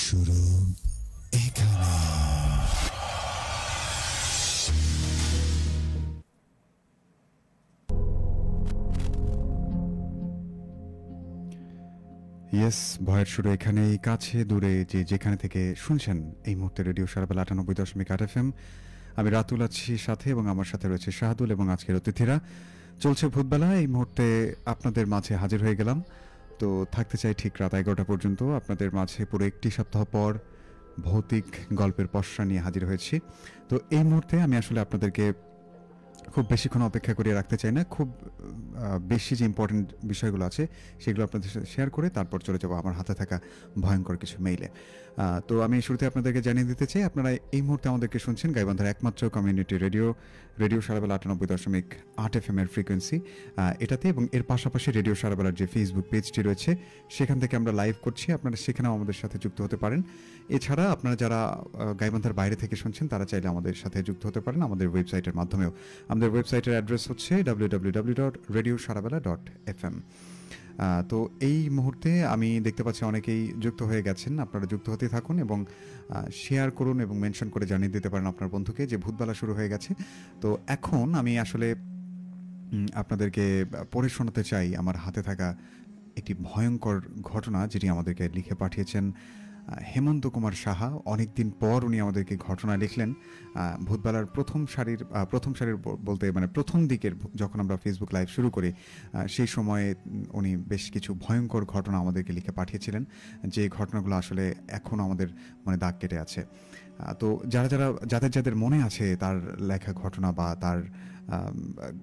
শুরু এখানে। ইয়েস, ভয়ের শুরু এখানেই, কাছে দূরে যে যেখানে থেকে শুনছেন এই মুহূর্তে রেডিও সারাবেলা 98.8 FM। আমি রাতুল আছি সাথে, এবং আমার সাথে রয়েছে শাহাদুল এবং আজকের অতিথিরা। চলছে ভূতবেলা, এই মুহূর্তে আপনাদের মাঝে হাজির হয়ে গেলাম। তো থাকতে চাই ঠিক রাত 11টা পর্যন্ত আপনাদের মাঝে। পুরো একটি সপ্তাহ পর ভৌতিক গল্পের পসরা নিয়ে হাজির হয়েছি। তো এই মুহূর্তে আমি আসলে আপনাদেরকে খুব বেশিক্ষণ অপেক্ষা করিয়ে রাখতে চাই না। খুব বেশি যে ইম্পর্টেন্ট বিষয়গুলো আছে সেগুলো আপনাদের সাথে শেয়ার করে তারপর চলে যাবো আমার হাতে থাকা ভয়ঙ্কর কিছু মেইলে। তো আমি শুরুতে আপনাদেরকে জানিয়ে দিতে চাই, আপনারা এই মুহূর্তে আমাদেরকে শুনছেন গাইবান্ধার একমাত্র কমিউনিটি রেডিও সারাবেলা 98.8 FM এর ফ্রিকোয়েন্সি এটাতে, এবং এর পাশাপাশি রেডিও সারাবেলার যে ফেসবুক পেজটি রয়েছে সেখান থেকে আমরা লাইভ করছি। আপনারা সেখানেও আমাদের সাথে যুক্ত হতে পারেন। এছাড়া আপনারা যারা গাইবান্ধার বাইরে থেকে শুনছেন তারা চাইলে আমাদের সাথে যুক্ত হতে পারেন আমাদের ওয়েবসাইটের মাধ্যমেও। আমাদের ওয়েবসাইটের অ্যাড্রেস হচ্ছে www.radiosarabala.fm। তো এই মুহূর্তে আমি দেখতে পাচ্ছি অনেকেই যুক্ত হয়ে গেছেন। আপনারা যুক্ত হতে থাকুন এবং শেয়ার করুন এবং মেনশন করে জানিয়ে দিতে পারেন আপনার বন্ধুকে যে ভূতবেলা শুরু হয়ে গেছে। তো এখন আমি আসলে আপনাদেরকে পড়ে শোনাতে চাই আমার হাতে থাকা একটি ভয়ঙ্কর ঘটনা, যেটি আমাদেরকে লিখে পাঠিয়েছেন হেমন্ত কুমার সাহা। অনেকদিন পর উনি আমাদেরকে ঘটনা লিখলেন। ভূতবেলার প্রথম সারির বলতে মানে প্রথম দিকের যখন আমরা ফেসবুক লাইভ শুরু করি সেই সময়ে উনি বেশ কিছু ভয়ঙ্কর ঘটনা আমাদেরকে লিখে পাঠিয়েছিলেন, যে ঘটনাগুলো আসলে এখনও আমাদের মনে দাগ কেটে আছে। তো যাদের মনে আছে তার লেখা ঘটনা বা তার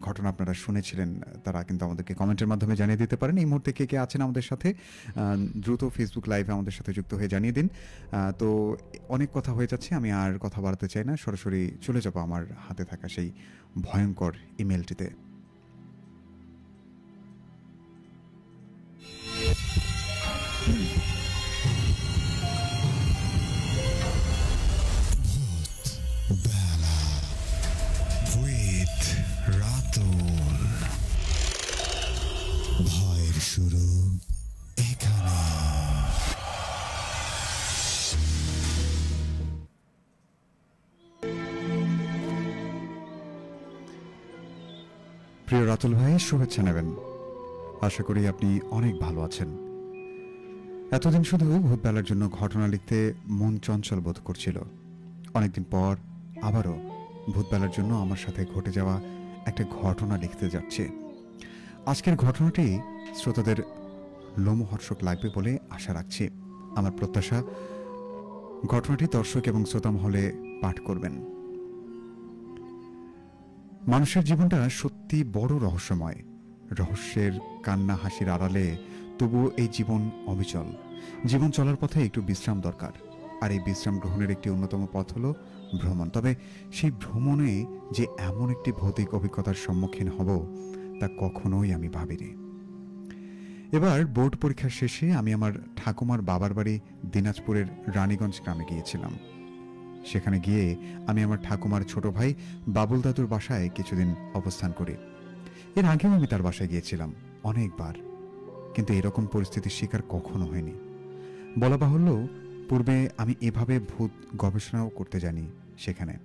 ঘটনা আপনারা শুনেছিলেন, তারা কিন্তু আমাদেরকে কমেন্টের মাধ্যমে জানিয়ে দিতে পারেন। এই মুহূর্তে কে কে আছেন আমাদের সাথে দ্রুত ফেসবুক লাইভে আমাদের সাথে যুক্ত হয়ে জানিয়ে দিন। তো অনেক কথা হয়ে যাচ্ছে, আমি আর কথা বাড়াতে চাই না, সরাসরি চলে যাব আমার হাতে থাকা সেই ভয়ঙ্কর ইমেলটিতে। ভয়ের শুরু এখানে। প্রিয় রাতুল ভাই, শুভেচ্ছা নেবেন। আশা করি আপনি অনেক ভালো আছেন। এতদিন শুধু ভূতবেলার জন্য ঘটনা লিখতে মন চঞ্চল বোধ করছিল। অনেকদিন পর আবারও ভূতবেলার জন্য আমার সাথে ঘটে যাওয়া একটা ঘটনা লিখতে যাচ্ছে। আজকের ঘটনাটি শ্রোতাদের লোমহর্ষক লাগবে বলে আশা রাখছি। আমার প্রত্যাশা ঘটনাটি দর্শক এবং শ্রোতা মহলে পাঠ করবেন। মানুষের জীবনটা সত্যি বড় রহস্যময়। রহস্যের কান্না হাসির আড়ালে তবুও এই জীবন অবিচল। জীবন চলার পথে একটু বিশ্রাম দরকার, আর এই বিশ্রাম গ্রহণের একটি অন্যতম পথ হলো ভ্রমণ। তবে সেই ভ্রমণে যে এমন একটি ভৌতিক অভিজ্ঞতার সম্মুখীন হব তা কখনোই আমি ভাবিনি। এবার বোর্ড পরীক্ষার শেষে আমি আমার ঠাকুমার বাবার বাড়ি দিনাজপুরের রানীগঞ্জ গ্রামে গিয়েছিলাম। সেখানে গিয়ে আমি আমার ঠাকুমার ছোট ভাই বাবুল দাদুর বাসায় কিছুদিন অবস্থান করি। এর আগেও আমি তার বাসায় গিয়েছিলাম অনেকবার, কিন্তু এরকম পরিস্থিতির শিকার কখনো হয়নি। বলা বাহুল্য, পূর্বে আমি এভাবে ভূত গবেষণাও করতে জানি। সেখানে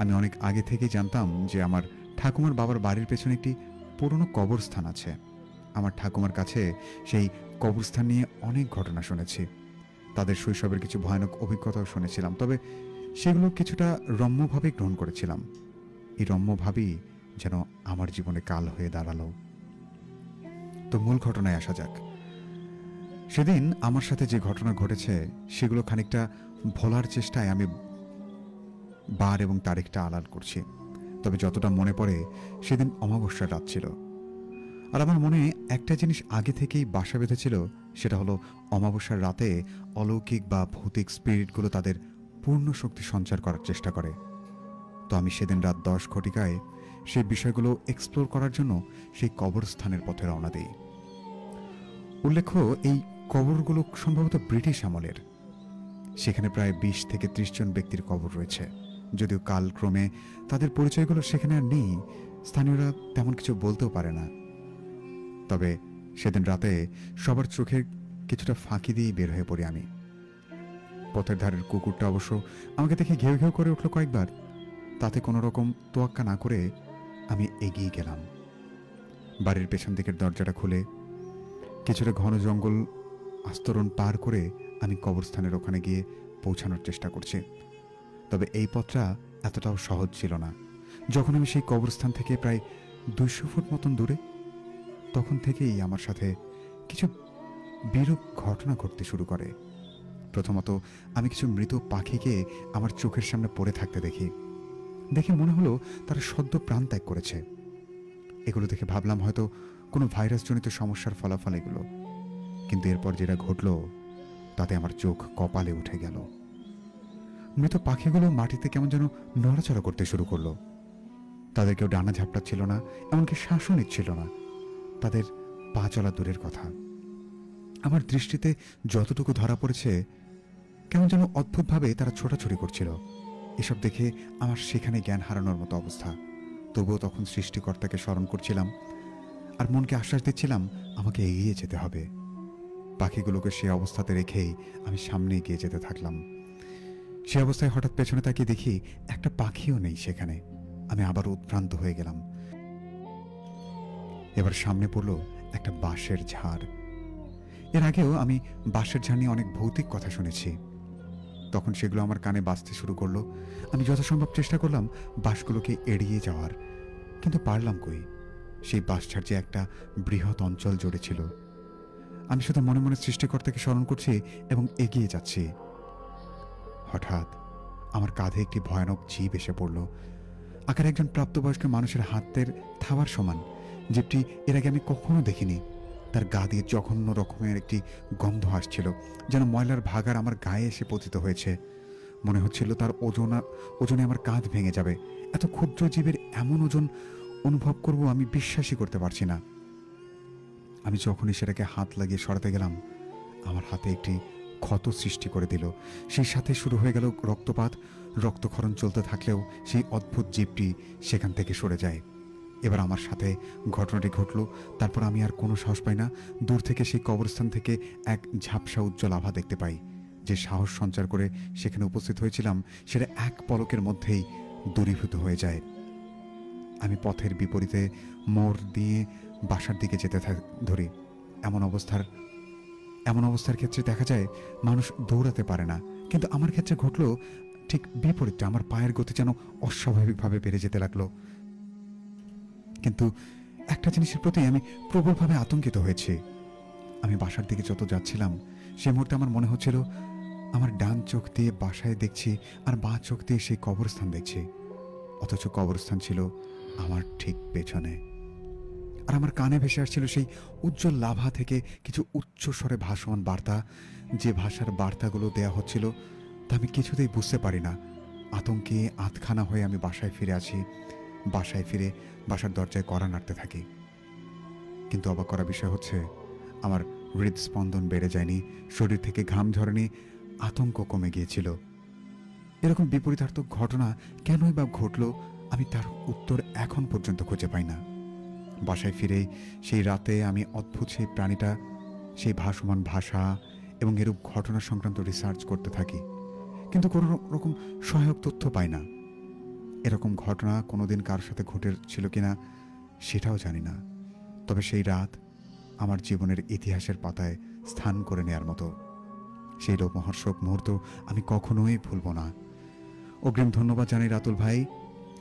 আমি অনেক আগে থেকেই জানতাম যে আমার ঠাকুমার বাবার বাড়ির পেছনে একটি পুরনো কবরস্থান আছে। আমার ঠাকুমার কাছে সেই কবরস্থান নিয়ে অনেক ঘটনা শুনেছি। তাদের শৈশবের কিছু ভয়ানক অভিজ্ঞতাও শুনেছিলাম, তবে সেগুলো কিছুটা রম্যভাবে গ্রহণ করেছিলাম। এই রম্যভাবেই যেন আমার জীবনে কাল হয়ে দাঁড়ালো। তো মূল ঘটনায় আসা যাক। সেদিন আমার সাথে যে ঘটনা ঘটেছে সেগুলো খানিকটা ভোলার চেষ্টায় আমি বার এবং তারিখটা আড়াল করছি। তবে যতটা মনে পড়ে, সেদিন অমাবস্যার রাত ছিল। আর আমার মনে একটা জিনিস আগে থেকেই বাসা বেঁধেছিল, সেটা হলো অমাবস্যার রাতে অলৌকিক বা ভৌতিক স্পিরিটগুলো তাদের পূর্ণ শক্তি সঞ্চার করার চেষ্টা করে। তো আমি সেদিন রাত 10 ঘটিকায় সেই বিষয়গুলো এক্সপ্লোর করার জন্য সেই কবরস্থানের পথে রওনা দিই। উল্লেখ্য, এই কবরগুলো সম্ভবত ব্রিটিশ আমলের। সেখানে প্রায় 20 থেকে 30 জন ব্যক্তির কবর রয়েছে। যদিও কালক্রমে তাদের পরিচয়গুলো সেখানে আর নেই, স্থানীয়রা তেমন কিছু বলতেও পারে না। তবে সেদিন রাতে সবার চোখের কিছুটা ফাঁকি দিয়েই বের হয়ে পড়ি আমি। পথের ধারের কুকুরটা অবশ্য আমাকে দেখে ঘেউ ঘেউ করে উঠল কয়েকবার। তাতে কোনো রকম তোয়াক্কা না করে আমি এগিয়ে গেলাম। বাড়ির পেছন দিকের দরজাটা খুলে কিছুটা ঘন জঙ্গল আস্তরণ পার করে আমি কবরস্থানের ওখানে গিয়ে পৌঁছানোর চেষ্টা করছি। তবে এই পথটা এতটাও সহজ ছিল না। যখন আমি সেই কবরস্থান থেকে প্রায় 200 ফুট মতন দূরে, তখন থেকেই আমার সাথে কিছু বিরূপ ঘটনা ঘটতে শুরু করে। প্রথমত আমি কিছু মৃত পাখিকে আমার চোখের সামনে পড়ে থাকতে দেখে মনে হলো তারা সদ্য প্রাণ ত্যাগ করেছে। এগুলো দেখে ভাবলাম হয়তো কোনো ভাইরাসজনিত সমস্যার ফলাফল এগুলো। কিন্তু এরপর যেটা ঘটল তাতে আমার চোখ কপালে উঠে গেল। মৃত পাখিগুলো মাটিতে কেমন যেন নড়াচড়া করতে শুরু করলো। তাদের কেউ ডানা ঝাপটাচ্ছিল না, এমনকি শ্বাসও নিচ্ছিল না। তাদের পা চলা দূরের কথা, আমার দৃষ্টিতে যতটুকু ধরা পড়েছে কেমন যেন অদ্ভুতভাবে তারা ছোটাছুটি করছিল। এসব দেখে আমার সেখানে জ্ঞান হারানোর মতো অবস্থা। তবুও তখন সৃষ্টিকর্তাকে স্মরণ করছিলাম আর মনকে আশ্বাস দিচ্ছিলাম আমাকে এগিয়ে যেতে হবে। পাখিগুলোকে সে অবস্থাতে রেখেই আমি সামনে এগিয়ে যেতে থাকলাম। সে অবস্থায় হঠাৎ পেছনে তাকিয়ে দেখি একটা পাখিও নেই সেখানে। আমি আবার উদ্ভ্রান্ত হয়ে গেলাম। এবার সামনে পড়ল একটা বাঁশের ঝাড়। এর আগেও আমি বাঁশের ঝাড় নিয়ে অনেক ভৌতিক কথা শুনেছি। তখন সেগুলো আমার কানে বাজতে শুরু করলো। আমি যথাসম্ভব চেষ্টা করলাম বাঁশগুলোকে এড়িয়ে যাওয়ার, কিন্তু পারলাম কই। সেই বাঁশঝাড় যে একটা বৃহৎ অঞ্চল জুড়ে ছিল। আমি শুধু মনে মনে সৃষ্টিকর্তাকে স্মরণ করছি এবং এগিয়ে যাচ্ছি। হঠাৎ আমার কাঁধে একটি ভয়ানক জীব এসে পড়ল। আকারে একজন প্রাপ্তবয়স্ক মানুষের হাতের থাবার সমান। জীবটি এর আগে আমি কখনো দেখিনি। তার গা দিয়ে জঘন্য রকমের একটি গন্ধ আসছিল, যেন ময়লার ভাগার আমার গায়ে এসে পতিত হয়েছে। মনে হচ্ছিল তার ওজনে আমার কাঁধ ভেঙে যাবে। এত ক্ষুদ্র জীবের এমন ওজন অনুভব করব আমি বিশ্বাসই করতে পারছি না। আমি যখনই সেটাকে হাত লাগিয়ে সরাতে গেলাম, আমার হাতে একটি ক্ষত সৃষ্টি করে দিল। সেই সাথে শুরু হয়ে গেল রক্তপাত। রক্তক্ষরণ চলতে থাকলেও সেই অদ্ভুত জীবটি সেখান থেকে সরে যায়। এবার আমার সাথে ঘটনাটি ঘটল। তারপর আমি আর কোনো সাহস পাই না। দূর থেকে সেই কবরস্থান থেকে এক ঝাপসা উজ্জ্বল আভা দেখতে পাই। যে সাহস সঞ্চার করে সেখানে উপস্থিত হয়েছিলাম সেটা এক পলকের মধ্যেই দূরীভূত হয়ে যায়। আমি পথের বিপরীতে মোড় দিয়ে বাসার দিকে যেতে ধরি। এমন অবস্থার ক্ষেত্রে দেখা যায় মানুষ দৌড়াতে পারে না, কিন্তু আমার ক্ষেত্রে ঘটল ঠিক বিপরীতটা। আমার পায়ের গতি যেন অস্বাভাবিকভাবে বেড়ে যেতে লাগলো। কিন্তু একটা জিনিসের প্রতি আমি প্রবলভাবে আতঙ্কিত হয়েছি। আমি বাসার দিকে যত যাচ্ছিলাম সে মুহূর্তে আমার মনে হচ্ছিল আমার ডান চোখ দিয়ে বাসায় দেখছি আর বাঁ চোখ দিয়ে সেই কবরস্থান দেখছি, অথচ কবরস্থান ছিল আমার ঠিক পেছনে। আর আমার কানে ভেসে আসছিল সেই উজ্জ্বল লাভা থেকে কিছু উচ্চ স্বরে ভাসমান বার্তা। যে ভাষার বার্তাগুলো দেয়া হচ্ছিল তা আমি কিছুতেই বুঝতে পারি না। আতঙ্কে আধখানা হয়ে আমি বাসায় ফিরে আসি। বাসায় ফিরে বাসার দরজায় কড়া নাড়তে থাকি। কিন্তু অবাক করা বিষয় হচ্ছে আমার হৃদস্পন্দন বেড়ে যায়নি, শরীর থেকে ঘাম ঝরেনি, আতঙ্ক কমে গিয়েছিল। এরকম বিপরীতার্থক ঘটনা কেনই বা ঘটল আমি তার উত্তর এখন পর্যন্ত খুঁজে পাই না। বাসায় ফিরে সেই রাতে আমি অদ্ভুত সেই প্রাণীটা, সেই ভাসমান ভাষা এবং এরূপ ঘটনা সংক্রান্ত রিসার্চ করতে থাকি, কিন্তু কোনো রকম সহায়ক তথ্য পাই না। এরকম ঘটনা কোনোদিন কারোর সাথে ঘটেছিল কিনা সেটাও জানি না। তবে সেই রাত আমার জীবনের ইতিহাসের পাতায় স্থান করে নেয়ার মতো। সেই লোমহর্ষক মুহূর্ত আমি কখনোই ভুলব না। অগ্রিম ধন্যবাদ জানাই রাতুল ভাই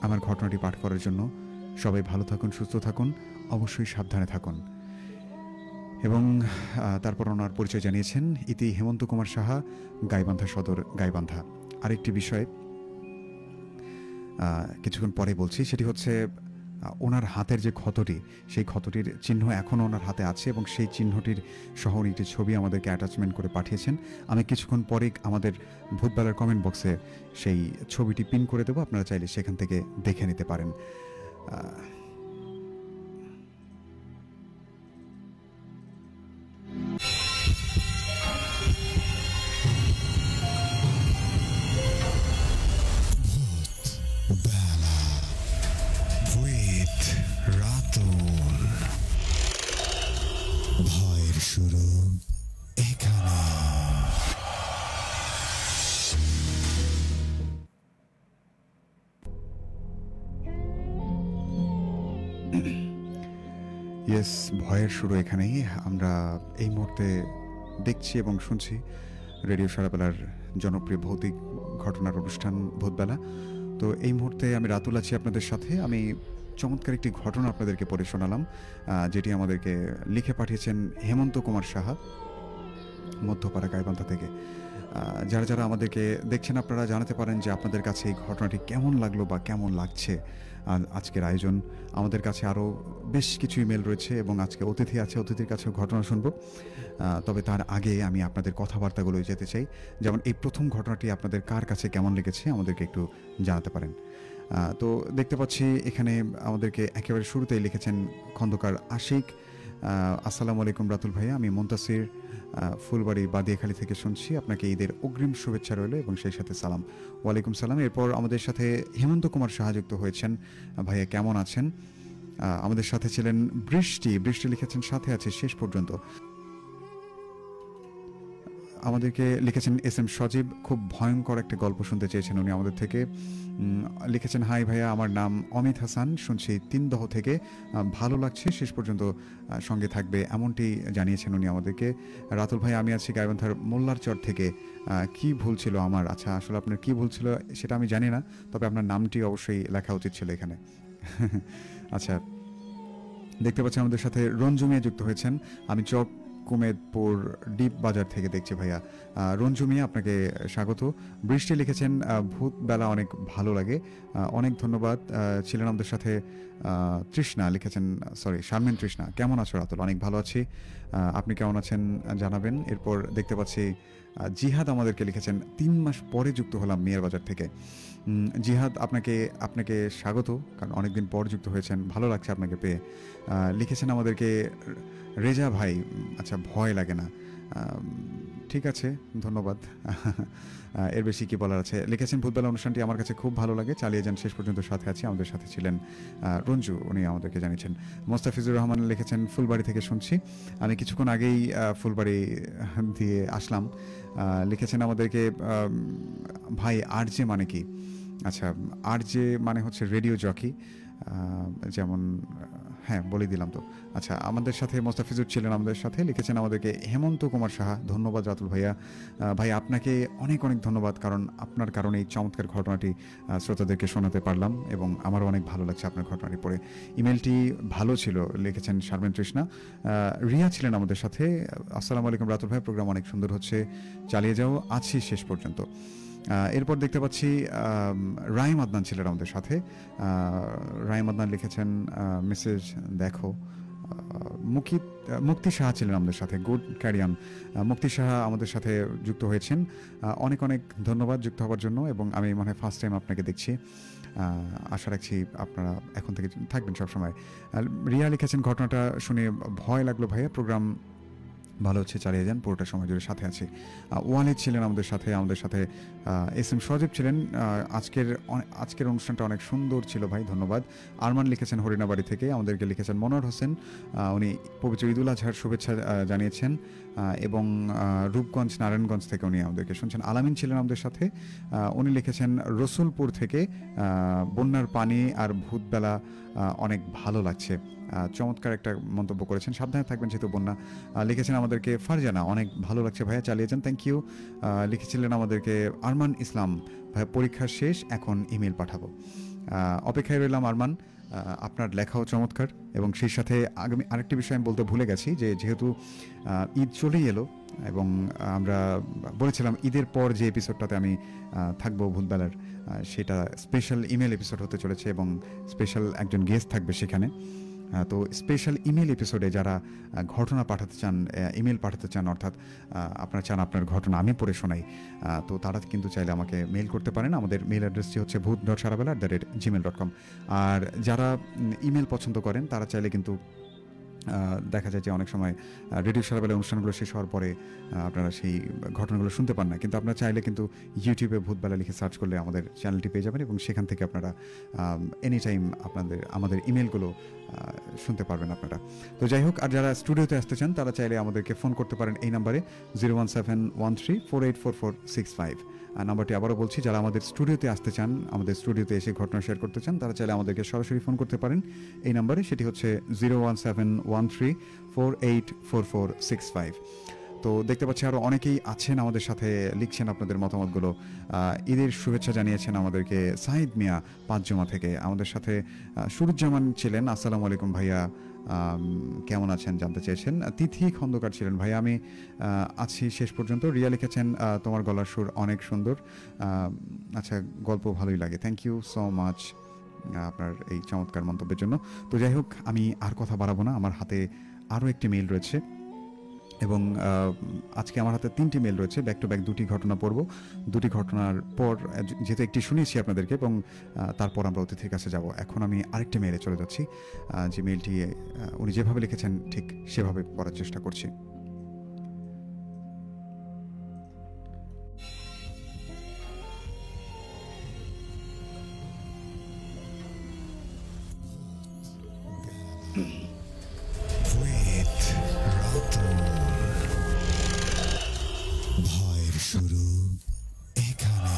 আমার ঘটনাটি পাঠ করার জন্য। সবাই ভালো থাকুন, সুস্থ থাকুন, অবশ্যই সাবধানে থাকুন। এবং তারপর ওনার পরিচয় জানিয়েছেন ইতি হেমন্ত কুমার সাহা, গাইবান্ধা সদর, গাইবান্ধা। আরেকটি বিষয় কিছুক্ষণ পরে বলছি, সেটি হচ্ছে ওনার হাতের যে ক্ষতটি, সেই ক্ষতটির চিহ্ন এখনও ওনার হাতে আছে এবং সেই চিহ্নটির সহ উনি একটি ছবি আমাদেরকে অ্যাটাচমেন্ট করে পাঠিয়েছেন। আমি কিছুক্ষণ পরে আমাদের ভূতবেলার কমেন্ট বক্সে সেই ছবিটি পিন করে দেবো, আপনারা চাইলে সেখান থেকে দেখে নিতে পারেন। ভয়ের শুরু এখানে। ইয়েস, ভয়ের শুরু এখানেই। আমরা এই মুহূর্তে দেখছি এবং শুনছি রেডিও সারাবেলার জনপ্রিয় ভৌতিক ঘটনার অনুষ্ঠান ভূতবেলা। তো এই মুহূর্তে আমি রাতুল আছি আপনাদের সাথে। আমি চমৎকার একটি ঘটনা আপনাদেরকে পড়ে শোনালাম, যেটি আমাদেরকে লিখে পাঠিয়েছেন হেমন্ত কুমার সাহা, মধ্যপাড়া গাইবান্ধা থেকে। যারা যারা আমাদেরকে দেখছেন আপনারা জানাতে পারেন যে আপনাদের কাছে এই ঘটনাটি কেমন লাগলো বা কেমন লাগছে আজকের আয়োজন। আমাদের কাছে আরও বেশ কিছু ইমেল রয়েছে এবং আজকে অতিথি আছে, অতিথির কাছেও ঘটনা শুনবো। তবে তার আগে আমি আপনাদের কথাবার্তাগুলো যেতে চাই। যেমন এই প্রথম ঘটনাটি আপনাদের কার কাছে কেমন লেগেছে আমাদেরকে একটু জানাতে পারেন। তো দেখতে পাচ্ছি এখানে আমাদেরকে একেবারে শুরুতেই লিখেছেন খন্দকার আশিক। আসসালামু আলাইকুম রাতুল ভাইয়া, আমি মুনতাসির ফুলবাড়ি বাদিয়াখালী থেকে শুনছি। আপনাকে ঈদের অগ্রিম শুভেচ্ছা রইল এবং সেই সাথে সালাম। ওয়ালাইকুম সালাম। এরপর আমাদের সাথে হেমন্ত কুমার সাহা যুক্ত হয়েছেন। ভাইয়া কেমন আছেন? আমাদের সাথে ছিলেন বৃষ্টি লিখেছেন সাথে আছে শেষ পর্যন্ত। আমাদেরকে লিখেছেন এস এম সজীব, খুব ভয়ঙ্কর একটা গল্প শুনতে চেয়েছেন উনি আমাদের থেকে। লিখেছেন হাই ভাইয়া, আমার নাম অমিত হাসান, শুনছি তিনদহ থেকে, ভালো লাগছে, শেষ পর্যন্ত সঙ্গে থাকবে এমনটি জানিয়েছেন উনি আমাদেরকে। রাতুল ভাই, আমি আছি গাইবান্ধার মোল্লারচর থেকে, কি ভুল ছিল আমার? আচ্ছা, আসলে আপনার কি ভুল ছিল সেটা আমি জানি না, তবে আপনার নামটি অবশ্যই লেখা উচিত ছিল এখানে। আচ্ছা, দেখতে পাচ্ছি আমাদের সাথে রঞ্জু মিয়া যুক্ত হয়েছেন। আমি চক কুমেদপুর ডিপ বাজার থেকে দেখছি ভাইয়া। রঞ্জু মিয়া, আপনাকে স্বাগত। বৃষ্টি লিখেছেন ভূত বেলা অনেক ভালো লাগে, অনেক ধন্যবাদ। ছিলেন আমাদের সাথে তৃষ্ণা লিখেছেন, শারমিন তৃষ্ণা, কেমন আছো রাতুল? অনেক ভালো আছি, আপনি কেমন আছেন জানাবেন। এরপর দেখতে পাচ্ছি জিহাদ আমাদেরকে লিখেছেন 3 মাস পরে যুক্ত হলাম মিয়ার বাজার থেকে। জিহাদ, আপনাকে স্বাগত, কারণ অনেকদিন পর যুক্ত হয়েছেন, ভালো লাগছে আপনাকে পেয়ে। লিখেছেন আমাদেরকে রেজা ভাই, আচ্ছা ভয় লাগে না, ঠিক আছে, ধন্যবাদ। এর বেশি কি বলার আছে। লিখেছেন ভূতবেলা অনুষ্ঠানটি আমার কাছে খুব ভালো লাগে, চালিয়ে যান, শেষ পর্যন্ত সাথে আছি। আমাদের সাথে ছিলেন রঞ্জু, উনি আমাদেরকে জানিয়েছেন। মোস্তাফিজুর রহমান লিখেছেন ফুলবাড়ি থেকে শুনছি, আমি কিছুক্ষণ আগেই ফুলবাড়ি দিয়ে আসলাম। লিখেছেন আমাদেরকে ভাই আরজে মানে কি? আচ্ছা, আরজে মানে হচ্ছে রেডিও জকি, যেমন, হ্যাঁ বলে দিলাম তো। আচ্ছা, আমাদের সাথে মোস্তাফিজুর ছিলেন আমাদের সাথে। লিখেছেন আমাদেরকে হেমন্ত কুমার সাহা, ধন্যবাদ রাতুল ভাইয়া। ভাই আপনাকে অনেক অনেক ধন্যবাদ, কারণ আপনার কারণে এই চমৎকার ঘটনাটি শ্রোতাদেরকে শোনাতে পারলাম এবং আমারও অনেক ভালো লাগছে আপনার ঘটনাটি পড়ে। ইমেলটি ভালো ছিল, লিখেছেন শারমিন তৃষ্ণা। রিয়া ছিলেন আমাদের সাথে। আসসালামু আলাইকুম রাতুল ভাই, প্রোগ্রাম অনেক সুন্দর হচ্ছে, চালিয়ে যাও, আছি শেষ পর্যন্ত। এরপর দেখতে পাচ্ছি রাইম আদনান ছিলেন আমাদের সাথে। রাইম আদনান লিখেছেন মেসেজ দেখো। মুক্তি সাহা ছিলেন আমাদের সাথে, গুড ক্যারিয়ান। মুক্তি সাহা আমাদের সাথে যুক্ত হয়েছেন, অনেক অনেক ধন্যবাদ যুক্ত হওয়ার জন্য। এবং আমি মনে হয় ফার্স্ট টাইম আপনাকে দেখছি, আশা রাখছি আপনারা এখন থেকে থাকবেন সবসময়। রিয়া লিখেছেন ঘটনাটা শুনে ভয় লাগলো ভাইয়া, প্রোগ্রাম ভালো হচ্ছে, চালিয়ে যান, পুরোটা সময় জুড়ে সাথে আছি। ওয়ালিদ ছিলেন আমাদের সাথে এস এম সজীব ছিলেন। আজকের অনুষ্ঠানটা অনেক সুন্দর ছিল ভাই, ধন্যবাদ। আরমান লিখেছেন হরিণাবাড়ি থেকে, আমাদেরকে লিখেছেন মনোয়ার হোসেন, উনি পবিত্র ঈদুল আজহার শুভেচ্ছা জানিয়েছেন। এবং রূপগঞ্জ নারায়ণগঞ্জ থেকে উনি আমাদেরকে শুনছেন। আলামিন ছিলেন আমাদের সাথে, উনি লিখেছেন রসুলপুর থেকে, বন্যার পানি আর ভূতবেলা অনেক ভালো লাগছে, চমৎকার একটা মন্তব্য করেছেন, সাবধানে থাকবেন যেহেতু বন্যা। লিখেছেন আমাদেরকে ফারজানা, অনেক ভালো লাগছে ভাইয়া, চালিয়ে যান, থ্যাংক ইউ। লিখেছিলেন আমাদেরকে আরমান ইসলাম, ভাইয়া পরীক্ষা শেষ, এখন ইমেল পাঠাবো, অপেক্ষায় রইলাম আরমান, আপনার লেখাও চমৎকার। এবং সেই সাথে আগামী আরেকটি বিষয় আমি বলতে ভুলে গেছি, যে যেহেতু ঈদ চলেই এলো এবং আমরা বলেছিলাম ঈদের পর যে এপিসোডটাতে আমি থাকবো ভূতবেলার, সেটা স্পেশাল ইমেল এপিসোড হতে চলেছে এবং স্পেশাল একজন গেস্ট থাকবে সেখানে। তো স্পেশাল ইমেল এপিসোডে যারা ঘটনা পাঠাতে চান, ইমেল পাঠাতে চান, অর্থাৎ আপনারা চান আপনার ঘটনা আমি পড়ে শোনাই, তো তারা কিন্তু চাইলে আমাকে মেল করতে পারেন। আমাদের মেল অ্যাড্রেসটি হচ্ছে bhoot.sarabela@gmail.com। আর যারা ইমেল পছন্দ করেন তারা চাইলে কিন্তু দেখা যায় যে অনেক সময় রেডিও সারাবেলা অনুষ্ঠানগুলো শেষ হওয়ার পরে আপনারা সেই ঘটনাগুলো শুনতে পান না, কিন্তু আপনারা চাইলে কিন্তু ইউটিউবে ভূতবেলা লিখে সার্চ করলে আমাদের চ্যানেলটি পেয়ে যাবেন এবং সেখান থেকে আপনারা এনি টাইম আমাদের ইমেলগুলো শুনতে পারবেন আপনারা। তো যাই হোক, আর যারা স্টুডিওতে আসতে চান তারা চাইলে আমাদেরকে ফোন করতে পারেন এই নাম্বারে 01713484465। নাম্বারটি আবারও বলছি, যারা আমাদের স্টুডিওতে আসতে চান, আমাদের স্টুডিওতে এসে ঘটনা শেয়ার করতে চান, তারা চাইলে আমাদেরকে সরাসরি ফোন করতে পারেন এই নাম্বারে। সেটি হচ্ছে 01713484465। তো দেখতে পাচ্ছি আরও অনেকেই আছেন আমাদের সাথে, লিখছেন আপনাদের মতামতগুলো। ঈদের শুভেচ্ছা জানিয়েছেন আমাদেরকে সাইদ মিয়া পাঁচজমা থেকে। আমাদের সাথে সুরুজ্জামান ছিলেন, আসসালামু আলাইকুম ভাইয়া, কেমন আছেন জানতে চেয়েছেন। তিথি খন্দকার ছিলেন, ভাইয়া আমি আছি শেষ পর্যন্ত। রিয়া লিখেছেন তোমার গলার সুর অনেক সুন্দর, আচ্ছা গল্প ভালোই লাগে, থ্যাংক ইউ সো মাচ আপনার এই চমৎকার মন্তব্যের জন্য। তো যাই হোক, আমি আর কথা বাড়াবো না, আমার হাতে আরও একটি মেইল রয়েছে এবং আজকে আমার হাতে 3টি মেল রয়েছে, ব্যাক টু ব্যাক 2টি ঘটনা পড়ব। 2টি ঘটনার পর যেহেতু একটি শুনিয়েছি আপনাদেরকে এবং তারপর আমরা অতিথির কাছে যাব। এখন আমি আরেকটি মেলে চলে যাচ্ছি, যে মেলটি উনি যেভাবে লিখেছেন ঠিক সেভাবে পড়ার চেষ্টা করছি। with রাতুল। ভয়ের শুরু এখানে।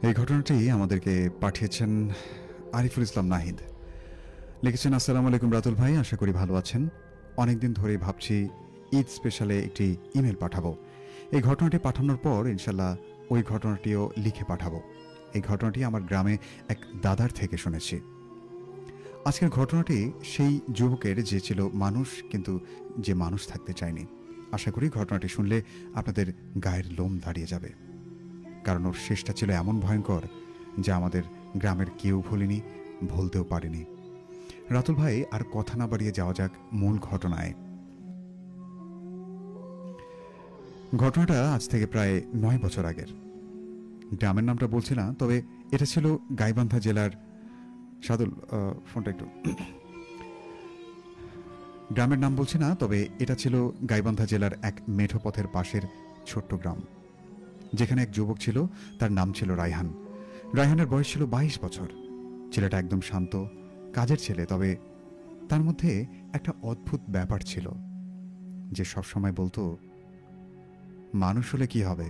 এই ঘটনাটি আমাদেরকে পাঠিয়েছেন আরিফুল ইসলাম নাহিদ। লিখেছেন, আসসালামু আলাইকুম রাতুল ভাই, আশা করি ভালো আছেন। অনেকদিন ধরেই ভাবছি ঈদ স্পেশালে একটি ইমেল পাঠাবো। এই ঘটনাটি পাঠানোর পর ইনশাল্লাহ ওই ঘটনাটিও লিখে পাঠাবো। এই ঘটনাটি আমার গ্রামে এক দাদার থেকে শুনেছি। আজকের ঘটনাটি সেই যুবকের যে ছিল মানুষ, কিন্তু যে মানুষ থাকতে চায়নি। আশা করি ঘটনাটি শুনলে আপনাদের গায়ের লোম দাঁড়িয়ে যাবে, কারণ ওর শেষটা ছিল এমন ভয়ঙ্কর যা আমাদের গ্রামের কেউ ভুলেনি, ভুলতেও পারেনি। রাতুল ভাই, আর কথা না বাড়িয়ে যাওয়া যাক মূল ঘটনায়। ঘটনাটা আজ থেকে প্রায় 9 বছর আগের। গ্রামের নামটা বলছি না, তবে এটা ছিল গাইবান্ধা জেলার সাদুল, ফোনটা একটু, গ্রামের নাম বলছি না, তবে এটা ছিল গাইবান্ধা জেলার এক মেঠো পথের পাশের ছোট্ট গ্রাম, যেখানে এক যুবক ছিল, তার নাম ছিল রায়হান। রায়হানের বয়স ছিল 22 বছর। ছেলেটা একদম শান্ত, কাজের ছেলে, তবে তার মধ্যে একটা অদ্ভুত ব্যাপার ছিল যে সবসময় বলতো, মানুষ হলে কি হবে,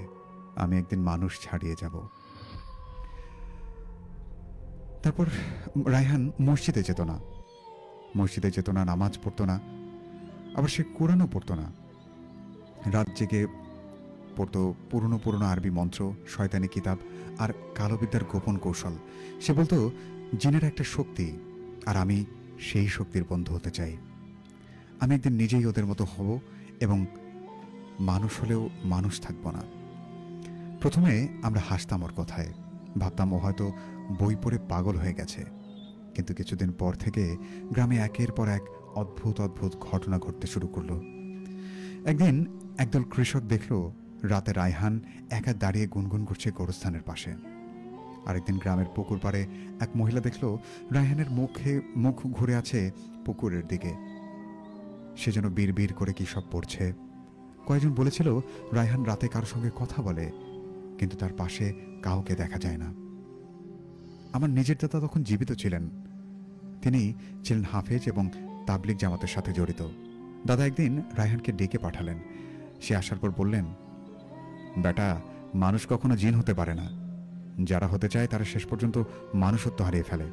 আমি একদিন মানুষ ছাড়িয়ে যাব। তারপর রায়হান মসজিদে যেত না, নামাজ পড়তো না, আবার সে কোরআনও পড়তো না। রাত জেগে পড়তো পুরনো আরবি মন্ত্র, শয়তানি কিতাব আর কালোবিদ্যার গোপন কৌশল। সে বলতো, জিনের একটা শক্তি, আর আমি সেই শক্তির বন্ধু হতে চাই। আমি একদিন নিজেই ওদের মতো হব এবং মানুষ হলেও মানুষ থাকব না। প্রথমে আমরা হাসতাম ওর কথায়, ভাবতাম ও হয়তো বই পড়ে পাগল হয়ে গেছে। কিন্তু কিছুদিন পর থেকে গ্রামে একের পর এক অদ্ভুত ঘটনা ঘটতে শুরু করলো। একদিন একদল কৃষক দেখল রাতে রায়হান একা দাঁড়িয়ে গুনগুন করছে গোরস্থানের পাশে। আরেকদিন গ্রামের পুকুর পাড়ে এক মহিলা দেখল রায়হানের মুখ ঘুরে আছে পুকুরের দিকে। সে যেন বিড় করে কি সব পড়ছে। কয়েকজন বলেছিল রায়হান রাতে কারোর সঙ্গে কথা বলে, কিন্তু তার পাশে কাউকে দেখা যায় না। আমার নিজের দাদা তখন জীবিত ছিলেন। তিনি ছিলেন হাফেজ এবং তাবলিগ জামাতের সাথে জড়িত। দাদা একদিন রায়হানকে ডেকে পাঠালেন। সে আসার পর বললেন, বেটা, মানুষ কখনো জিন হতে পারে না। যারা হতে চায় তারা শেষ পর্যন্ত মানুষত্ব হারিয়ে ফেলে।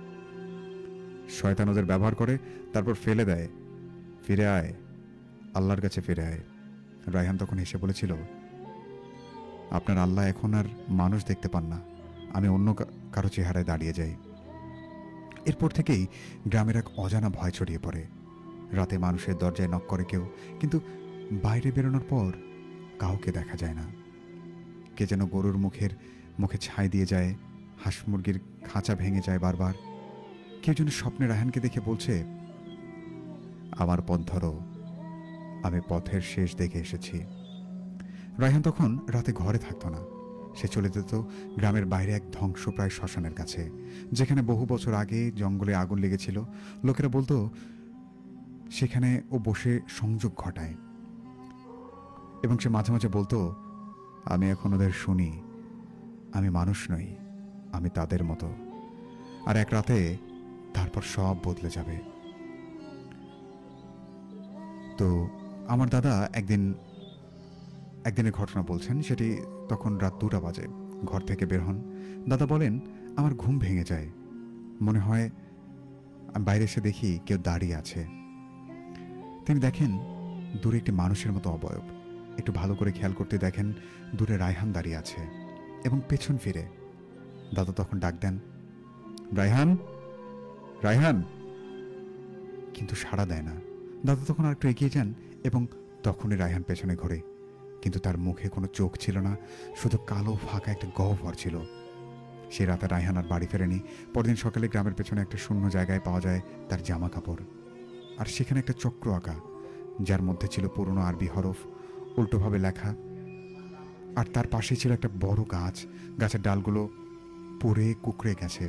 শয়তান ওদের ব্যবহার করে, তারপর ফেলে দেয়। ফিরে আয়, আল্লাহর কাছে ফিরে আয়। রায়হান তখন হেসে বলেছিল, আপনার আল্লাহ এখন আর মানুষ দেখতে পান না, আমি অন্য কারো চেহারায় দাঁড়িয়ে যাই। এরপর থেকেই গ্রামের এক অজানা ভয় ছড়িয়ে পড়ে। রাতে মানুষের দরজায় নক করে কেউ, কিন্তু বাইরে বেরোনোর পর কাউকে দেখা যায় না। কে যেন গরুর মুখে ছাই দিয়ে যায়, হাঁস মুরগির খাঁচা ভেঙে যায় বারবার। কেউ যেন স্বপ্নে রায়হানকে দেখে বলছে, আমার পথ ধরো, আমি পথের শেষ দেখে এসেছি। রায়হান তখন রাতে ঘরে থাকতো না। সে চলে যেত গ্রামের বাইরে এক ধ্বংসপ্রায় শ্মশানের কাছে, যেখানে বহু বছর আগে জঙ্গলে আগুন লেগেছিল। লোকেরা বলতো সেখানে ও বসে সংযোগ ঘটায়, এবং সে মাঝে মাঝে বলতো, আমি এখন ওদের শুনি আমি মানুষ নই, আমি তাদের মতো। আর এক রাতে তারপর সব বদলে যাবে। তো আমার দাদা একদিনের ঘটনা বলছেন, সেটি তখন রাত 2টা বাজে। ঘর থেকে বের হন। দাদা বলেন, আমার ঘুম ভেঙে যায়, মনে হয় আমি বাইরে এসে দেখি কেউ দাঁড়িয়ে আছে। তিনি দেখেন দূরে একটি মানুষের মতো অবয়ব। একটু ভালো করে খেয়াল করতে দেখেন দূরে রায়হান দাঁড়িয়ে আছে এবং পেছন ফিরে। দাদা তখন ডাক দেন, রায়হান, রায়হান, কিন্তু সাড়া দেয় না। দাদা তখন আর একটু এগিয়ে যান এবং তখনই রায়হান পেছনে ঘোরে, কিন্তু তার মুখে কোনো চোখ ছিল না, শুধু কালো ফাঁকা একটা গহ্বর ছিল। সে রাতে রায়হান আর বাড়ি ফেরেনি। পরদিন সকালে গ্রামের পেছনে একটা শূন্য জায়গায় পাওয়া যায় তার জামা কাপড়, আর সেখানে একটা চক্র আঁকা, যার মধ্যে ছিল পুরনো আরবি হরফ উল্টোভাবে লেখা। আর তার পাশে ছিল একটা বড় গাছ, গাছের ডালগুলো পড়ে কুকড়ে গেছে,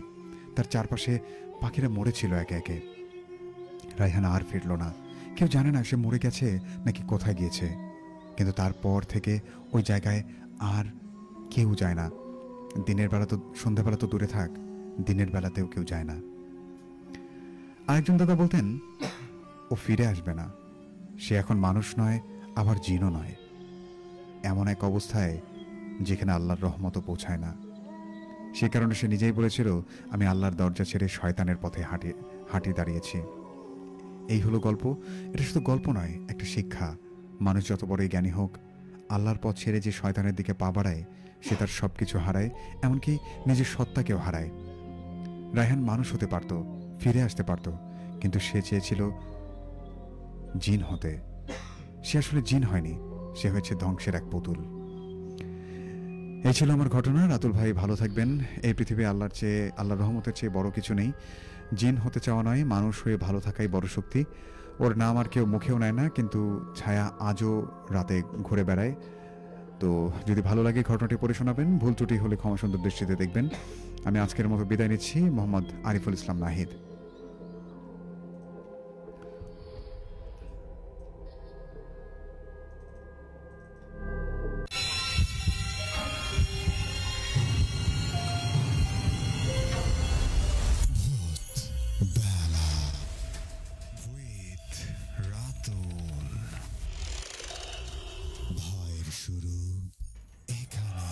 তার চারপাশে পাখিরা মরেছিল একে একে। রায়হান আর ফিরল না। কেউ জানে না সে মরে গেছে নাকি কোথায় গিয়েছে, কিন্তু তারপর থেকে ওই জায়গায় আর কেউ যায় না। দিনের বেলা তো, সন্ধ্যাবেলা তো দূরে থাক, দিনের বেলাতেও কেউ যায় না। আরেকজন দাদা বলতেন, ও ফিরে আসবে না, সে এখন মানুষ নয়, আবার জিনও নয়, এমন এক অবস্থায় যেখানে আল্লাহর রহমতও পৌঁছায় না। সে কারণে সে নিজেই বলেছিল, আমি আল্লাহর দরজা ছেড়ে শয়তানের পথে হাঁটি দাঁড়িয়েছি। এই হলো গল্প। এটা শুধু গল্প নয়, একটা শিক্ষা। মানুষ যত বড়ই জ্ঞানী হোক, আল্লাহর পথ ছেড়ে যে শয়তানের দিকে পা বাড়ায়, সে তার সব কিছু হারায়, এমনকি নিজের সত্তাকেও হারায়। রায়হান মানুষ হতে পারত, ফিরে আসতে পারত, কিন্তু সে চেয়েছিল জিন হতে। সে আসলে জিন হয়নি, সে হয়েছে ধ্বংসের এক পুতুল। এই ছিল আমার ঘটনা। রাতুল ভাই ভালো থাকবেন। এই পৃথিবী আল্লাহর রহমতের চেয়ে বড় কিছু নেই। জিন হতে চাওয়া নয়, মানুষ হয়ে ভালো থাকাই বড় শক্তি। ওর নাম আর কেউ মুখেও নেয় না, কিন্তু ছায়া আজও রাতে ঘুরে বেড়ায়। তো যদি ভালো লাগে ঘটনাটি পড়ে শোনাবেন, ভুল ত্রুটি হলে ক্ষমা সুন্দর দৃষ্টিতে দেখবেন। আমি আজকের মতো বিদায় নিচ্ছি। মোহাম্মদ আরিফুল ইসলাম নাহিদ। বেলা with রাতুল। ভয়ের শুরু এখানে।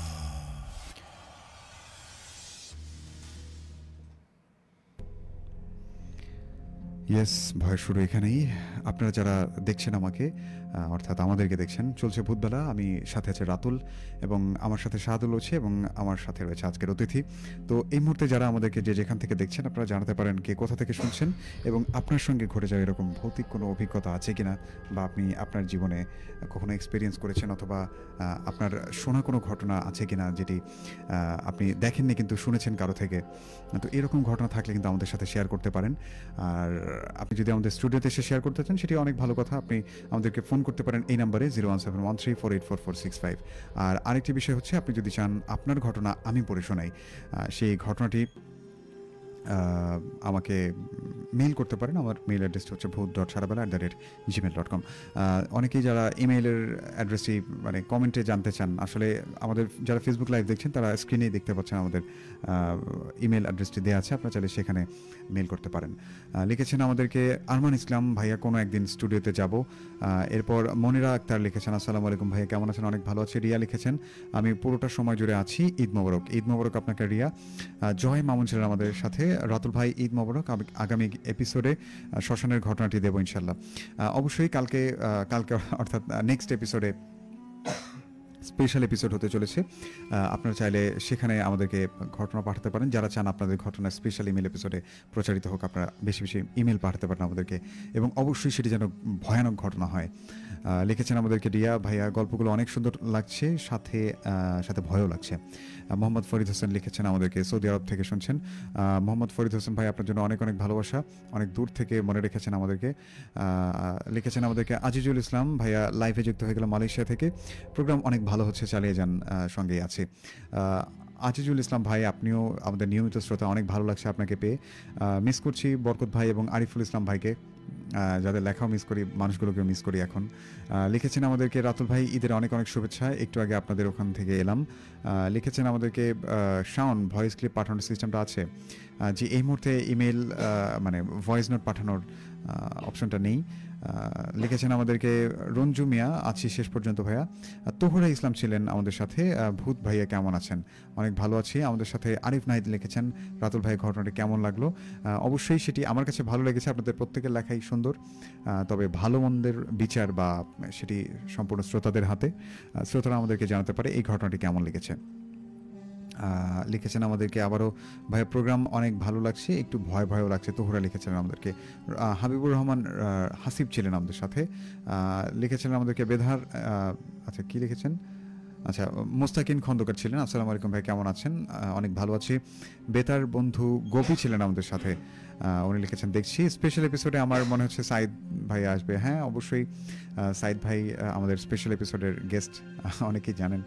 ইয়েস, ভয়ের শুরু এখানেই। আপনারা যারা দেখছেন আমাকে, অর্থাৎ আমাদেরকে দেখছেন, চলছে ভূতবেলা। আমি সাথে আছে রাতুল এবং আমার সাথে শাহাদুল আছে এবং আমার সাথে রয়েছে আজকের অতিথি। তো এই মুহূর্তে যারা আমাদেরকে যে যেখান থেকে দেখছেন, আপনারা জানাতে পারেন কে কোথা থেকে শুনছেন এবং আপনার সঙ্গে ঘটে যাওয়া এরকম ভৌতিক কোনো অভিজ্ঞতা আছে কিনা, বা আপনি আপনার জীবনে কখনো এক্সপিরিয়েন্স করেছেন, অথবা আপনার শোনা কোনো ঘটনা আছে কিনা যেটি আপনি দেখেননি কিন্তু শুনেছেন কারো থেকে। তো এরকম ঘটনা থাকলে কিন্তু আমাদের সাথে শেয়ার করতে পারেন। আর আপনি যদি আমাদের স্টুডিওতে এসে শেয়ার করতে চান, সেটি অনেক ভালো কথা। আপনি আমাদেরকে ফোন করতে পারেন এই নাম্বারে 01713484465। আর আরেকটি বিষয় হচ্ছে, আপনি যদি চান আপনার ঘটনা আমি পড়ে শোনাই, সেই ঘটনাটি আমাকে মেইল করতে পারেন। আমার মেইল অ্যাড্রেসটা হচ্ছে bhoot.sarabala@gmail.com। অনেকেই যারা ইমেইলের অ্যাড্রেসটি মানে কমেন্টে জানতে চান, আসলে আমাদের যারা ফেসবুক লাইভ দেখছেন তারা স্ক্রিনেই দেখতে পাচ্ছেন আমাদের ইমেল অ্যাড্রেসটি দেওয়া আছে, আপনারা চাইলে সেখানে মেইল করতে পারেন। লিখেছেন আমাদেরকে আরমান ইসলাম, ভাইয়া কোনো একদিন স্টুডিওতে যাব। এরপর মনিরা আক্তার লিখেছেন, আসসালামু আলাইকুম ভাইয়া, কেমন আছেন? অনেক ভালো আছে। রিয়া লিখেছেন, আমি পুরোটা সময় জুড়ে আছি, ঈদ মোবারক। ঈদ মোবারক আপনাকে রিয়া। জয় মামুন ছিলেন আমাদের সাথে। রাতুল ভাই ঈদ মোবারক। আগামী এপিসোডে শ্মশানের ঘটনাটি দেবো ইনশাল্লাহ। অবশ্যই কালকে অর্থাৎ নেক্সট এপিসোডে স্পেশাল এপিসোড হতে চলেছে। আপনারা চাইলে সেখানে আমাদেরকে ঘটনা পাঠাতে পারেন। যারা চান আপনাদের ঘটনা স্পেশাল ইমেল এপিসোডে প্রচারিত হোক, আপনারা বেশি বেশি ইমেল পাঠাতে পারেন আমাদেরকে, এবং অবশ্যই সেটি যেন ভয়ানক ঘটনা হয়। লিখেছেন আমাদেরকে রিয়া, ভাইয়া গল্পগুলো অনেক সুন্দর লাগছে, সাথে সাথে ভয়ও লাগছে। মোহাম্মদ ফরিদ হোসেন লিখেছেন আমাদেরকে, সৌদি আরব থেকে শুনছেন। মোহাম্মদ ফরিদ হোসেন ভাই, আপনার জন্য অনেক অনেক ভালোবাসা, অনেক দূর থেকে মনে রেখেছেন আমাদেরকে। লিখেছেন আমাদেরকে আজিজুল ইসলাম, ভাইয়া লাইভে যুক্ত হয়ে গেল মালয়েশিয়া থেকে। প্রোগ্রাম অনেক ভালো হচ্ছে, চালিয়ে যান, সঙ্গেই আছে। আজিজুল ইসলাম ভাই, আপনিও আমাদের নিয়মিত শ্রোতা, অনেক ভালো লাগছে আপনাকে পেয়ে। মিস করছি বরকত ভাই এবং আরিফুল ইসলাম ভাইকে, যাদের লেখাও মিস করি, মানুষগুলোকেও মিস করি এখন। লিখেছেন আমাদেরকে রাতুল ভাই, ঈদের অনেক অনেক শুভেচ্ছা, একটু আগে আপনাদের ওখান থেকে এলাম। লিখেছেন আমাদেরকে শাওন, ভয়েস ক্লিপ পাঠানোর সিস্টেমটা আছে? যে এই মুহূর্তে ইমেল মানে ভয়েস নোট পাঠানোর অপশনটা নেই। লিখেছেন আমাদেরকে রঞ্জু মিয়া, আছি শেষ পর্যন্ত ভাইয়া। তোহরা ইসলাম ছিলেন আমাদের সাথে। ভূত ভাইয়া কেমন আছেন? অনেক ভালো আছি। আমাদের সাথে আরিফ নাহিদ লিখেছেন, রাতুল ভাই ঘটনাটি কেমন লাগলো? অবশ্যই সেটি আমার কাছে ভালো লেগেছে। আপনাদের প্রত্যেকের লেখাই সুন্দর, তবে ভালো মন্দের বিচার বা সেটি সম্পূর্ণ শ্রোতাদের হাতে। শ্রোতারা আমাদেরকে জানাতে পারে এই ঘটনাটি কেমন লেগেছে। লিখেছেন আমাদেরকে আবারও, ভাইয়া প্রোগ্রাম অনেক ভালো লাগছে, একটু ভয় ভয়ও লাগছে। তোহরা লিখেছিলেন আমাদেরকে। হাবিবুর রহমান হাসিব ছিলেন আমাদের সাথে। লিখেছিলেন আমাদেরকে বেধার, আচ্ছা কি লিখেছেন, আচ্ছা মোস্তাকিন খন্দকার ছিলেন। আসসালামু আলাইকুম ভাই, কেমন আছেন? অনেক ভালো আছি। বেতার বন্ধু গোপী ছিলেন আমাদের সাথে। উনি লিখেছেন, দেখছি স্পেশাল এপিসোডে আমার মনে হচ্ছে সাইদ ভাই আসবে। হ্যাঁ অবশ্যই, সাইদ ভাই আমাদের স্পেশাল এপিসোডের গেস্ট, অনেকেই জানেন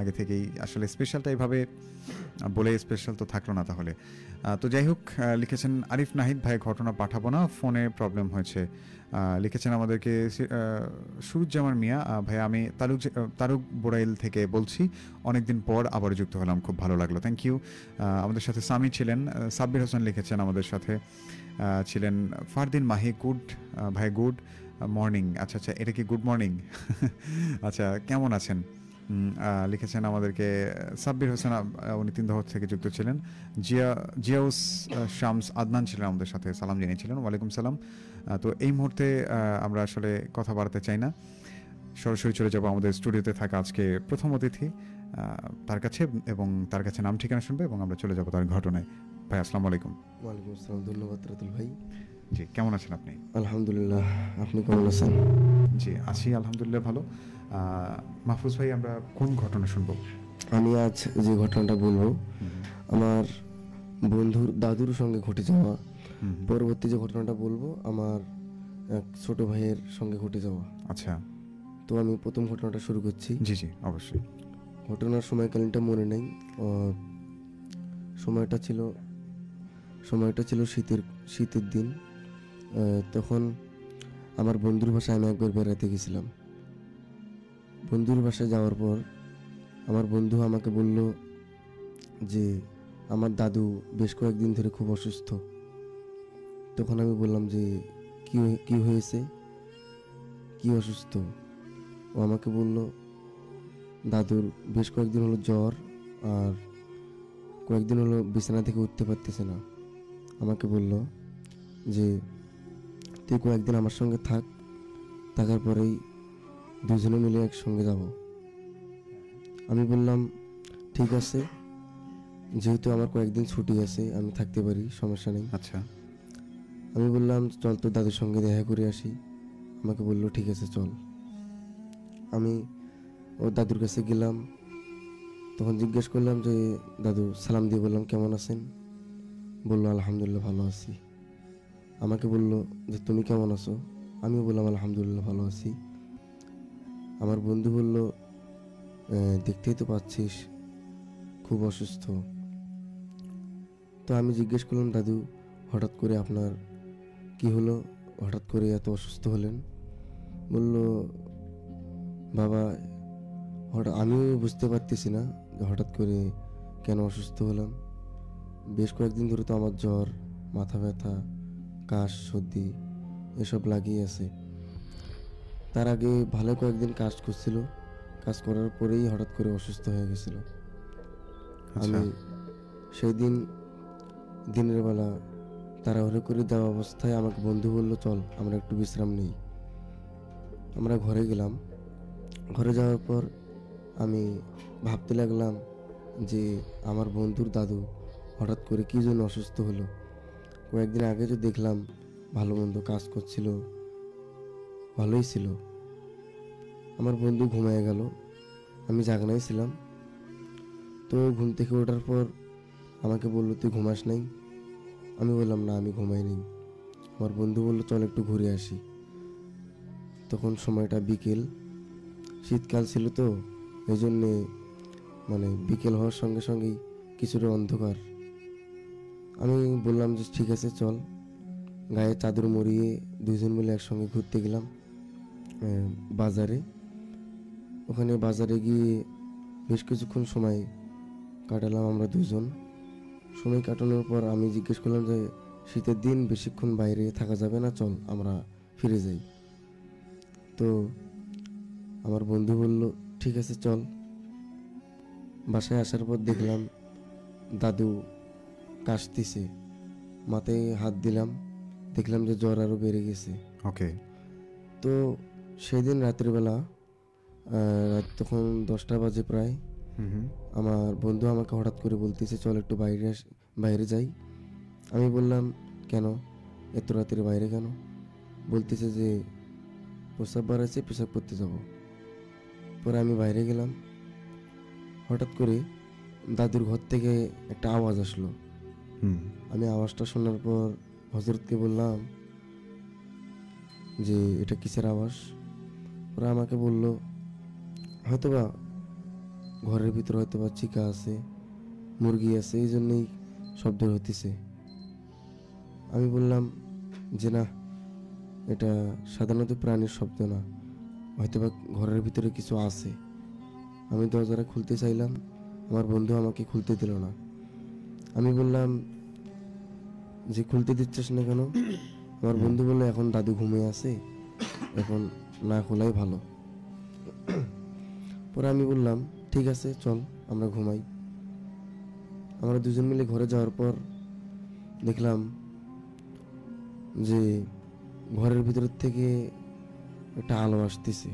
আগে থেকেই। আসলে স্পেশালটা এইভাবে বলে স্পেশাল তো থাকলো না তাহলে। তো যাই হোক, লিখেছেন আরিফ নাহিদ ভাই ঘটনা পাঠাবো না, ফোনে প্রবলেম হয়েছে। লিখেছেন আমাদেরকে সুরুজ্জামান মিয়া, ভাই আমি তারুক বোরাইল থেকে বলছি, অনেকদিন পর আবার যুক্ত হলাম, খুব ভালো লাগলো, থ্যাংক ইউ। আমাদের সাথে সামি ছিলেন। সাব্বির হোসেন লিখেছেন আমাদের সাথে ছিলেন। ফারদিন মাহি, গুড ভাই, গুড মর্নিং। আচ্ছা আচ্ছা, এটা কি গুড মর্নিং? আচ্ছা, কেমন আছেন? লিখেছেন আমাদেরকে সাব্বির হোসেন, উনি তিনদহ থেকে যুক্ত ছিলেন। জিয়াউস শামস আদনান ছিলেন আমাদের সাথে, সালাম জানিয়েছিলেন। ওয়ালাইকুম সালাম। তো এই মুহূর্তে আমরা আসলে কথা বাড়াতে চাই না, সরাসরি চলে যাব আমাদের স্টুডিওতে থাকা আজকে প্রথম অতিথি তার কাছে, এবং তার কাছে নাম ঠিকানা শুনবে এবং আমরা চলে যাব তার ঘটনায়। ভাই আসসালামু আলাইকুম। ওয়ালাইকুম আসসালাম, ধন্যবাদ রাতুল ভাই। জি, কেমন আছেন আপনি? আলহামদুলিল্লাহ, আপনি কেমন আছেন? জি আছি আলহামদুলিল্লাহ ভালো। মাহফুজ ভাই, আমরা কোন ঘটনা শুনবো? আমি আজ যে ঘটনাটা বলবো আমার বন্ধুর দাদুর সঙ্গে ঘটে যাওয়া। পরবর্তী যে ঘটনাটা বলবো আমার এক ছোট ভাইয়ের সঙ্গে ঘটে যাওয়া। আচ্ছা, তো আমি প্রথম ঘটনাটা শুরু করছি। জি জি অবশ্যই। ঘটনার সময়কালীনটা মনে নেই। সময়টা ছিল শীতের দিন। তখন আমার বন্ধুর বাসায় আমি একবার বেড়াতে গেছিলাম। বন্ধুর বাসায় যাওয়ার পর আমার বন্ধু আমাকে বলল যে আমার দাদু বেশ কয়েকদিন ধরে খুব অসুস্থ। তখন আমি বললাম যে কি হয়েছে, কি অসুস্থ? ও আমাকে বলল দাদুর বেশ কয়েকদিন হলো জ্বর, আর কয়েকদিন হলো বিছানা থেকে উঠতে পারতেছে না। আমাকে বলল যে তুই কয়েকদিন আমার সঙ্গে থাকার পরেই দুজনে মিলে একসঙ্গে যাব। আমি বললাম ঠিক আছে, যেহেতু আমার কয়েকদিন ছুটি আছে আমি থাকতে পারি, সমস্যা নেই। আচ্ছা, আমি বললাম চল তো দাদুর সঙ্গে দেখা করে আসি। আমাকে বললো ঠিক আছে চল। আমি ওর দাদুর কাছে গেলাম। তখন জিজ্ঞেস করলাম যে দাদু, সালাম দিয়ে বললাম কেমন আছেন? বললো আলহামদুলিল্লাহ ভালো আছি। আমাকে বললো যে তুমি কেমন আছো? আমিও বললাম আলহামদুলিল্লাহ ভালো আছি। আমার বন্ধু বলল দেখতেই তো পাচ্ছিস খুব অসুস্থ। তো আমি জিজ্ঞেস করলাম দাদু, হঠাৎ করে আপনার কি হলো, হঠাৎ করে এত অসুস্থ হলেন? বলল বাবা আমিও বুঝতে পারতেছি না যে হঠাৎ করে কেন অসুস্থ হলাম। বেশ কয়েকদিন ধরে তো আমার জ্বর, মাথা ব্যথা, কাশ, সর্দি এসব লাগিয়ে আছে। তার আগে ভালো কয়েকদিন কাজ করছিল, কাজ করার পরেই হঠাৎ করে অসুস্থ হয়ে গেছিল। আমি সেই দিনের বেলা তাড়াহুড়ো করে দেওয়া অবস্থায় আমাকে বন্ধু বলল চল আমরা একটু বিশ্রাম নিই। আমরা ঘরে গেলাম। ঘরে যাওয়ার পর আমি ভাবতে লাগলাম যে আমার বন্ধুর দাদু হঠাৎ করে কী জন্য অসুস্থ হলো। কয়েকদিন আগে তো দেখলাম ভালো মন্দ কাজ করছিল, ভালোই ছিল। আমার বন্ধু ঘুমিয়ে গেল, আমি জাগনাই ছিলাম। তো ঘুম থেকে ওঠার পর আমাকে বললো তুই ঘুমাস নাই? আমি বললাম না আমি ঘুমাইনি। আমার বন্ধু বললো চল একটু ঘুরে আসি। তখন সময়টা বিকেল, শীতকাল ছিল তো এই জন্যে বিকেল হওয়ার সঙ্গে সঙ্গেই কিছুটা অন্ধকার। আমি বললাম যে ঠিক আছে চল। গায়ে চাদর মুড়িয়ে দুজন মিলে একসঙ্গে ঘুরতে গেলাম বাজারে। ওখানে বাজারে গিয়ে বেশ কিছুক্ষণ সময় কাটালাম আমরা দুজন। সময় কাটানোর পর আমি জিজ্ঞেস করলাম যে শীতের দিন বেশিক্ষণ বাইরে থাকা যাবে না, চল আমরা ফিরে যাই। তো আমার বন্ধু বলল ঠিক আছে চল। বাসায় আসার পর দেখলাম দাদু কাশতেছে, মাথায় হাত দিলাম, দেখলাম যে জ্বর আরও বেড়ে গেছে। ওকে। তো সেদিন রাত্রিবেলা রাত তখন 10টা বাজে প্রায়, হুম হুম। আমার বন্ধু আমাকে হঠাৎ করে বলতেছে চল একটু বাইরে যাই। আমি বললাম কেন, এত রাতের বাইরে কেন? বলতেছে যে প্রস্রাব বাড়াচ্ছে, পেশাব করতে যাব। পরে আমি বাইরে গেলাম। হঠাৎ করে দাদুর ঘর থেকে একটা আওয়াজ আসলো। হুম। আমি আওয়াজটা শোনার পর হজরতকে বললাম যে এটা কিসের আওয়াজ? ওরা আমাকে বলল হয়তোবা ঘরের ভিতরে হয়তোবা চিকা আছে, মুরগি আছে, এই জন্যই শব্দ হতেছে। আমি বললাম যে না, এটা সাধারণত প্রাণীর শব্দ না, হয়তোবা ঘরের ভিতরে কিছু আছে। আমি দরজাটা খুলতে চাইলাম, আমার বন্ধু আমাকে খুলতে দিল না। আমি বললাম যে খুলতে দিচ্ছিস না কেন? আমার বন্ধু বললো এখন দাদু ঘুমিয়ে আছে, এখন না খোলাই ভালো। পরে আমি বললাম ঠিক আছে চল আমরা ঘুমাই। আমরা দুজন মিলে ঘরে যাওয়ার পর দেখলাম যে ঘরের ভিতর থেকে একটা আলো আসতেছে।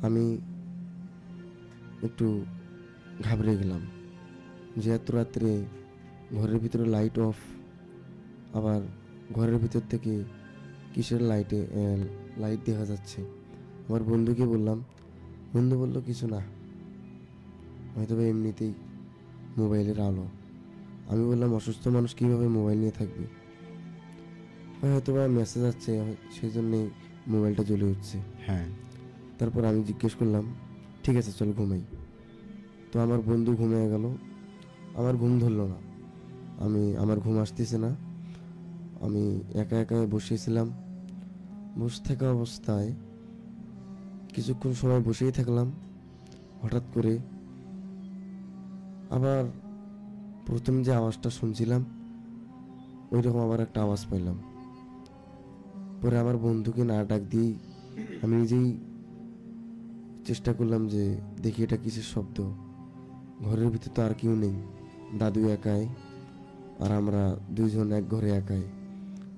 আমি একটু ঘাবড়ে গেলাম যে এত রাত্রে ঘরের ভিতরে লাইট অফ, আবার ঘরের ভিতর থেকে কিসের লাইট দেখা যাচ্ছে। আমার বন্ধুকে বললাম, বন্ধু বলল কিছু না, হয়তো বা এমনিতেই মোবাইলের আলো। আমি বললাম অসুস্থ মানুষ কীভাবে মোবাইল নিয়ে থাকবে? হয়তো বা মেসেজ আসছে সেই জন্যেই মোবাইলটা জ্বলে উঠছে। হ্যাঁ। তারপর আমি জিজ্ঞেস করলাম ঠিক আছে চল ঘুমাই। তো আমার বন্ধু ঘুমিয়ে গেল, আমার ঘুম ধরলো না। আমার ঘুম আসতেছে না। আমি একা একা বসেছিলাম। বসে থাকা অবস্থায় কিছুক্ষণ সময় বসেই থাকলাম। হঠাৎ করে আবার প্রথম যে আওয়াজটা শুনছিলাম ওই রকম আবার একটা আওয়াজ পাইলাম। পরে আমার বন্ধুকে না ডাক দিয়েই আমি নিজেই চেষ্টা করলাম যে দেখি এটা কিসের শব্দ। ঘরের ভিতর তো আর কেউ নেই, দাদু একাই আর আমরা দুইজন এক ঘরে একাই,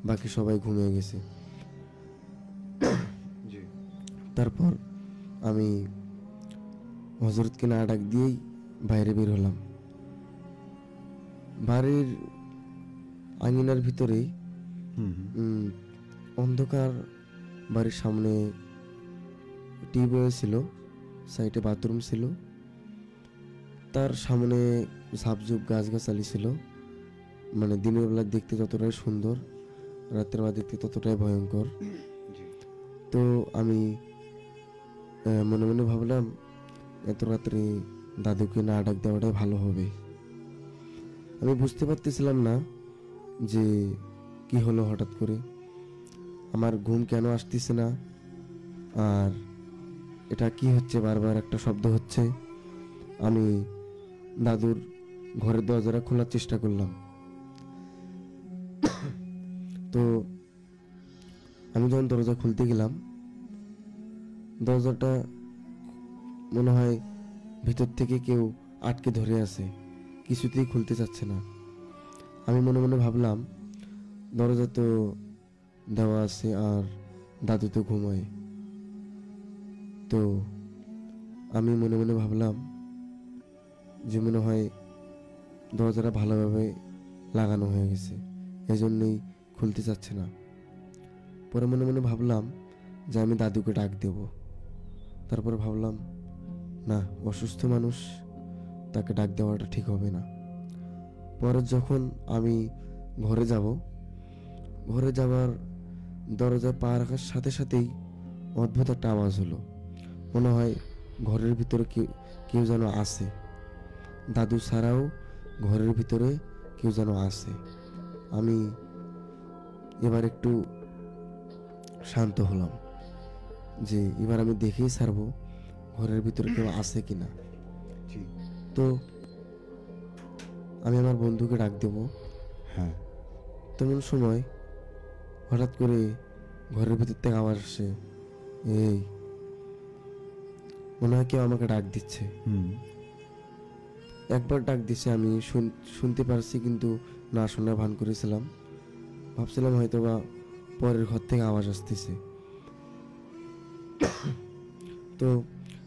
বাকি সবাই ঘুমিয়ে গেছে। তারপর আমি হজরতকে না ডাক দিয়েই বাইরে বের হলাম। বাড়ির আঙিনার ভিতরেই অন্ধকার, বাড়ির সামনে টিউবওয়েল ছিল, সাইডে বাথরুম ছিল, তার সামনে ঝাপঝুপ গাছগাছালি ছিল। মানে দিনের বেলা দেখতে যতটাই সুন্দর, রাতের বেলা দেখতে ততটাই ভয়ঙ্কর। তো আমি মনে মনে ভাবলাম এত রাত্রে দাদুকে না ডাক দেওয়াটাই ভালো হবে। আমি বুঝতে পারতেছিলাম না যে কি হলো, হঠাৎ করে আমার ঘুম কেন আসতেছে না, আর এটা কি হচ্ছে, বারবার একটা শব্দ হচ্ছে। আমি দাদুর ঘরের দরজাটা খোলার চেষ্টা করলাম। তো আমি যখন দরজা খুলতে গেলাম, দরজাটা মনে হয় ভিতর থেকে কেউ আটকে ধরে আছে, কিছুতেই খুলতে চাচ্ছে না। আমি মনে মনে ভাবলাম দরজা তো দেওয়া আছে আর দাদু তো ঘুমায়। তো আমি মনে মনে ভাবলাম যে মনে হয় দরজাটা ভালোভাবে লাগানো হয়ে গেছে, এই জন্যই খুলতে চাচ্ছে না। পরে মনে মনে ভাবলাম যে আমি দাদুকে ডাক দেব। তারপরে ভাবলাম না, অসুস্থ মানুষ, তাকে ডাক দেওয়াটা ঠিক হবে না। পরে যখন আমি ঘরে যাব, ঘরে যাওয়ার দরজায় পা রাখার সাথে সাথেই অদ্ভুত একটা আওয়াজ হলো। মনে হয় ঘরের ভিতরে কেউ যেন আছে। দাদু ছাড়াও ঘরের ভিতরে কেউ যেন আছে। আমি এবার একটু শান্ত হলাম যে এবার আমি দেখেই ছাড়বো ঘরের ভিতরে কেউ আছে কিনা। জি। তো আমি আমার বন্ধুকে ডাক দেবো। হ্যাঁ। তেমন সময় হঠাৎ করে ঘরের ভিতর থেকে আওয়াজ আসে, এই, মনে হয় কেউ আমাকে ডাক দিচ্ছে। হুম। একবার ডাক দিছে, আমি শুনতে পারছি কিন্তু না শোনার ভান করেছিলাম, ভাবছিলাম হয়তো বা পরের ঘর থেকে আওয়াজ আসতেছে। তো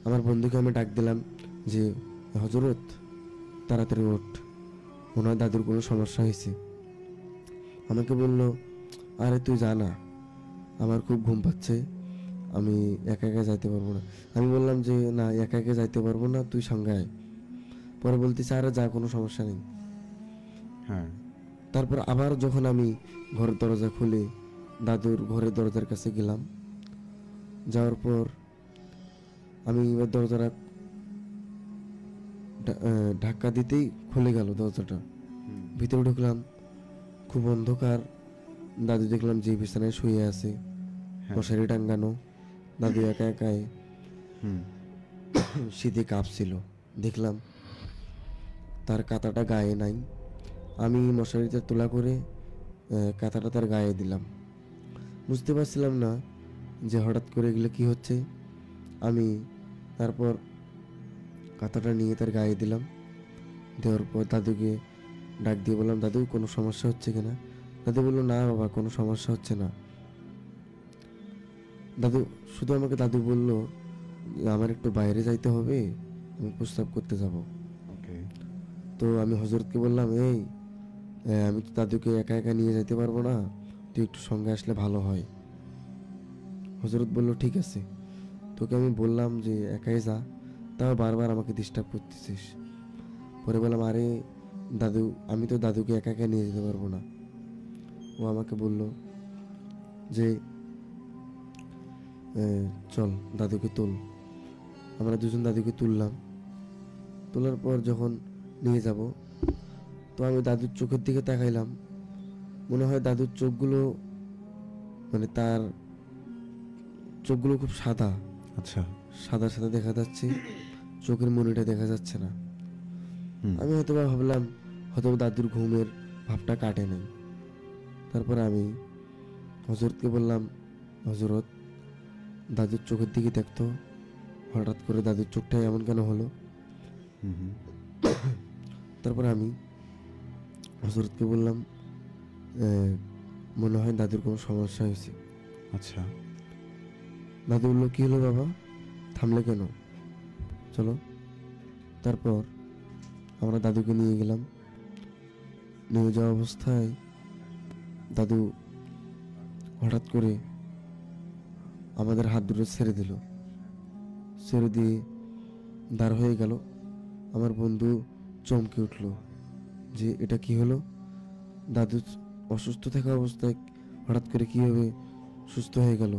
আমার বন্ধুকে আমি ডাক দিলাম যে, হজরত তাড়াতাড়ি ওঠ, মনে হয় দাদুর কোনো সমস্যা হয়েছে। আমাকে বলল, আরে তুই জানা, আমার খুব ঘুম পাচ্ছে, আমি একা একা যাইতে পারবো না। আমি বললাম যে না, একা একা যাইতে পারবো না, তুই সঙ্গে আয়। পরে বলতেছে, আরে যা, কোনো সমস্যা নেই। হ্যাঁ। তারপর আবার যখন আমি ঘরের দরজা খুলে দাদুর ঘরের দরজার কাছে গেলাম, যাওয়ার পর আমি এবার দরজাটা ধাক্কা দিতেই খুলে গেল দরজাটা। ভিতরে ঢুকলাম, খুব অন্ধকার। দাদু দেখলাম যে বিছানায় শুয়ে আছে, মশারি টাঙ্গানো। দাদু একা একাই হুম। শীতে কাঁপছিল। দেখলাম তার কাঁথাটা গায়ে নাই। আমি মশারিটা তোলা করে কাঁথাটা তার গায়ে দিলাম। বুঝতে পারছিলাম না যে হঠাৎ করে এগুলো কি হচ্ছে। আমি তারপর কাঁথাটা নিয়ে তার গায়ে দিলাম। দেওয়ার পর দাদুকে ডাক দিয়ে বললাম, দাদু কোনো সমস্যা হচ্ছে কিনা? দাদু বললো, না বাবা, কোনো সমস্যা হচ্ছে না। দাদু শুধু আমাকে দাদু বলল, আমার একটু বাইরে যাইতে হবে, আমি প্রস্রাব করতে যাব। ওকে। তো আমি হজরতকে বললাম, এই, আমি তো দাদুকে একা একা নিয়ে যেতে পারবো না, তুই একটু সঙ্গে আসলে ভালো হয়। হজরত বলল, ঠিক আছে, তোকে আমি বললাম যে একাই যা, তাও বারবার আমাকে ডিস্টার্ব করতেছিস। পরে বললাম, আরে দাদু, আমি তো দাদুকে একা একা নিয়ে যেতে পারবো না। ও আমাকে বলল যে চল দাদুকে তুল। আমরা দুজন দাদুকে তুললাম। তোলার পর যখন নিয়ে যাব, তো আমি দাদুর চোখের দিকে তাকাইলাম। মনে হয় দাদুর চোখগুলো, মানে তার চোখগুলো খুব সাদা, আচ্ছা। সাদা সাদা দেখা যাচ্ছে, চোখের মনিটা দেখা যাচ্ছে না। আমি হয়তো বা ভাবলাম হয়তো দাদুর ঘুমের ভাবটা কাটে নাই। তারপর আমি হজরতকে বললাম, হজরত, দাদুর চোখের দিকে দেখতো, হঠাৎ করে দাদুর চোখটা এমন কেন হলো? তারপর আমি হজরতকে বললাম, মনে হয় দাদুর কোনো সমস্যা হয়েছে। আচ্ছা। দাদু বললো, কি হলো বাবা, থামলে কেন, চলো। তারপর আমরা দাদুকে নিয়ে গেলাম। নিয়ে যাওয়া অবস্থায় দাদু হঠাৎ করে আমাদের হাত দুটো ছেড়ে দিল, ছেড়ে দিয়ে দাঁড় হয়ে গেল। আমার বন্ধু চমকে উঠল যে এটা কি হলো, দাদু অসুস্থ থাকা অবস্থায় হঠাৎ করে কীভাবে সুস্থ হয়ে গেল।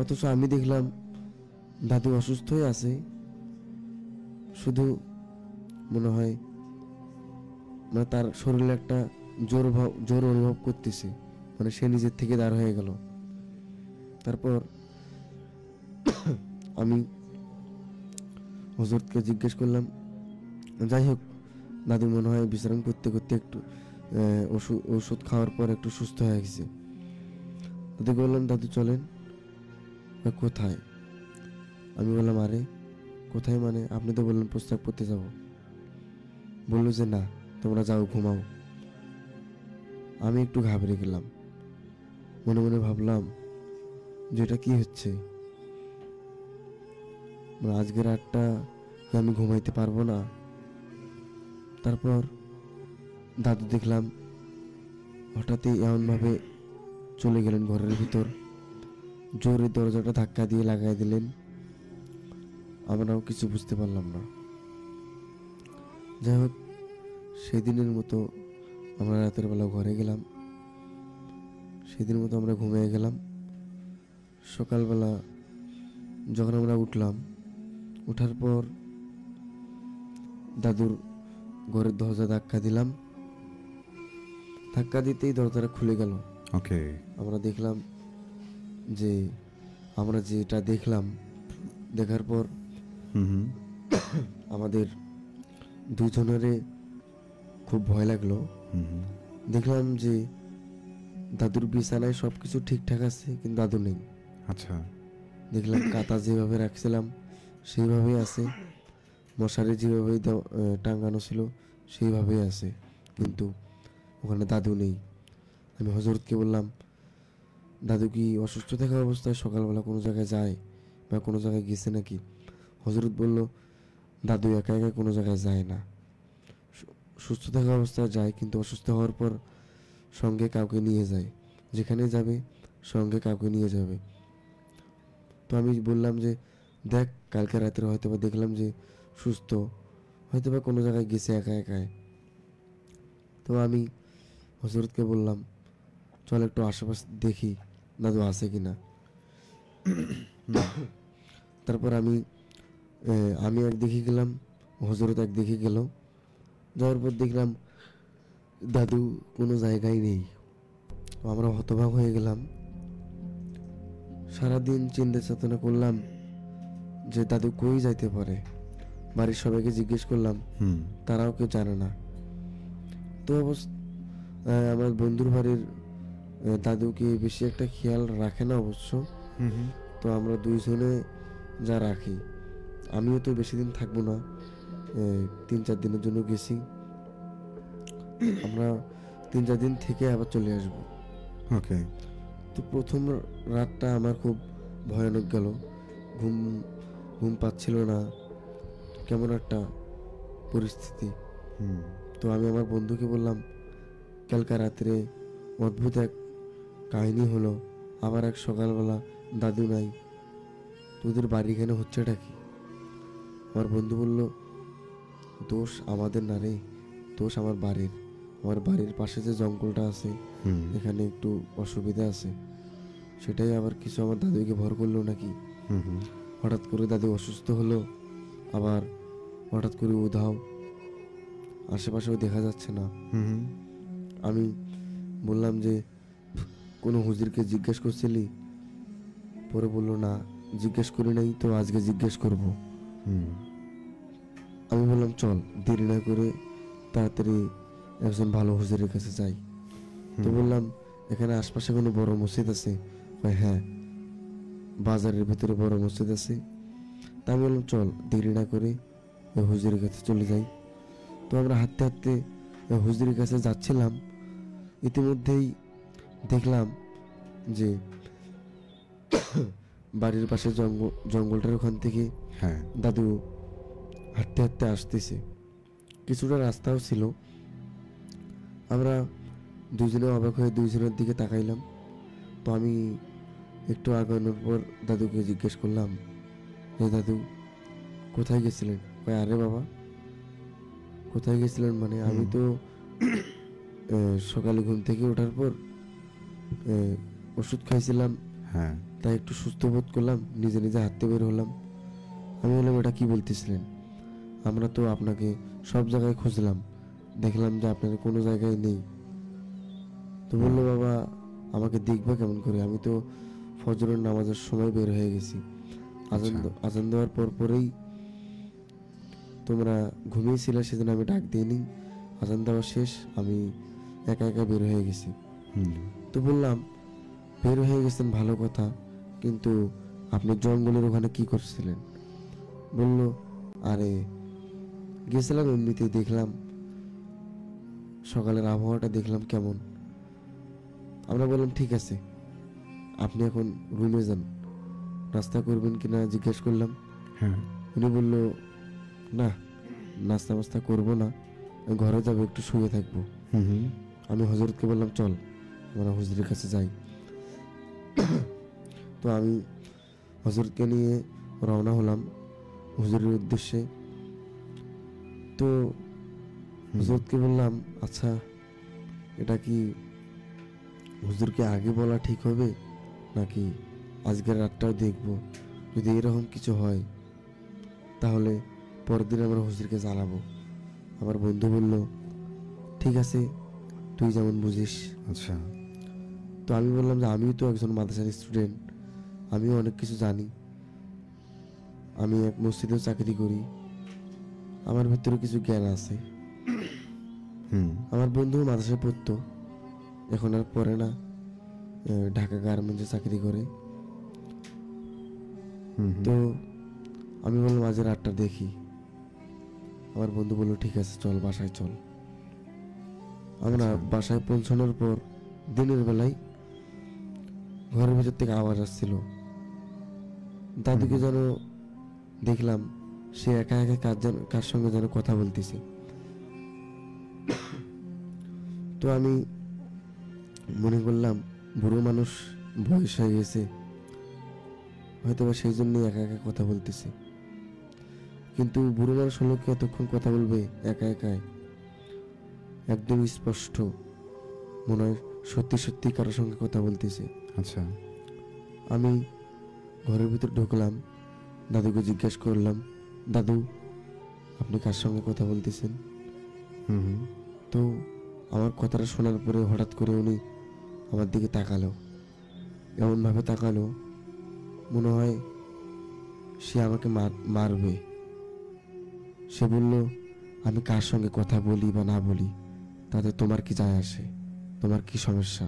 অথচ আমি দেখলাম দাদু অসুস্থ হয়ে আছে, শুধু মনে হয় মানে তার শরীরে একটা জোর অনুভব করতেছে, মানে সে নিজের থেকে দাঁড় হয়ে গেল। তারপর আমি হজরতকে জিজ্ঞেস করলাম, যাই হোক, দাদু মনে হয় বিশ্রাম করতে করতে একটু ওষুধ খাওয়ার পর একটু সুস্থ হয়ে গেছে। দাদুকে বললাম, দাদু চলেন। কোথায়? আমি বললাম, আরে কোথায় মানে, আপনি তো বললেন প্রস্তাব করতে যাব। বললো যে না, তোমরা যাও, ঘুমাও। আমি একটু ঘাবড়ে গেলাম, মনে মনে ভাবলাম যে এটা কি হচ্ছে, মানে আজকের রাতটা আমি ঘুমাইতে পারবো না। তারপর দাদু দেখলাম হঠাৎই এমনভাবে চলে গেলেন ঘরের ভিতর, জোরে দরজাটা ধাক্কা দিয়ে লাগাই দিলেন। আমরাও কিছু বুঝতে পারলাম না। যাই হোক, সেদিনের মতো আমরা রাতের বেলা ঘরে গেলাম, সেদিনের মতো আমরা ঘুমিয়ে গেলাম। সকালবেলা যখন আমরা উঠলাম, ওঠার পর দাদুর ঘরের দরজা ধাক্কা দিলাম। ধাক্কা দিতেই দরজাটা খুলে গেল। ওকে। আমরা দেখলাম যে আমরা যেটা দেখলাম, দেখার পর হুম হুম। আমাদের দুজনেরে খুব ভয় লাগলো। হুম হুম। দেখলাম যে দাদুর বিছানায় সব কিছু ঠিকঠাক আছে, কিন্তু দাদু নেই। আচ্ছা। দেখলাম কাঁথা যেভাবে রাখছিলাম সেইভাবেই আছে, মশারি যেভাবে টাঙানো ছিল সেইভাবেই আছে, কিন্তু ওখানে দাদু নেই। আমি হজরতকে বললাম, দাদু কি অসুস্থ থাকা অবস্থায় সকালবেলা কোনো জায়গায় যায় বা কোনো জায়গায় গেছে নাকি? হজরত বলল, দাদু একা একা কোনো জায়গায় যায় না, সুস্থ থাকা অবস্থায় যায়, কিন্তু অসুস্থ হওয়ার পর সঙ্গে কাউকে নিয়ে যায়, যেখানে যাবে সঙ্গে কাউকে নিয়ে যাবে। তো আমি বললাম যে দেখ, কালকে রাত্রে হয়তো বা দেখলাম যে সুস্থ, হয়তো বা কোনো জায়গায় গেছে একা একাই। তো আমি হজরতকে বললাম, চল একটু আশেপাশে দেখি দাদু আছে কি না। তারপর আমি একদিকে গেলাম, হজরত একদিকে গেল। যাওয়ার পর দেখলাম দাদু কোনো জায়গায় নেই। তো আমরা হতবাক হয়ে গেলাম। সারাদিন চিন্তা চেতনা করলাম যে দাদু কই যাইতে পারে। বাড়ির সবাইকে জিজ্ঞেস করলাম, হুম। তারাও কেউ জানে না। তো আমার বন্ধুর বাড়ির দাদুকে বেশি একটা খেয়াল রাখে না অবশ্য। হুম হুম। তো আমরা দুইজনে যা রাখি, আমিও তো বেশি দিন থাকবো না, 3-4 দিনের জন্য গেছি। আমরা 3-4 দিন থেকে আবার চলে আসবো। ওকে। তো প্রথম রাতটা আমার খুব ভয়ানক গেল। ঘুম ঘুম পাচ্ছিল না, কেমন একটা পরিস্থিতি। হুম। তো আমি আমার বন্ধুকে বললাম, কালকা রাত্রে অদ্ভুত এক কাহিনী হলো, আবার এক সকালবেলা দাদু নাই, তোদের বাড়ি এখানে হচ্ছেটা কি? আমার বন্ধু বলল, দোষ আমাদের না রে, দোষ আমার বাড়ির। আমার বাড়ির পাশে যে জঙ্গলটা আছে, হুম। এখানে একটু অসুবিধা আছে, সেটাই আবার কিছু আমার দাদুকে ভর করলো নাকি। হুম হুম। হঠাৎ করে দাদু অসুস্থ হলো, আবার হঠাৎ করে উধাও, আশেপাশেও দেখা যাচ্ছে না। হুম হুম। আমি বললাম যে কোনো হুজুরকে জিজ্ঞেস করছিলি? পরে বললো, না জিজ্ঞেস করি নাই, তো আজকে জিজ্ঞেস করব। হুম। আমি বললাম, চল দেরি না করে তাড়াতাড়ি একজন ভালো হুজুরের কাছে যাই। তো বললাম, এখানে আশপাশে কোনো বড় মসজিদ আছে? কয়, হ্যাঁ, বাজারের ভিতরে বড় মসজিদ আছে। তা আমি বললাম, চল দেরি না করে ওই হুজুরের কাছে চলে যাই। তো আমরা হাঁটতে হাঁটতে ওই হুজুরের কাছে যাচ্ছিলাম। ইতিমধ্যেই দেখলাম যে বাড়ির পাশে জঙ্গলটার ওখান থেকে হ্যাঁ। দাদু হাঁটতে হাঁটতে আসতেছে। কিছুটা রাস্তাও ছিল। আমরা দুজনে অবাক হয়ে দুইজনের দিকে তাকাইলাম। তো আমি একটু আগানোর পর দাদুকে জিজ্ঞেস করলাম, যে দাদু কোথায় গেছিলেন? কয়, আরে বাবা, কোথায় গেছিলেন মানে? আমি তো সকালে ঘুম থেকে ওঠার পর ওষুধ খাইছিলাম, হ্যাঁ। তাই একটু সুস্থ বোধ করলাম, নিজে নিজে হাঁটতে বের হলাম। আমি বললাম, এটা কি বলতেছিলেন? আমরা তো আপনাকে সব জায়গায় খুঁজলাম, দেখলাম যে আপনার কোনো জায়গায় নেই। তো বললো, বাবা আমাকে দেখবা কেমন করে? আমি তো ফজরের নামাজের সময় বের হয়ে গেছি। আজান দেওয়ার পর পরেই তোমরা ঘুমিয়েছিলে, সেদিন আমি ডাক দিইনি। আজান দেওয়া শেষ, আমি একা একা বের হয়ে গেছি। হুম। তো বললাম, বের হয়ে গেছেন ভালো কথা, কিন্তু আপনি জঙ্গলের ওখানে কি করছিলেন? বলল, আরে গেছিলাম এমনিতেই, দেখলাম সকালের আবহাওয়াটা দেখলাম কেমন। আমরা বললাম, ঠিক আছে, আপনি এখন রুমে যান, নাস্তা করবেন কিনা জিজ্ঞেস করলাম। হ্যাঁ। উনি বলল, না নাস্তা মাস্তা করবো না, আমি ঘরে যাবো, একটু শুয়ে থাকবো। হুম হুম। আমি হজরতকে বললাম, চল আমরা হুজুরের কাছে যাই। তো আমি হজরতকে নিয়ে রওনা হলাম হুজুরের উদ্দেশ্যে। তো হুজুরকে বললাম, আচ্ছা এটা কি হুজুরকে আগে বলা ঠিক হবে, নাকি আজকের রাতটাও দেখবো? যদি এরকম কিছু হয় তাহলে পরের দিন আমরা হুজুরকে জানাবো। আমার বন্ধু বলল, ঠিক আছে, তুই যেমন বুঝিস। আচ্ছা। তো আমি বললাম যে আমিও তো একজন মাদ্রাসার স্টুডেন্ট, আমিও অনেক কিছু জানি, আমি এক মসজিদেও চাকরি করি, আমার ভিতরে কিছু জ্ঞান আছে। হুম। আমার বন্ধু মাদ্রাসায় পড়তো, এখন আর পড়ে না, ঢাকা গার্মেন্টসে চাকরি করে। হুম। তো আমি বললাম আজ রাতটা দেখি। আমার বন্ধু বলল, ঠিক আছে চল, বাসায় চল। আমরা বাসায় পৌঁছানোর পর দিনের বেলায় ঘরের ভিতর থেকে আওয়াজ আসছিল। দাদুকে যেন দেখলাম সে একা একা কার সঙ্গে যেন কথা বলতেছে। তো আমি মনে করলাম বুড়ো মানুষ, বয়স হয়ে গেছে, হয়তো বা সেই জন্যই একা একা কথা বলতেছে। কিন্তু বুড়ো মানুষ হলো কি এতক্ষণ কথা বলবে একা একাই? একদম স্পষ্ট মনে হয় সত্যি সত্যি কারোর সঙ্গে কথা বলতেছে। আচ্ছা। আমি ঘরের ভিতর ঢুকলাম, দাদুকে জিজ্ঞেস করলাম, দাদু আপনি কার সঙ্গে কথা বলতেছেন? হুম। তো আমার কথাটা শোনার পরে হঠাৎ করে উনি আমার দিকে তাকালো, এমনভাবে তাকালো মনে হয় সে আমাকে মারবে। সে বলল, আমি কার সঙ্গে কথা বলি বা না বলি তাতে তোমার কি যায় আসে, তোমার কি সমস্যা?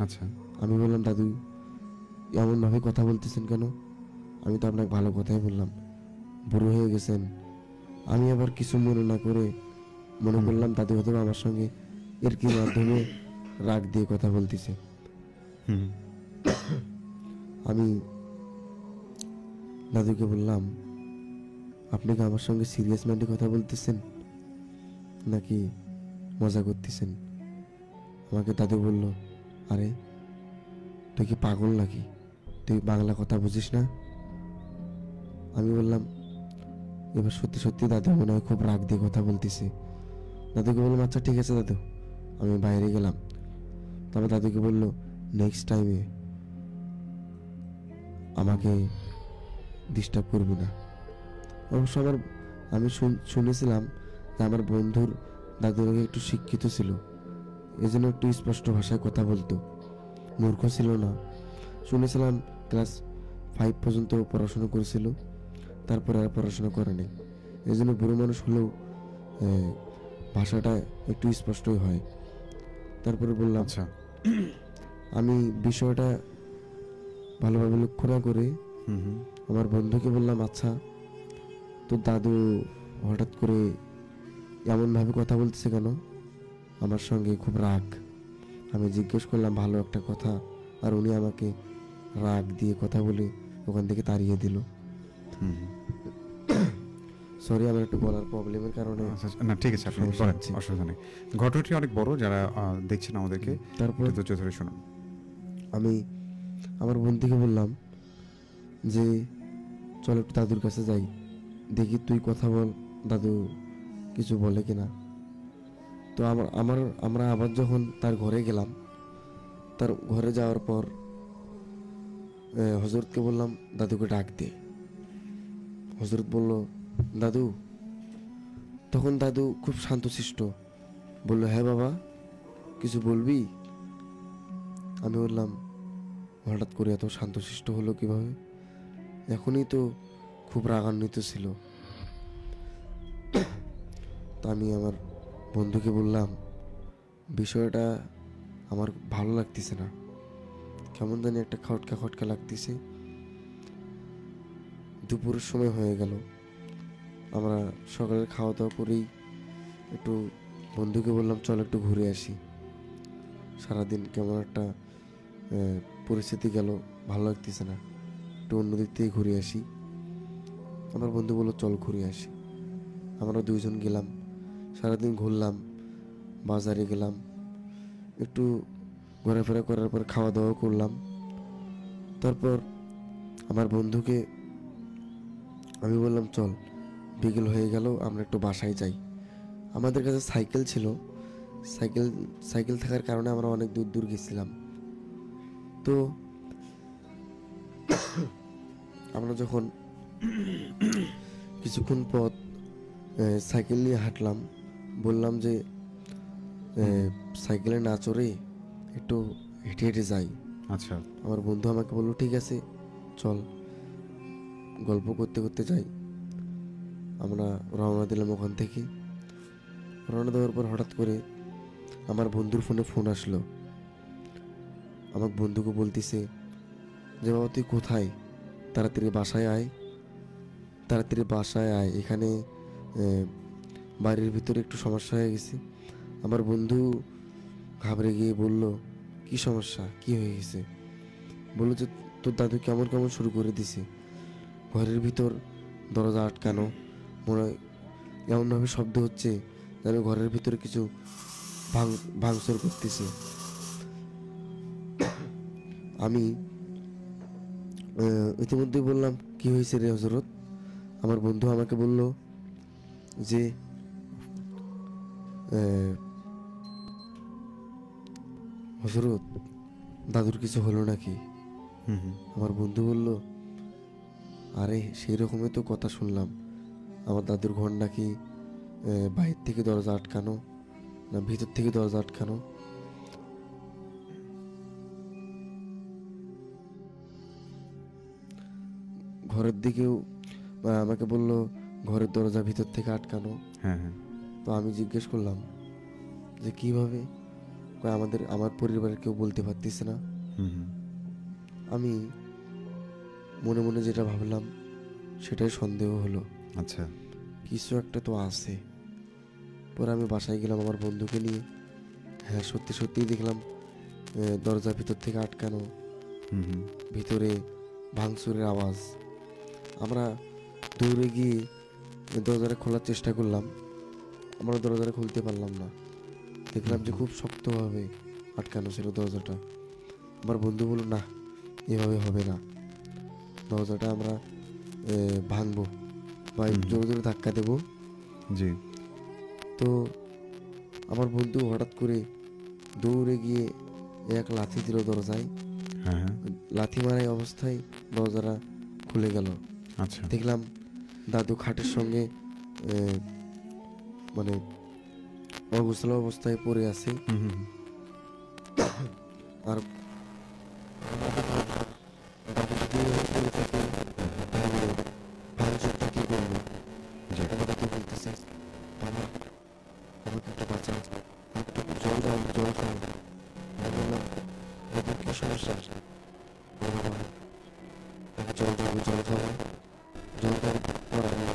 আচ্ছা। আমি বললাম, দাদু এমনভাবে কথা বলতেছেন কেন? আমি তো আপনাকে ভালো কথাই বললাম, বুড়ো হয়ে গেছেন। আমি আবার কিছু মনে না করে মনে করলাম দাদু হয়তো আমার সঙ্গে এর কি মাধ্যমে রাগ দিয়ে কথা বলতেছে। হুম। আমি দাদুকে বললাম, আপনি কি আমার সঙ্গে সিরিয়াস মাইন্ডে কথা বলতেছেন নাকি মজা করতেছেন? আমাকে দাদু বলল, আরে তুই কি পাগল নাকি, তুই বাংলা কথা বুঝিস না? আমি বললাম, এবার সত্যি সত্যি দাদু মনে হয় খুব রাগ দিয়ে কথা বলতেছে। দাদুকে বললাম, আচ্ছা ঠিক আছে দাদু। আমি বাইরে গেলাম। তবে দাদুকে বলল, নেক্সট টাইমে আমাকে ডিস্টার্ব করবি না। অবশ্য আমি শুনেছিলাম যে আমার বন্ধুর দাদু নাকি একটু শিক্ষিত ছিল, এজন্য একটু স্পষ্ট ভাষায় কথা বলতো, মূর্খ ছিল না। শুনেছিলাম ক্লাস 5 পর্যন্ত পড়াশোনা করেছিল, তারপরে আর পড়াশোনা করেনি। এই জন্য বুড়ো মানুষ হলেও ভাষাটা একটু স্পষ্টই হয়। তারপরে বললাম, আচ্ছা। আমি বিষয়টা ভালোভাবে লক্ষ্য না করে হুম। আমার বন্ধুকে বললাম, আচ্ছা তো দাদু হঠাৎ করে এমনভাবে কথা বলতেছে কেন? আমার সঙ্গে খুব রাগ। আমি জিজ্ঞেস করলাম ভালো একটা কথা, আর উনি আমাকে রাগ দিয়ে কথা বলে ওখান থেকে তাড়িয়ে দিল। হুম। সরি, আমার একটু গলার প্রবলেমের কারণে। আচ্ছা, না ঠিক আছে, আপনি সমস্যা বলেন, হচ্ছে। অসুবিধা নেই। ঘটনাটি অনেক বড়, যারা দেখছেন আমাদেরকে তারপর একটু ধৈর্য ধরে শুনুন। আমি আমার বন্ধুকে বললাম যে চল একটু দাদুর কাছে যাই, দেখি তুই কথা বল, দাদু কিছু বলে কিনা। তো আমরা আবার যখন তার ঘরে গেলাম, তার ঘরে যাওয়ার পর হজরতকে বললাম, দাদুকে ডাক দে। হজরত বলল, দাদু। তখন দাদু খুব শান্তশিষ্ট বলল, হ্যাঁ বাবা, কিছু বলবি? আমি বললাম, হঠাৎ করে এত শান্তশিষ্ট হলো কিভাবে? এখনই তো খুব রাগান্বিত ছিল। তা আমি আমার বন্ধুকে বললাম, বিষয়টা আমার ভালো লাগতেছে না, কেমন জানি একটা খটকা খটকা লাগতেছে। দুপুরের সময় হয়ে গেল, আমরা সকালের খাওয়া দাওয়া করেই একটু বন্ধুকে বললাম, চল একটু ঘুরে আসি, সারাদিন কেমন একটা পরিস্থিতি গেল, ভালো লাগতেছে না, একটু অন্য দিক থেকে ঘুরে আসি। আমার বন্ধু বললো, চল ঘুরে আসি। আমরা দুইজন গেলাম, সারাদিন ঘুরলাম, বাজারে গেলাম, একটু ঘোরাফেরা করার পর খাওয়া দাওয়া করলাম। তারপর আমার বন্ধুকে আমি বললাম, চল বিকেল হয়ে গেল, আমরা একটু বাসায় যাই। আমাদের কাছে সাইকেল ছিল, সাইকেল থাকার কারণে আমরা অনেক দূর দূর গেছিলাম। তো আমরা যখন কিছুক্ষণ পথ সাইকেল নিয়ে হাঁটলাম, বললাম যে সাইকেলে না চড়ে একটু হেঁটে হেঁটে যাই। আচ্ছা। আমার বন্ধু আমাকে বললো ঠিক আছে চল। গল্প করতে করতে যাই। আমরা রওনা দিলাম ওখান থেকে। রওনা দেওয়ার পর হঠাৎ করে আমার বন্ধুর ফোন আসলো। আমার বন্ধুকে বলতেছে যে বাবা তুই কোথায়, তাড়াতাড়ি বাসায় আয়, তাড়াতাড়ি বাসায় আয়, এখানে বাড়ির ভিতরে একটু সমস্যা হয়ে গেছে। আমার বন্ধু ঘাবড়ে গিয়ে বলল কি সমস্যা, কি হয়ে গেছে? বললো যে তোর দাদু কেমন কেমন শুরু করে দিছে, ঘরের ভিতর দরজা আটকানো, মনে হয় এমনভাবে শব্দ হচ্ছে যেন ঘরের ভিতরে কিছু ভাঙচুর করতেছে। আমি ইতিমধ্যেই বললাম কি হয়েছে রে হজরত? আমার বন্ধু আমাকে বলল যে হজরত দাদুর কিছু হলো নাকি? আমার বন্ধু বলল আরে সেই রকমই তো কথা শুনলাম, আমার দাদুর ঘর নাকি বাইরে থেকে দরজা আটকানো, না ভিতর থেকে দরজা আটকানো। ঘরের দিকেও আমাকে বলল ঘরের দরজা ভিতর থেকে আটকানো। হ্যাঁ হ্যাঁ। তো আমি জিজ্ঞেস করলাম যে কিভাবে? আমার পরিবারের কেউ বলতে পারতেছে না। আমি মনে মনে যেটা ভাবলাম সেটাই সন্দেহ হলো। আচ্ছা। কিছু একটা তো আছে। পরে আমি বাসায় গেলাম আমার বন্ধুকে নিয়ে। হ্যাঁ সত্যি সত্যিই দেখলাম দরজা ভিতর থেকে আটকানো, ভিতরে ভাঙচুরের আওয়াজ। আমরা দৌড়ে গিয়ে দরজাটা খোলার চেষ্টা করলাম, আমরা দরজাটা খুলতে পারলাম না। দেখলাম যে খুব শক্তভাবে আটকানো ছিল দরজাটা। আমার বন্ধু বলল না এভাবে হবে না, দরজাটা আমরা ভাঙবো বা জোরে জোরে ধাক্কা দেবো। জি। তো আমার বন্ধু হঠাৎ করে দৌড়ে গিয়ে এক লাথি দিল দরজায়। হ্যাঁ হ্যাঁ। লাথি মারাই অবস্থায় দরজাটা খুলে গেল। আচ্ছা। দেখলাম দাদু খাটের সঙ্গে মানে অগোছালো অবস্থায় পড়ে আছে। আর দাদু যদি এভাবে পড়ে থাকে তাহলে ভাঙচুরটা কি করবে? আমার দাদু বলতেছে বাবা আমাকে একটু বাঁচাও, একটু জল দাও, জল খাও। আমি বললাম দাদু কি সমস্যা? বাবা আমি জল খাবো, জল খাবো, জল খাওয়ার পর আমি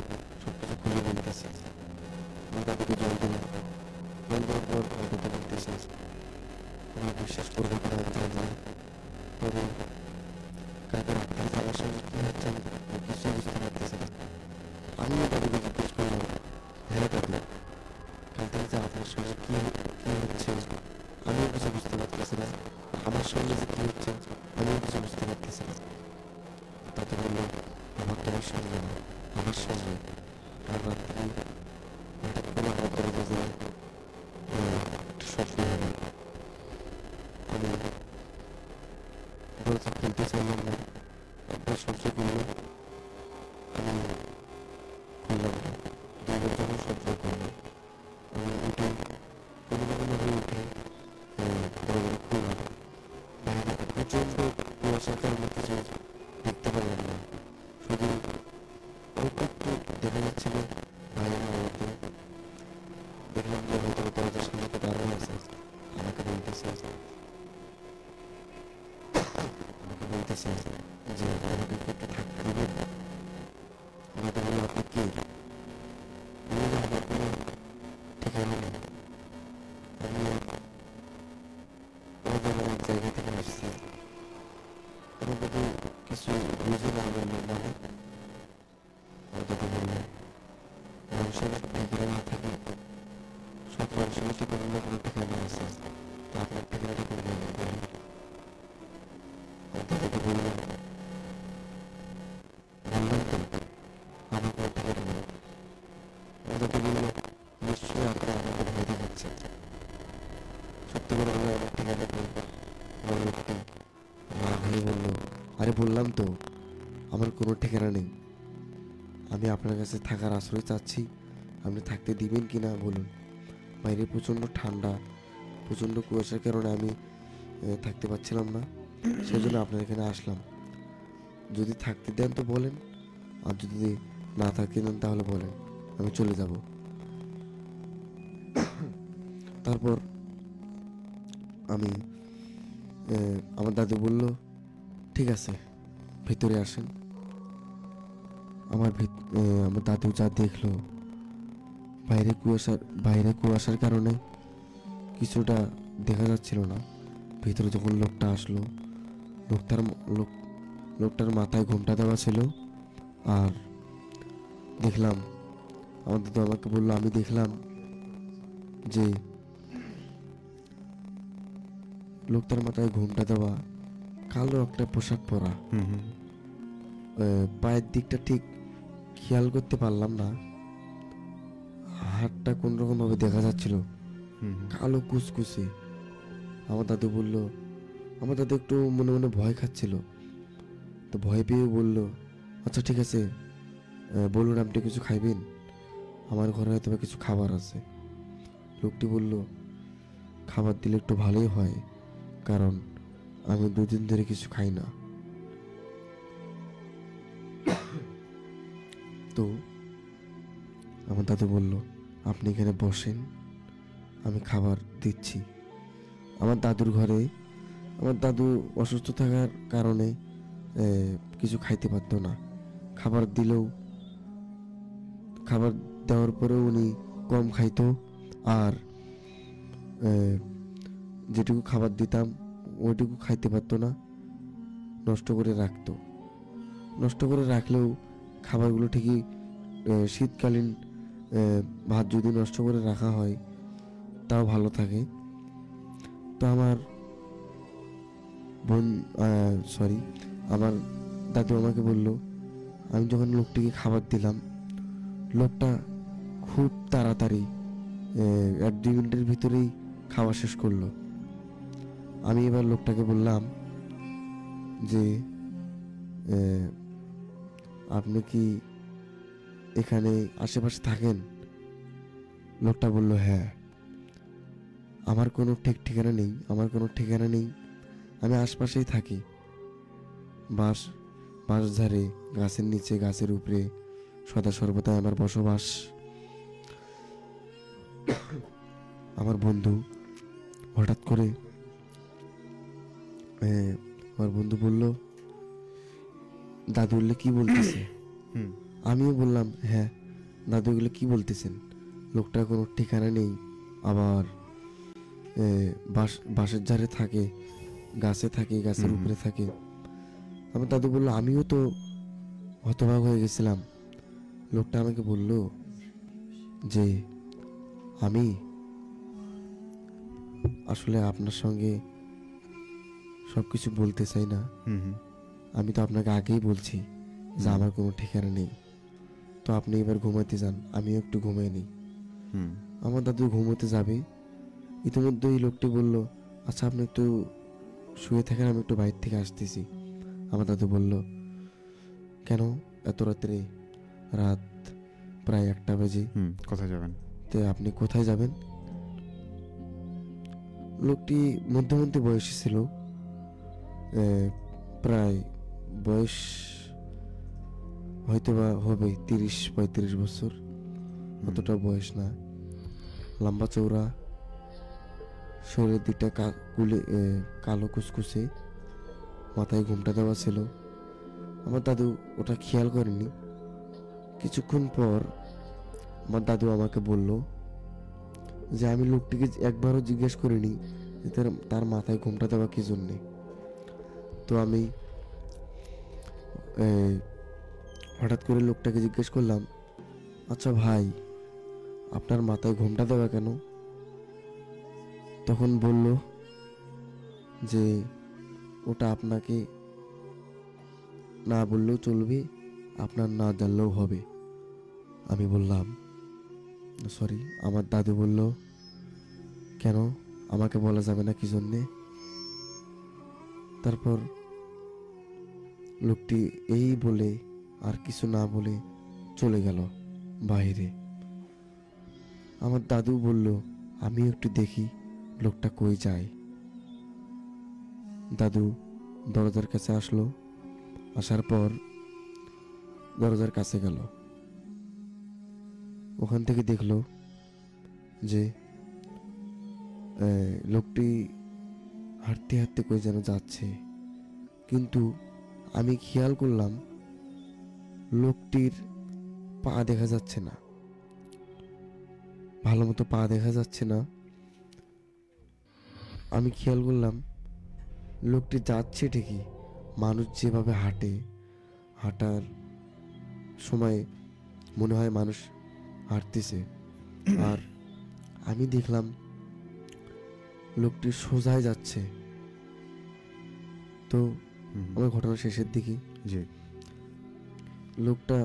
সব কিছু খুলে বলতেছি। আমি দাদুকে জল দিলাম, জল দেওয়ার পর আমার দাদু বলতেছে আমি বিশ্বাস করবো কিনা আমি জানি না, তবে কাকা রাত্রিতে আমার সঙ্গে কি হচ্ছে আমি কিছু বুঝতে পারতেছি না। আমিও দাদুকে জিজ্ঞেস করলাম হ্যাঁ দাদু কাল থেকে যে আপনার সঙ্গে কি হচ্ছে আমিও কিছু বুঝতে পারতেছি না, আমার সঙ্গে যে কি হচ্ছে আমিও কিছু বুঝতে পারতেছি না। দাদু বললো আমার তোমার সঙ্গে না, আমার সঙ্গে আর রাত্রি হঠাৎ করে আমার দরজা যায় একটা স্বপ্ন হলো। আমি দরজা খুলতে চাইলাম না, একবার সহ্য করলো, আমি খুললাম না, দুইবার যখন সহ্য করলো আমি উঠে কোনোভাবে উঠে দরজাটা খুললাম। বাইরে প্রচণ্ড কুয়াশার কারণে কিছু দেখতে পারলাম না, শুধু অল্প একটু দেখা যাচ্ছিল বাইরের মধ্যে। দেখলাম যে হয়তো দরজার সামনে দাঁড়ানো আছে, আমাকে বলতেছে যে আমাকে একটু থাকতে দেবেন। আমি তো বললাম আপনি কে? বললাম আমার কোনো ঠিকানা নেই, আমি অজানা এক জায়গা থেকে আসছি। আমি দাদু কিছু বুঝে না বললাম মানে দাদু বললেন মানুষের ঠিকানা না থাকে, সব মানুষের ঠিকানা না কোনো ঠিকানা আছে, তো আপনার ঠিকানাটা করবেন বলেন। দাদুকে বললাম তো আমার কোনো ঠিকানা নেই। দাদু বলল নিশ্চয়ই আপনার আমাকে ভয় দেখাচ্ছে, সত্যি করে বলে আমার ঠিকানা নেই। আমার লোকটি মা হয়ে বলল আরে বললাম তো আমার কোনো ঠিকানা নেই, আমি আপনার কাছে থাকার আশ্রয় চাচ্ছি, আপনি থাকতে দিবেন কি না বলুন। বাইরে প্রচণ্ড ঠান্ডা, প্রচণ্ড কুয়াশার কারণে আমি থাকতে পারছিলাম না, সেই জন্য আপনার এখানে আসলাম। যদি থাকতে দেন তো বলেন, আর যদি না থাকতে দেন তাহলে বলেন, আমি চলে যাব। তারপর আমি আমার দাদু বলল, ঠিক আছে, ভিতরে আসেন। আমার দাদু যা দেখলো, বাইরে কুয়াশার কারণে কিছুটা দেখা যাচ্ছিল না। ভিতরে যখন লোকটা আসলো, লোকটার মাথায় ঘোমটা দেওয়া ছিল। আর দেখলাম, আমার দাদু আমাকে বললো, আমি দেখলাম যে লোকটার মাথায় ঘোমটা দেওয়া, কালো একটা পোশাক পরা। পায়ের দিকটা ঠিক খেয়াল করতে পারলাম না, হাতটা কোন রকম ভাবে দেখা যাচ্ছিল, কালো কুচকুচে। আমার দাদু একটু মনে মনে ভয় খাচ্ছিল, তো ভয় পেয়ে বলল, আচ্ছা ঠিক আছে, বলুন আপনি কিছু খাইবেন, আমার ঘরে হয়তো বা কিছু খাবার আছে। লোকটি বলল, খাবার দিলে একটু ভালোই হয়, কারণ আমি 2 দিন ধরে কিছু খাই না। তো আমার দাদু বলল, আপনি এখানে বসেন, আমি খাবার দিচ্ছি। আমার দাদুর ঘরে, আমার দাদু অসুস্থ থাকার কারণে কিছু খাইতে পারতো না। খাবার দেওয়ার পরেও উনি কম খাইতো, আর যেটুকু খাবার দিতাম ওইটুকু খাইতে পারতো না, নষ্ট করে রাখতো। নষ্ট করে রাখলেও খাবারগুলো ঠিকই, শীতকালীন ভাত যদি নষ্ট করে রাখা হয় তাও ভালো থাকে। তো আমার দাদু আমাকে বলল, আমি যখন লোকটিকে খাবার দিলাম, লোকটা খুব তাড়াতাড়ি 1-2 মিনিটের ভিতরেই খাওয়া শেষ করলো। আমি এবার লোকটাকে বললাম যে, আপনি কি এখানে আশেপাশে থাকেন? লোকটা বলল, হ্যাঁ, আমার কোনো ঠিকানা নেই, আমি আশপাশেই থাকি, বাঁশ ধারে, গাছের নিচে, গাছের উপরে সদা সর্বদাই আমার বসবাস। আমার বন্ধু হঠাৎ করে আমার বন্ধু বলল, দাদু এগুলো কি বলতেছে? আমিও বললাম, হ্যাঁ দাদু এগুলো কি বলতেছেন? লোকটার কোনো ঠিকানা নেই, আবার বাঁশের ধারে থাকে, গাছে থাকে, গাছের উপরে থাকে। আমার দাদু বলল, আমিও তো হতবাক হয়ে গেছিলাম। লোকটা আমাকে বলল যে, আমি আসলে আপনার সঙ্গে সবকিছু বলতে চাই না। আমি তো আপনাকে আগেই বলছি যে আমার কোনো ঠিকানা নেই, তো আপনি এবার ঘুমাতে যান, আমিও একটু ঘুমিয়ে নিই। আমার দাদু ঘুমোতে যাবে, ইতিমধ্যে এই লোকটি বলল, আচ্ছা আপনি একটু শুয়ে থাকেন, আমি একটু বাইরে থেকে আসতেছি। আমার দাদু বলল, কেন এত রাত্রে? রাত প্রায় 1টা বাজে। কোথায় যাবেন? তো আপনি কোথায় যাবেন? লোকটি মধ্যমন্ত্রী বয়সী ছিল, প্রায় বয়স হয়তো বা হবে 30-35 বছর, অতটা বয়স না, লম্বা চৌড়া, শরীরের দিকটা কালো কুচকুচে, মাথায় ঘোমটা দেওয়া ছিল। আমার দাদু ওটা খেয়াল করেনি। কিছুক্ষণ পর আমার দাদু আমাকে বলল যে, আমি লোকটিকে একবারও জিজ্ঞেস করিনি যে তার মাথায় ঘোমটা দেওয়া কি জন্যে। তো আমি হঠাৎ করে লোকটাকে জিজ্ঞেস করলাম, আচ্ছা ভাই, আপনার মাথায় ঘোমটা দেওয়া কেন? তখন বলল যে, ওটা আপনাকে না বললেও চলবে, আপনার না জানলেও হবে। আমি বললাম, সরি। আমার দাদু বলল, কেন, আমাকে বলা যাবে না কি জন্যে? তারপর লোকটি এই বলে আর কিছু না বলে চলে গেল বাইরে। আমার দাদু বলল, আমি একটু দেখি লোকটা কই যায়। দাদু দরজার কাছে আসলো, আসার পর দরজার কাছে গেল। ওখান থেকে দেখলো যে লোকটি হাঁটতে হাঁটতে কই যেন যাচ্ছে, কিন্তু আমি খেয়াল করলাম লোকটির পা দেখা যাচ্ছে না, ভালো মতো পা দেখা যাচ্ছে না। আমি খেয়াল করলাম লোকটি যাচ্ছে ঠিকই, মানুষ যেভাবে হাঁটে, হাঁটার সময় মনে হয় মানুষ হাঁটতেছে, আর আমি দেখলাম লোকটি সোজাই যাচ্ছে। তো আমার ঘটনার শেষের দিকে জি। লোকটা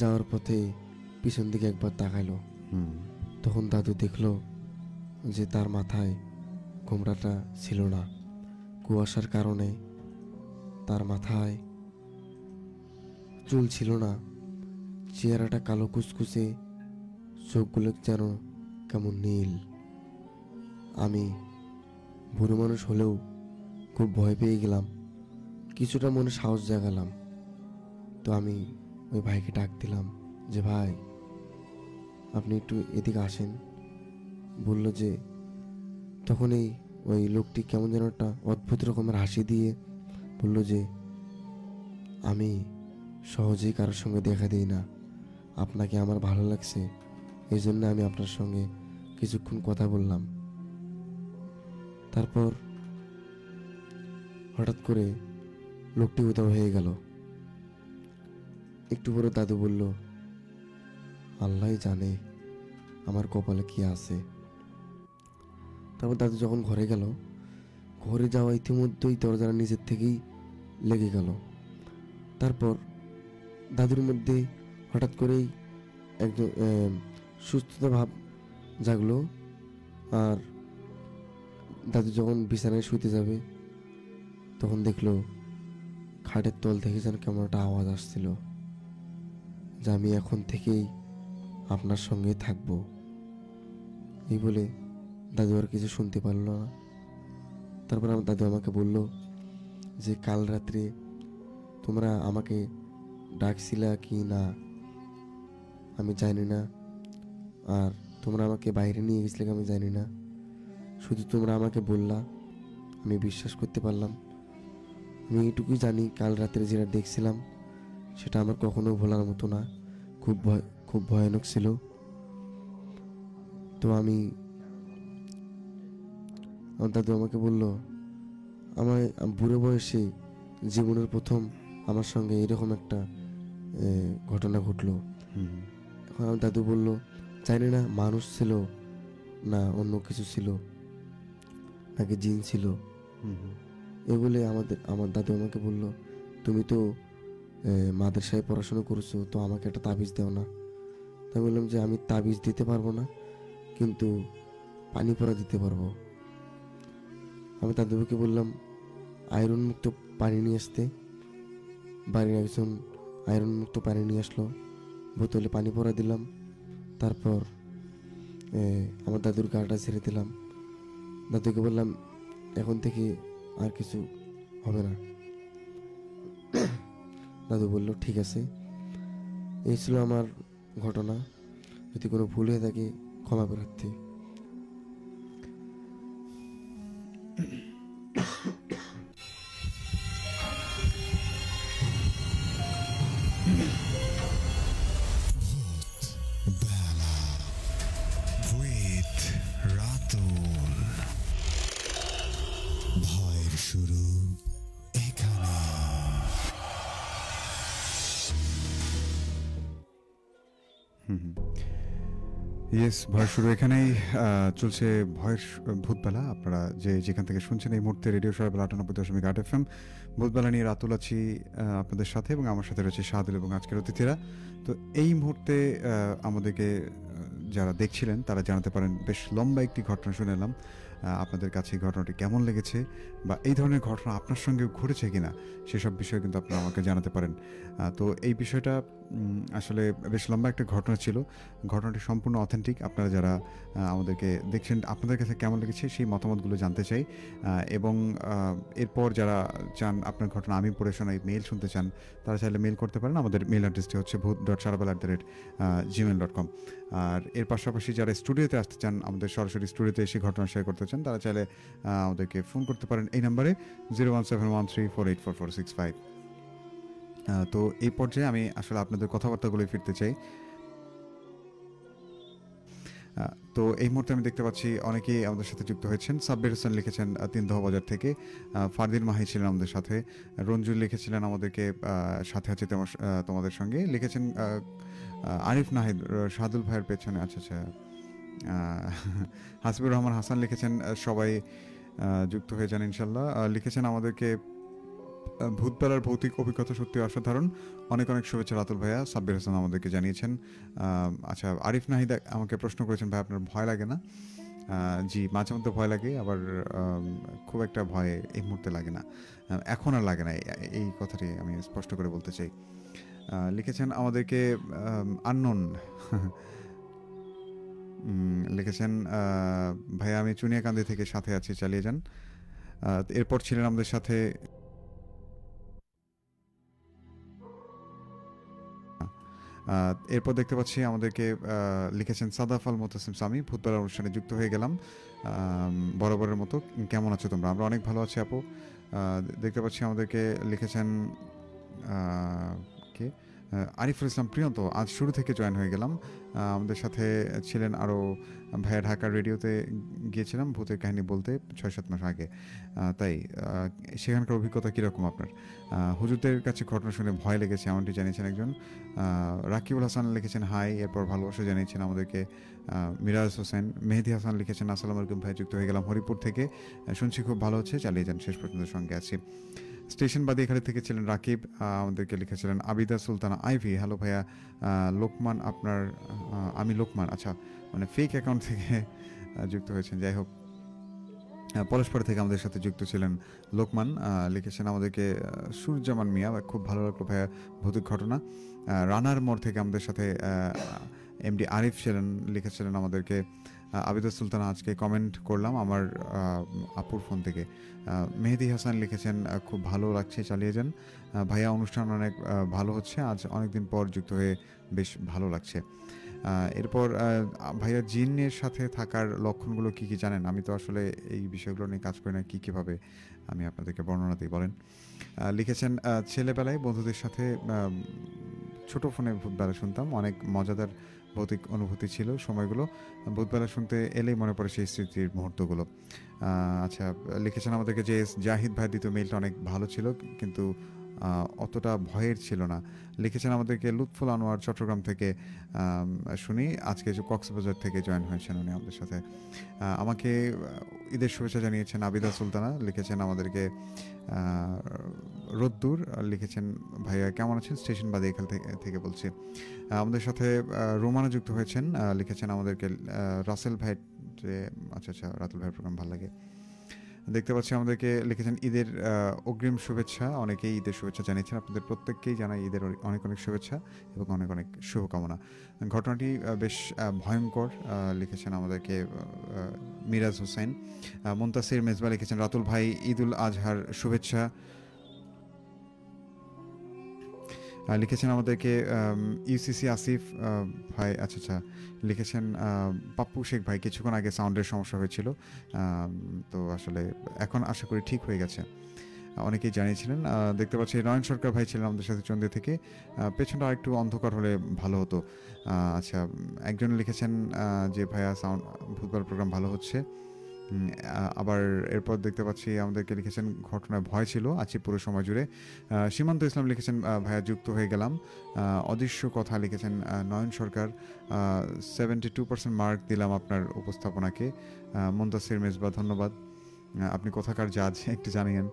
যাওয়ার পথে পিছন দিকে একবার তাকাইলো। তখন দাদু দেখলো যে তার মাথায় ঘোমটাটা ছিল না, কুয়াশার কারণে তার মাথায় চুল ছিল না, চেহারাটা কালো কুচকুচে, চোখগুলো যেন কেমন নীল। আমি বুড়ো মানুষ হলেও খুব ভয় পেয়ে গেলাম, কিছুটা মনে সাহস জাগালাম। তো আমি ওই ভাইকে ডাক দিলাম যে ভাই আপনি একটু এদিকে আসেন। বলল যে, তখনই ওই লোকটি কেমন যেন একটা অদ্ভুত রকমের হাসি দিয়ে বলল যে, আমি সহজেই কারোর সঙ্গে দেখা দিই না, আপনাকে আমার ভালো লাগছে, এই জন্য আমি আপনার সঙ্গে কিছুক্ষণ কথা বললাম। তারপর হঠাৎ করে লোকটি উধাও হয়ে গেল। একটু পরে দাদু বলল, আল্লাহই জানে আমার কপালে কি আছে। তারপর দাদু যখন ঘরে গেল, ঘরে যাওয়া ইতিমধ্যেই দরজার নিজের থেকেই লেগে গেল। তারপর দাদুর মধ্যে হঠাৎ করেই একজন সুস্থতা ভাব জাগলো, আর দাদু যখন বিছানায় শুতে যাবে তখন দেখলো খাটের তল থেকে যেন কেমন একটা আওয়াজ আসছিল যে আমি এখন থেকেই আপনার সঙ্গে থাকবো। এই বলে দাদু আর কিছু শুনতে পারলো না। তারপর আমার দাদু আমাকে বলল যে কাল রাত্রে তোমরা আমাকে ডাকছিলা কি না আমি জানি না, আর তোমরা আমাকে বাইরে নিয়ে গেছিলে আমি জানি না, শুধু তোমরা আমাকে বললা, আমি বিশ্বাস করতে পারলাম। আমি এইটুকুই জানি কাল রাত্রে যেটা দেখছিলাম সেটা আমার কখনো ভোলার মতো না, খুব ভয়ানক ছিল। তো আমার দাদু আমাকে বলল, আমার বুড়ো বয়সে জীবনের প্রথম আমার সঙ্গে এরকম একটা ঘটনা ঘটলো। এখন আমার দাদু বলল, জানি না মানুষ ছিল না অন্য কিছু ছিল নাকি জিন ছিল। এ বলে আমার দাদু আমাকে বলল, তুমি তো মাদ্রাসায় পড়াশোনা করছো, তো আমাকে একটা তাবিজ দাও না। তাই বললাম যে আমি তাবিজ দিতে পারবো না, কিন্তু পানি পড়া দিতে পারবো। আমি দাদুকে বললাম আয়রন মুক্ত পানি নিয়ে আসতে। বাড়ির একজন আয়রন মুক্ত পানি নিয়ে আসলো, বোতলে পানি পড়া দিলাম। তারপর আমার দাদুর গাটা ছেড়ে দিলাম। দাদুকে বললাম এখন থেকে আর কিছু হবে না। দাদু বলল ঠিক আছে। এই ছিল আমার ঘটনা, যদি কোনো ভুল হয়ে থাকে ক্ষমা প্রার্থী। বেলা with রাতুল। ভয়ের শুরু এখানে। ইয়েস, ভয়ের শুরু এখানেই চলছে। ভয়ের ভূতবেলা আপনারা যেখান থেকে শুনছেন এই মুহূর্তে রেডিও সরবেলা 98.8 FM ভূতবেলা নিয়ে রাতুল আছি আপনাদের সাথে, এবং আমার সাথে রয়েছে শাহাদুল এবং আজকের অতিথিরা। তো এই মুহূর্তে আমাদেরকে যারা দেখছিলেন তারা জানাতে পারেন, বেশ লম্বা একটি ঘটনা শুনেলাম, আপনাদের কাছে এই ঘটনাটি কেমন লেগেছে বা এই ধরনের ঘটনা আপনার সঙ্গে ঘটেছে কিনা সেসব বিষয়ে কিন্তু আপনারা আমাকে জানাতে পারেন। তো এই বিষয়টা আসলে বেশ লম্বা একটা ঘটনা ছিল। ঘটনাটি সম্পূর্ণ অথেন্টিক। আপনারা যারা আমাদেরকে দেখছেন, আপনাদের কাছে কেমন লেগেছে সেই মতামতগুলো জানতে চাই। এবং এরপর যারা চান আপনার ঘটনা আমি পড়ে শোনাই, মেইল শুনতে চান, তারা চাইলে মেইল করতে পারেন। আমাদের মেইল অ্যাড্রেসটি হচ্ছে bhoot.sarabal@gmail.com। আর এর পাশাপাশি যারা স্টুডিওতে আসতে চান, আমাদের সরাসরি স্টুডিওতে এসে ঘটনা শেয়ার করতে চান, তারা চাইলে আমাদেরকে ফোন করতে পারেন এই নাম্বারে 01713484465। তো এই পর্যায়ে আমি আসলে আপনাদের কথাবার্তাগুলো ফিরতে চাই। তো এই মুহূর্তে আমি দেখতে পাচ্ছি অনেকেই আমাদের সাথে যুক্ত হয়েছেন। সাব্বির হোসেন লিখেছেন তিনদহ বাজার থেকে, ফারদিন মাহি ছিলেন আমাদের সাথে, রঞ্জুল লিখেছিলেন আমাদেরকে সাথে আছে তোমাদের সঙ্গে, লিখেছেন আরিফ নাহিদ সাদুল ভাইয়ের পেছনে, আচ্ছা আচ্ছা, হাসিবুর রহমান হাসান লিখেছেন সবাই যুক্ত হয়ে যান ইনশাল্লাহ। লিখেছেন আমাদেরকে ভূতবেলার ভৌতিক অভিজ্ঞতা সত্যি অসাধারণ, অনেক অনেক শুভেচ্ছা রাতুল ভাইয়া। সাব্বির হোসেন আমাদেরকে জানিয়েছেন। আচ্ছা, আরিফ নাহিদ আমাকে প্রশ্ন করেছেন, ভাই আপনার ভয় লাগে না? জি, মাঝে মধ্যে ভয় লাগে, আবার খুব একটা ভয় এই মুহূর্তে লাগে না, এখন আর লাগে না, এই কথাটি আমি স্পষ্ট করে বলতে চাই। লিখেছেন আমাদেরকে আননোন লিখেছেন ভাইয়া আমি চুনিয়াকান্দি থেকে সাথে আছি, চালিয়ে যান। এরপর ছিলেন আমাদের সাথে এরপর দেখতে পাচ্ছি আমাদেরকে লিখেছেন সাদাফাল মোতাসিম সামি, ভূতবেলার অনুষ্ঠানে যুক্ত হয়ে গেলাম বরাবরের মতো, কেমন আছো তোমরা? আমরা অনেক ভালো আছি আপু। দেখতে পাচ্ছি আমাদেরকে লিখেছেন কে, আরিফুল ইসলাম প্রিয়ন্ত, আজ শুরু থেকে জয়েন হয়ে গেলাম। আমাদের সাথে ছিলেন আরও ভাইয়া, ঢাকার রেডিওতে গিয়েছিলাম ভূতের কাহিনী বলতে 6-7 মাস আগে, তাই সেখানকার অভিজ্ঞতা কীরকম আপনার? হুজুরদের কাছে ঘটনা শুনে ভয় লেগেছে এমনটি জানিয়েছেন একজন। রাকিবুল হাসান লিখেছেন হাই, এরপর ভালোবাসা জানিয়েছেন আমাদেরকে মিরাজ হোসেন। মেহেদি হাসান লিখেছেন আসসালামু আলাইকুম ভাই, যুক্ত হয়ে গেলাম হরিপুর থেকে, শুনছি খুব ভালো হচ্ছে, চালিয়ে যান, শেষ পর্যন্ত সঙ্গে আছি। স্টেশন বাদিখালি থেকে ছিলেন রাকিব, আমাদেরকে লিখেছিলেন আবিদা সুলতানা আইভি, হ্যালো ভাইয়া। লোকমান আপনার, আমি লোকমান, আচ্ছা মানে ফেক অ্যাকাউন্ট থেকে যুক্ত হয়েছেন, যাই হোক। পলাশপাড়া থেকে আমাদের সাথে যুক্ত ছিলেন লোকমান, লিখেছেন আমাদেরকে সুরজামান মিয়া, খুব ভালো লাগলো ভাইয়া ভৌতিক ঘটনা। রানার মোড় থেকে আমাদের সাথে এমডি আরিফ ছিলেন, লিখেছিলেন আমাদেরকে আবিদা সুলতানা, আজকে কমেন্ট করলাম আমার আপুর ফোন থেকে। মেহেদি হাসান লিখেছেন খুব ভালো লাগছে, চালিয়ে যান ভাইয়া, অনুষ্ঠান অনেক ভালো হচ্ছে, আজ অনেকদিন পর যুক্ত হয়ে বেশ ভালো লাগছে। এরপর ভাইয়া জিনের সাথে থাকার লক্ষণগুলো কি কি জানেন? আমি তো আসলে এই বিষয়গুলো নিয়ে কাজ করি না, কীভাবে আমি আপনাদেরকে বর্ণনা দিই বলেন। লিখেছেন ছেলেবেলায় বন্ধুদের সাথে ছোট ফোনে ভূতবেলা শুনতাম, অনেক মজাদার ভৌতিক অনুভূতি ছিল সময়গুলো, ভূতবেলা শুনতে এলেই মনে পড়ে সেই স্মৃতির মুহূর্তগুলো। আচ্ছা, লিখেছেন আমাদেরকে যে জাহিদ ভাই দ্বিতীয় মেইলটা অনেক ভালো ছিল, কিন্তু অতটা ভয়ের ছিল না। লিখেছেন আমাদেরকে লুৎফুল আনোয়ার চট্টগ্রাম থেকে, শুনি আজকে যে কক্সবাজার থেকে জয়েন হয়েছেন উনি আমাদের সাথে। আমাকে ঈদের শুভেচ্ছা জানিয়েছেন আবিদা সুলতানা, লিখেছেন আমাদেরকে রোদ্দুর, লিখেছেন ভাইয়া কেমন আছেন, স্টেশন বাদে এখান থেকে বলছি। আমাদের সাথে রোমানা যুক্ত হয়েছেন, লিখেছেন আমাদেরকে রাসেল ভাই, যে আচ্ছা আচ্ছা রাতুল ভাইয়ের প্রোগ্রাম ভালো লাগে। দেখতে পাচ্ছি আমাদেরকে লিখেছেন ঈদের অগ্রিম শুভেচ্ছা, অনেকেই ঈদের শুভেচ্ছা জানিয়েছেন, আপনাদের প্রত্যেককেই জানাই ঈদের অনেক অনেক শুভেচ্ছা এবং অনেক অনেক শুভকামনা। ঘটনাটি বেশ ভয়ঙ্কর, লিখেছেন আমাদেরকে মিরাজ হোসেন। মুনতাসির মেজবা লিখেছেন রাতুল ভাই ঈদুল আজহার শুভেচ্ছা। লিখেছেন আমাদেরকে ইউসিসি আসিফ ভাই, আচ্ছা আচ্ছা, লিখেছেন পাপ্পু শেখ ভাই, কিছুক্ষণ আগে সাউন্ডের সমস্যা হয়েছিল, তো আসলে এখন আশা করি ঠিক হয়ে গেছে, অনেকেই জানিয়েছিলেন। দেখতে পাচ্ছি নয়ন সরকার ভাই ছিলেন আমাদের সাথে চন্দ্র থেকে, পেছনটা আরেকটু অন্ধকার হলে ভালো হতো। আচ্ছা, একজন লিখেছেন যে ভাইয়া সাউন্ড ভূতবেলা প্রোগ্রাম ভালো হচ্ছে। আবার এরপর দেখতে পাচ্ছি আমাদেরকে লিখেছেন ঘটনায় ভয় ছিল আছি পুরো সময় জুড়ে। সীমান্ত ইসলাম লিখেছেন ভাইয়া যুক্ত হয়ে গেলাম। অদৃশ্য কথা লিখেছেন নয়ন সরকার, 72% মার্ক দিলাম আপনার উপস্থাপনাকে। মুনতাসির মেজবা ধন্যবাদ, আপনি কোথাকার জাজ একটু জানিয়েন।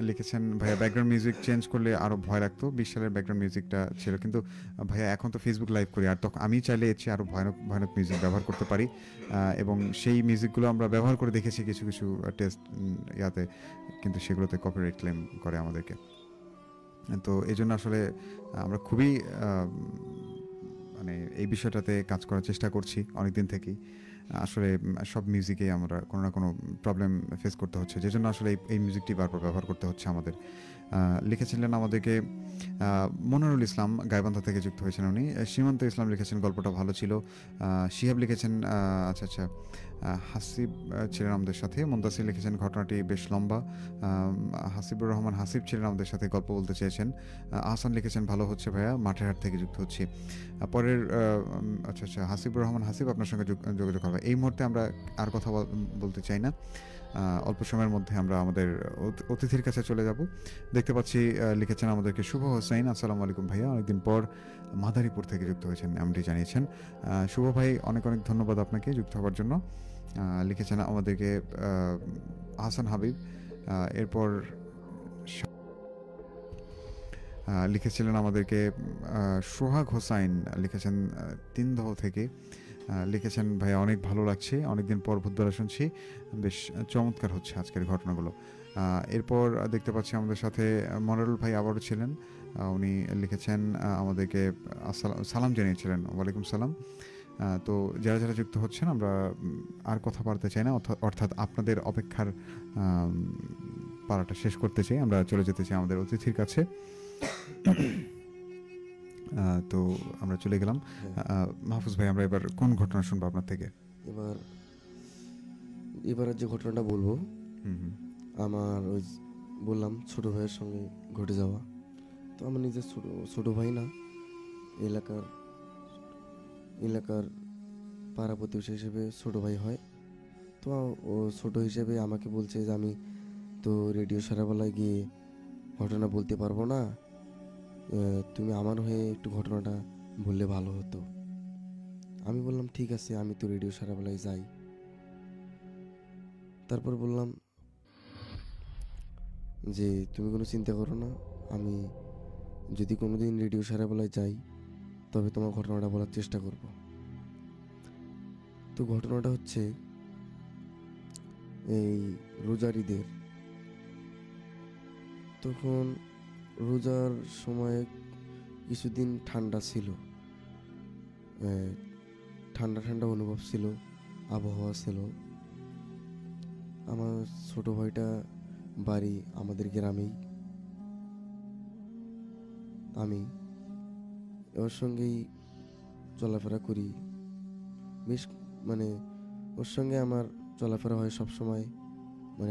লিখেছেন ভাইয়া ব্যাকগ্রাউন্ড মিউজিক চেঞ্জ করলে আরও ভয় লাগতো, 20 সালের ব্যাকগ্রাউন্ড মিউজিকটা ছিল, কিন্তু ভাইয়া এখন তো ফেসবুক লাইভ করি, আর তখন আমি চাইলে এর চেয়ে আরও ভয়ানক ভয়ানক মিউজিক ব্যবহার করতে পারি, এবং সেই মিউজিকগুলো আমরা ব্যবহার করে দেখেছি কিছু কিছু টেস্ট ইয়াতে, কিন্তু সেগুলোতে কপিরাইট ক্লেম করে আমাদেরকে। তো এই জন্য আসলে আমরা খুবই মানে এই বিষয়টাতে কাজ করার চেষ্টা করছি অনেক দিন থেকেই। আসলে সব মিউজিকে আমরা কোনো না কোনো প্রবলেম ফেস করতে হচ্ছে, যে জন্য আসলে এই মিউজিকটি বারবার ব্যবহার করতে হচ্ছে আমাদের। লিখেছিলেন আমাদেরকে মনিরুল ইসলাম, গাইবান্ধা থেকে যুক্ত হয়েছেন উনি। সীমান্ত ইসলাম লিখেছেন গল্পটা ভালো ছিল। শিহাব লিখেছেন আচ্ছা আচ্ছা, হাসিব ছিলেন আমাদের সাথে। মুন্তাসির লিখেছেন ঘটনাটি বেশ লম্বা। হাসিবুর রহমান হাসিব ছিলেন আমাদের সাথে, গল্প বলতে চেয়েছেন। আহসান লিখেছেন ভালো হচ্ছে ভাইয়া, মাঠের হাট থেকে যুক্ত হচ্ছি। পরের আচ্ছা আচ্ছা, হাসিবুর রহমান হাসিব আপনার সঙ্গে যোগাযোগ হবে। এই মুহূর্তে আমরা আর কথা বলতে চাই না। অল্প সময়ের মধ্যে আমরা আমাদের অতিথির কাছে চলে যাব। দেখতে পাচ্ছি লিখেছেন আমাদেরকে শুভ হোসাইন, আসসালামু আলাইকুম ভাইয়া, অনেকদিন পর মাদারীপুর থেকে যুক্ত হয়েছেন এমনটি জানিয়েছেন। শুভ ভাই, অনেক অনেক ধন্যবাদ আপনাকে যুক্ত হওয়ার জন্য। লিখেছেন আমাদেরকে আহসান হাবিব। এরপর লিখেছিলেন আমাদেরকে সোহাগ হোসাইন, লিখেছেন তিনদহ থেকে। লিখেছেন ভাইয়া অনেক ভালো লাগছে, অনেকদিন পর ভূতবেলা শুনছি, বেশ চমৎকার হচ্ছে আজকের ঘটনাগুলো। এরপর দেখতে পাচ্ছি আমাদের সাথে মনিরুল ভাই আবারও ছিলেন। উনি লিখেছেন আমাদেরকে সালাম জানিয়েছিলেন, ওয়ালাইকুম সালাম। তো যারা যারা যুক্ত হচ্ছেন আমরা আর কথা বাড়তে চাই না, অর্থাৎ আপনাদের অপেক্ষার পাড়াটা শেষ করতে চাই, আমরা চলে যেতে চাই আমাদের অতিথির কাছে। তো আমরা চলে গেলাম। মাহফুজ ভাই, আমরা এবার কোন ঘটনা শুনবো আপনার থেকে? এবার যে ঘটনাটা বলবো, আমার ওই বললাম ছোট ভাইয়ের সঙ্গে ঘটে যাওয়া। তো আমার নিজের ছোট ভাই না, এলাকার পাড়া প্রতিবেশী হিসেবে ছোট ভাই হয়। তো ও ছোট হিসেবে আমাকে বলছে যে আমি তো রেডিও সারাবেলায় গিয়ে ঘটনা বলতে পারবো না, তুমি আমার হয়ে একটু ঘটনাটা বললে ভালো হতো। আমি বললাম ঠিক আছে, আমি তো রেডিও সারাবেলায় যাই। তারপর বললাম যে তুমি কোনো চিন্তা করো না, আমি যদি কোনোদিন রেডিও সারাবেলায় যাই তবে তোমার ঘটনাটা বলার চেষ্টা করব। তো ঘটনাটা হচ্ছে এই রোজার ঈদের, তখন রোজার সময় কিছুদিন ঠান্ডা ছিল, ঠান্ডা ঠান্ডা অনুভব ছিল, আবহাওয়া ছিল। আমার ছোট ভাইটা বাড়ি আমাদের গ্রামেই। আমি ওর সঙ্গেই চলাফেরা করি, বেশ ওর সঙ্গে আমার চলাফেরা হয় সব সময়।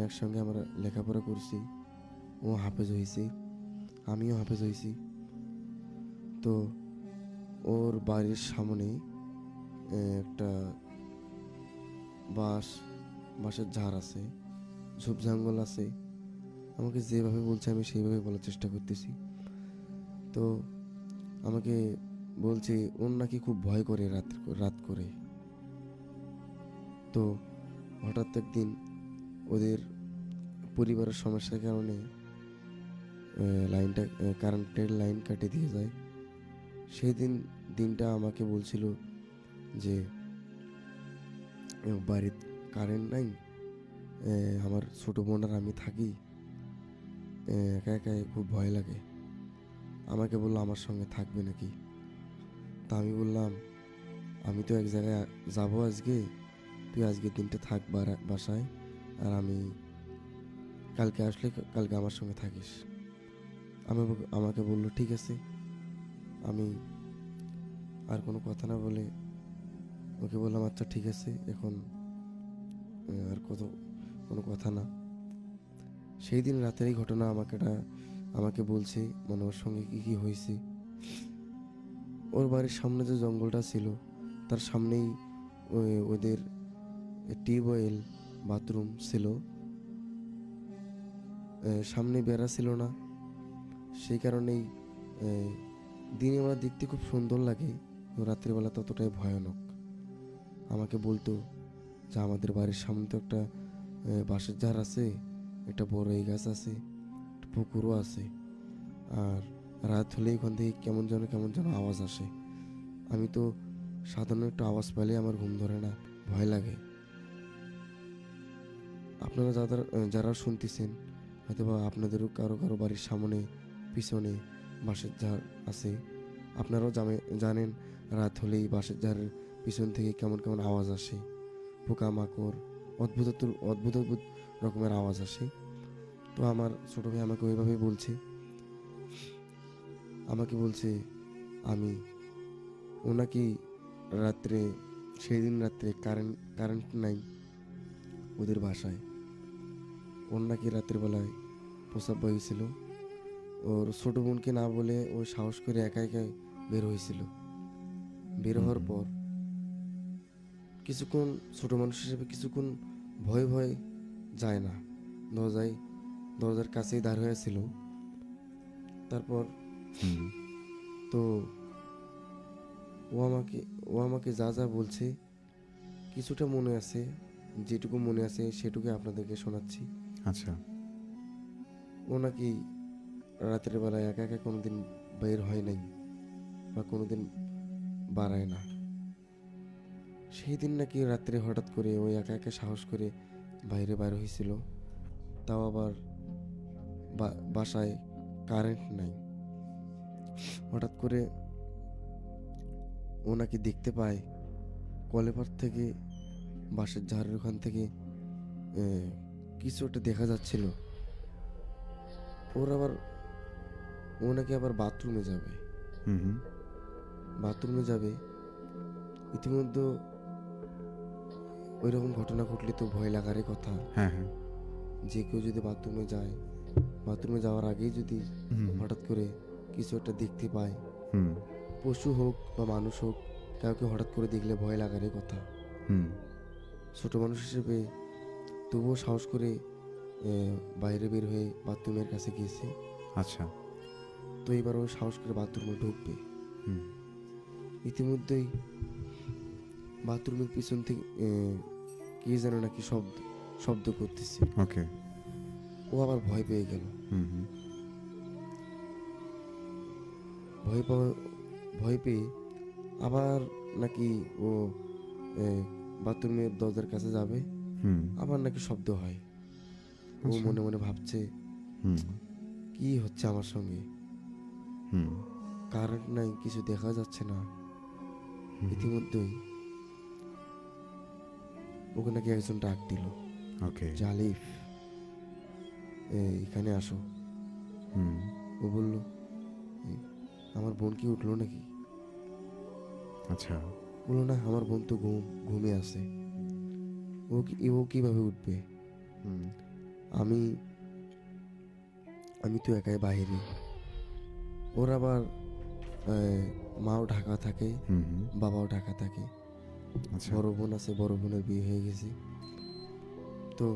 একসঙ্গে আমরা লেখাপড়া করছি, ও হাফেজ হয়েছি, আমিও হাফেজ হয়েছি। তো ওর বাড়ির সামনে একটা বাঁশের ঝাড় আছে, ঝোপ জঙ্গল আছে। আমাকে যেভাবে বলছে আমি সেইভাবে বলার চেষ্টা করতেছি। তো আমাকে বলছে ওর নাকি খুব ভয় করে রাত করে। তো হঠাৎ একদিন ওদের পরিবারের সমস্যার কারণে কারেন্টের লাইন কেটে দিয়ে যায়। সেই দিনটা আমাকে বলছিল যে বাড়ির কারেন্ট নাই, আমার ছোট বোন আর আমি থাকি, একা একা খুব ভয় লাগে। আমাকে বললো আমার সঙ্গে থাকবে নাকি। তা আমি বললাম আমি তো এক জায়গায় যাব আজকে, তুই আজকের দিনটা থাক বাসায়, আর আমি কালকে আসলে কালকে আমার সঙ্গে থাকিস। আমাকে বললো ঠিক আছে। আমি আর কোনো কথা না বলে ওকে বললাম আচ্ছা ঠিক আছে, এখন আর কোনো কথা না। সেই দিন রাতেরই ঘটনা আমাকে বলছে, ওর সঙ্গে কি হয়েছে। ওর বাড়ির সামনে যে জঙ্গলটা ছিল তার সামনেই ওদের টিউবওয়েল বাথরুম ছিল, সামনে বেড়া ছিল না। সেই কারণেই দিনে ওরা দেখতে খুব সুন্দর লাগে, রাত্রিবেলা ততটাই ভয়ানক। আমাকে বলতো যে আমাদের বাড়ির সামনে তো একটা বাঁশের ঝাড় আছে, একটা বড় এই গাছ আছে, পুকুরও আছে, আর রাত হলে ওখান থেকে কেমন যেন আওয়াজ আসে। আমি তো সাধারণ একটু আওয়াজ পেলে আমার ঘুম ধরে না, ভয় লাগে। আপনারা যারা শুনতেছেন হয়তো বা আপনাদেরও কারো বাড়ির সামনে পিছনে বাঁশের ঝাড় আছে। আপনারাও জানেন রাত হলেই বাঁশের ঝাড়ের পিছন থেকে কেমন কেমন আওয়াজ আসে, পোকামাকড়, অদ্ভুত অদ্ভুত অদ্ভুত রকমের আওয়াজ আসে। তো আমার ছোটো ভাই আমাকে ওইভাবে বলছে, আমি ও নাকি রাত্রে, সেই দিন রাত্রে কারেন্ট নাই ওদের বাসায়। ওর নাকি রাত্রিবেলায় প্রস্রাব বইছিল। ওর ছোটো বোনকে না বলে ও সাহস করে একা একা বের হয়েছিল। বের হওয়ার পর কিছুক্ষণ, ছোটো মানুষ হিসেবে কিছুক্ষণ ভয় ভয় যায় না, দরজার কাছেই দাঁড় হয়েছিল। তারপর তো ও আমাকে যা যা বলছে কিছুটা মনে আছে, যেটুকু মনে আছে সেটুকু আপনাদেরকে শোনাচ্ছি। আচ্ছা। ও নাকি রাতের বেলায় একা একা কোনোদিন বের হয় নাই বা কোনোদিন বাড়ায় না। সেই দিন নাকি রাত্রে হঠাৎ করে ওই একা একা সাহস করে বাইরে বার হয়েছিল, তাও আবার বাসায় কারেন্ট নাই। হঠাৎ করে ও নাকি দেখতে পায় কলেপার থেকে, বাঁশের ঝাড়ের ওখান থেকে কিছু একটা দেখা যাচ্ছিল। ও নাকি আবার বাথরুমে যাবে। ইতিমধ্যে ওই রকম ঘটনা ঘটলে তো ভয় লাগারই কথা। হ্যাঁ হ্যাঁ। যে কেউ যদি বাথরুমে যাওয়ার আগেই যদি হঠাৎ করে কিছু একটা দেখতে পায়, পশু হোক বা মানুষ হোক, কাউকে হঠাৎ করে দেখলে ভয় লাগারই কথা। ছোট মানুষ হিসেবে তবুও সাহস করে বাইরে বের হয়ে বাথরুমের কাছে গিয়েছে। আচ্ছা। তো এবার ও সাহস করে বাথরুমে ঢুকবে। ইতিমধ্যেই বাথরুমের পিছন থেকে কে যেন নাকি শব্দ করতেছে। ওকে। ও আবার ভয় পেয়ে গেল। ভয় পেয়ে আবার নাকি ও বাথরুমের দরজার কাছে যাবে, আবার নাকি শব্দ হয়। ও মনে মনে ভাবছে কি হচ্ছে আমার সঙ্গে, কারেন্ট নাই, কিছু দেখা যাচ্ছে না। ইতিমধ্যেই ওকে নাকি একজন ডাক দিল, জালিফ এখানে আসো। ও বলল, আমার বোন কি উঠলো নাকি? আচ্ছা। বললো, না, আমার বোন তো ঘুমিয়ে আছে। ও কিভাবে উঠবে? আমি তো একাই বাইরে। ওর আবার মাও ঢাকা থাকে, বাবাও ঢাকা থাকে। বড় বোন আছে, বড় বোনের বিয়ে হয়ে গেছে। তো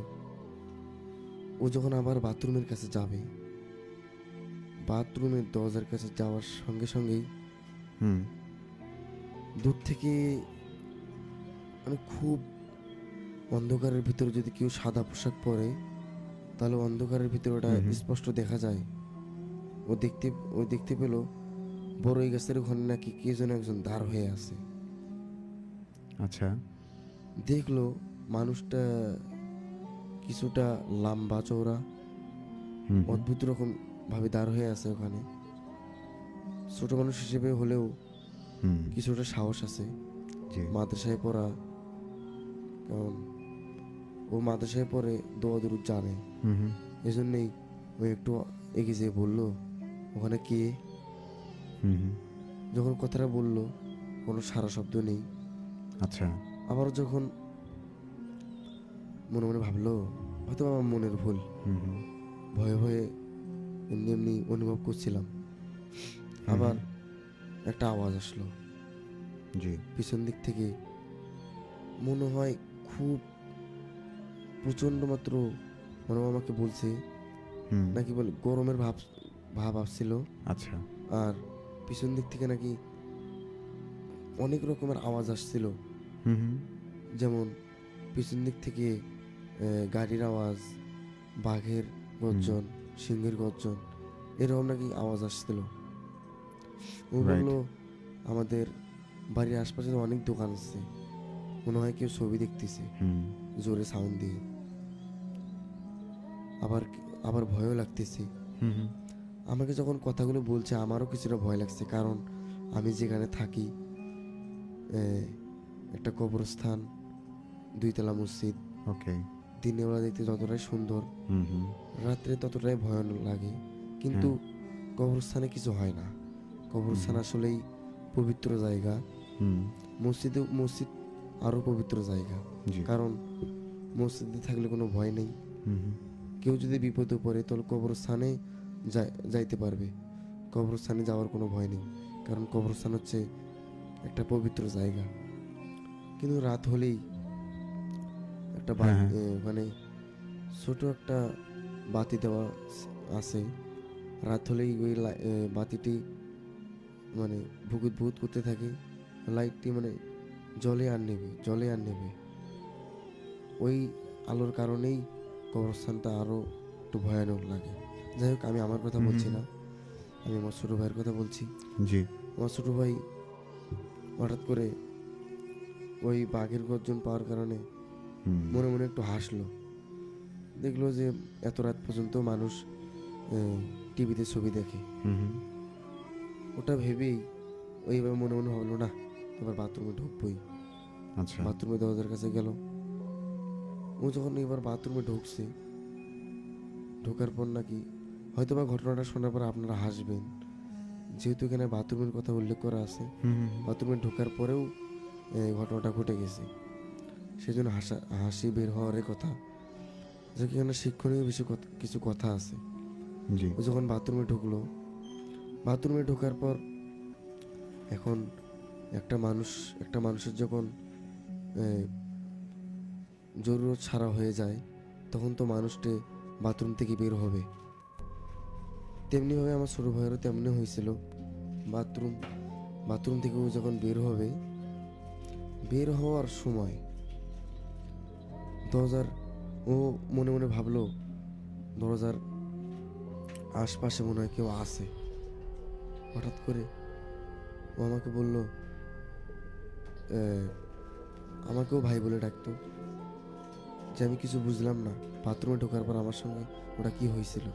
ও যখন আবার বাথরুমের কাছে যাবে, বাথরুমের দরজার কাছে যাওয়ার সঙ্গে সঙ্গেই দূর থেকে, মানে খুব অন্ধকারের ভিতরে যদি কেউ সাদা পোশাক পরে, তাহলে অন্ধকারের ভিতরে ওটা স্পষ্ট দেখা যায়। ও দেখতে পেল বড়ই গাছের ওখানে নাকি কে যেন একজন দাঁড় হয়ে আছে। আচ্ছা। দেখলো মানুষটা কিছুটা লম্বা চওড়া, অদ্ভুত রকম ভাবে দাঁড় হয়ে আছে ওখানে। ছোট মানুষ হিসেবে হলেও কিছুটা সাহস আছে। মাদ্রাসায় পড়া, কারণ ও মাদ্রাসায় পড়ে দোয়া দুরুদ জানে, এজন্যই ও একটু এগিয়ে যেয়ে বললো, ওখানে কে? যখন কথাটা বললো কোনো সারা শব্দ নেই। আচ্ছা। আবার যখন মনে মনে ভাবলো হয়তো আমার মনের ভুল, ভয়ে ভয়ে এমনি অনুভব করছিলাম, আবার একটা আওয়াজ আসলো পিছন দিক থেকে। মনে হয় খুব প্রচন্ড মাত্র, মানে আমাকে বলছে নাকি বলে গরমের ভাব আসছিল। আচ্ছা। আর পিছন দিক থেকে নাকি অনেক রকমের আওয়াজ আসছিল, যেমন পিছন দিক থেকে গাড়ির আওয়াজ, বাঘের গর্জন, সিংহের গর্জন, এরকম নাকি আওয়াজ আসছিল। ও বললো, আমাদের বাড়ির আশপাশে অনেক দোকান আছে, মনে হয় কেউ ছবি দেখতেছে জোরে সাউন্ড দিয়ে। আবার ভয়ও লাগতেছে। আমাকে যখন কথাগুলো বলছে আমারও কিছুটা ভয় লাগছে, কারণ আমি যেখানে থাকি একটা কবরস্থান, 2 তলা মসজিদ। ওকে। দিনের বেলা দেখতে যতটাই সুন্দর, হুম হুম। রাত্রে ততটাই ভয়ানক লাগে। কিন্তু কবরস্থানে কিছু হয় না। কবরস্থান আসলেই পবিত্র জায়গা। হুম। মসজিদ আরও পবিত্র জায়গা, জি। কারণ মসজিদে থাকলে কোনো ভয় নেই। হুম হুম। কেউ যদি বিপদে পড়ে তাহলে কবরস্থানে যাইতে পারবে। কবরস্থানে যাওয়ার কোনো ভয় নেই, কারণ কবরস্থান হচ্ছে একটা পবিত্র জায়গা। কিন্তু রাত হলেই একটা হ্যাঁ, হ্যাঁ। মানে ছোট একটা বাতি দেওয়া আছে। রাত হলেই ওই বাতিটি মানে ভুকুত ভুকুত করতে থাকে। লাইটটি মানে জলে আর নেবে, জলে আর নেবে। ওই আলোর কারণেই কবরস্থানটা আরও একটু ভয়ানক লাগে। যাই হোক, আমি আমার কথা বলছি না, আমি আমার ছোটো ভাইয়ের কথা বলছি। জি। আমার ছোটো ভাই হঠাৎ করে ওই বাঘের গর্জন পাওয়ার কারণে হুম। মনে মনে একটু হাসলো। দেখলো যে এত রাত পর্যন্ত মানুষ টিভিতে ছবি দেখে। হুম হুম। ওটা ভেবেই ওইভাবে মনে মনে ভাবলো, না এবার বাথরুমে ঢুকবই। আচ্ছা। বাথরুমে দরজার কাছে গেল। ও যখন এবার বাথরুমে ঢুকছে, ঢোকার পর নাকি হয়তোবা ঘটনাটা শোনার পর আপনারা হাসবেন, যেহেতু এখানে বাথরুমের কথা উল্লেখ করা আছে। হুম হুম। বাথরুমে ঢোকার পরেও এই ঘটনাটা ঘটে গেছে, সেজন্য হাসি বের হওয়ারই কথা। যেখানে শিক্ষণীয় কিছু কথা আছে। জি। ও যখন বাথরুমে ঢুকলো, বাথরুমে ঢোকার পর এখন একটা মানুষের যখন জরুরত ছাড়া হয়ে যায়, তখন তো মানুষটি বাথরুম থেকে বের হবে। তেমনিভাবে আমার ছোটো ভাইয়েরও তেমনি হয়েছিল। বাথরুম থেকে ও যখন বের হবে, বের হওয়ার সময় ও মনে মনে ভাবলো দরজার আশপাশে মনে হয় কেউ আছে। হঠাৎ করে ও আমাকে বলল, আমাকেও ভাই বলে ডাকতো, যে আমি কিছু বুঝলাম না বাথরুমে ঢোকার পর আমার সঙ্গে ওটা কি হয়েছিল।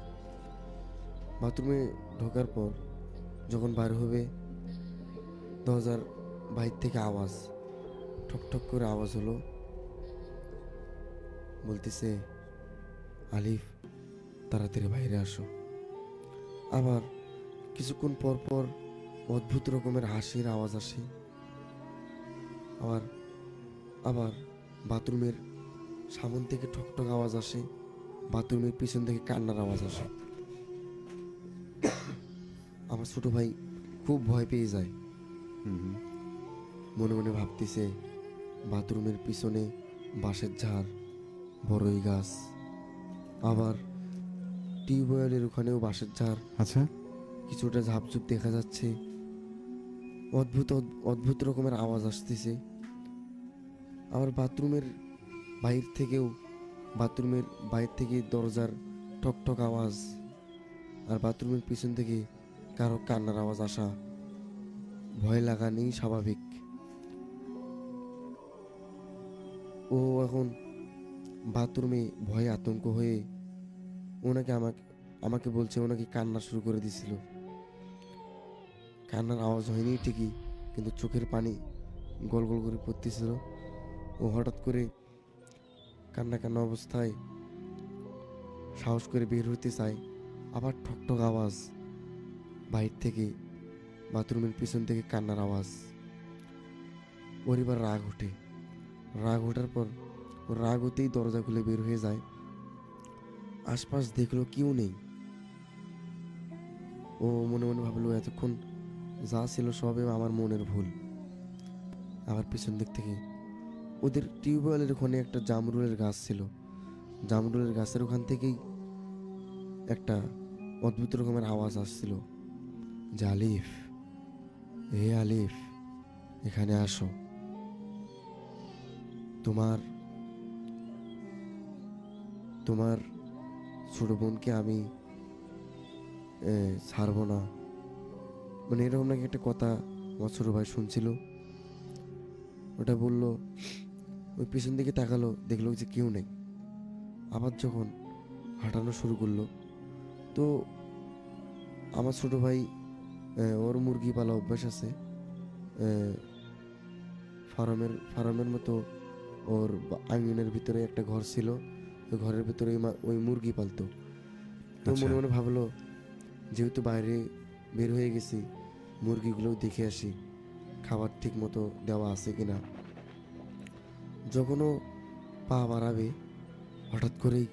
বাথরুমে ঢোকার পর যখন বার হবে, দরজার বাইর থেকে আওয়াজ, ঠক ঠক করে আওয়াজ হলো। বলতেছে, আলিফ তাড়াতাড়ি বাইরে আসো। আবার কিছুক্ষণ পর পর অদ্ভুত রকমের হাসির আওয়াজ আসে। আবার আবার বাথরুমের সামন থেকে ঠকঠক আওয়াজ আসে, বাথরুমের পিছন থেকে কান্নার আওয়াজ আসে। আমার ছোট ভাই খুব ভয় পেয়ে যায়। হুম হুম। মনে মনে ভাবতেছে, বাথরুমের পিছনে বাঁশের ঝাড়, বড়ই গাছ, আবার টিউবওয়েলের ওখানেও বাঁশের ঝাড়, আচ্ছা। কিছুটা ঝাপঝুপ দেখা যাচ্ছে। অদ্ভুত অদ্ভুত রকমের আওয়াজ আসতেছে। আবার বাথরুমের বাইর থেকে দরজার ঠক ঠক আওয়াজ, আর বাথরুমের পিছন থেকে কারো কান্নার আওয়াজ আসা। ভয় লাগা নেই স্বাভাবিক। ও এখন বাথরুমে ভয়ে আতঙ্ক হয়ে ওনাকে আমাকে বলছে ওনাকে কান্না শুরু করে দিছিল। কান্নার আওয়াজ হয়নি ঠিকই, কিন্তু চোখের পানি গল গল করে পড়তেছিল। ও হঠাৎ করে কান্না কান্না অবস্থায় সাহস করে বের হতে চায়। আবার ঠকঠক আওয়াজ, বাইর থেকে বাথরুমের পিছন থেকে কান্নার আওয়াজ। ওর এবার রাগ ওঠার পর ওর রাগ হতেই দরজা খুলে বের হয়ে যায়। আশপাশ দেখলো কেউ নেই। ও মনে মনে ভাবলো, এতক্ষণ যা ছিল সবে আমার মনের ভুল। আবার পিছন দিক থেকে ওদের টিউবওয়েলের ওখানে একটা জামরুলের গাছ ছিল। জামরুলের গাছের ওখান থেকেই একটা অদ্ভুত রকমের আওয়াজ আসছিল, যে আলিফ, হে আলিফ, এখানে আসো। তোমার তোমার ছোট বোনকে আমি ছাড়বো না, মানে এরকম নাকি একটা কথা আমার ছোট ভাই শুনছিল। ওটা বললো, ওই পিছন দিকে তাকালো, দেখলো যে কেউ নেই। আবার যখন হাঁটানো শুরু করলো, তো আমার ছোট ভাই ওর মুরগি পালা অভ্যাস আছে, ফার্মের মতো। ওর আঙিনার ভিতরে একটা ঘর ছিল, ওই ঘরের ভিতরে ওই মুরগি পালতো। তো আচ্ছা। মনে মনে ভাবলো যেহেতু বাইরে বের হয়ে গেছি, মুরগিগুলোও দেখে আসি খাবার ঠিক মতো দেওয়া আছে কিনা। যখনও পা বাড়াবে হঠাৎ করেই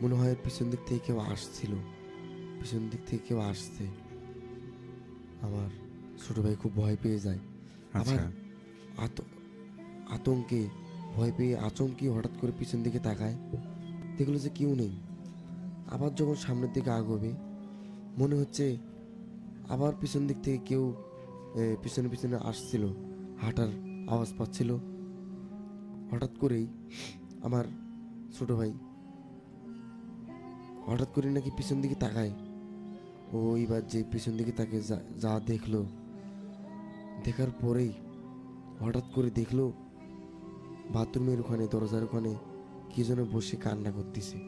মনে হয় পিছন দিক থেকে কেউ আসছিল, পিছন দিক থেকে কেউ আসছে। আমার ছোট ভাই খুব ভয় পেয়ে যায়। আবার আচ্ছা। আতঙ্কে ভয় পেয়ে আচমকি হঠাৎ করে পিছন দিকে তাকায়, দেখলো যে কেউ নেই। আবার যখন সামনের দিকে আগোবে মনে হচ্ছে আবার পিছন দিক থেকে কেউ পিছনে পিছনে আসছিল, হাঁটার আওয়াজ পাচ্ছিল। হঠাৎ করেই আমার ছোট ভাই হঠাৎ করে নাকি পিছন দিকে তাকায়। ও এবার যে পিছন দিকে তাকে যা দেখলো, দেখার পরেই হঠাৎ করে দেখলো বাথরুমের ওখানে দরজার ওখানে কি যেন বসে কান্না করতেছে।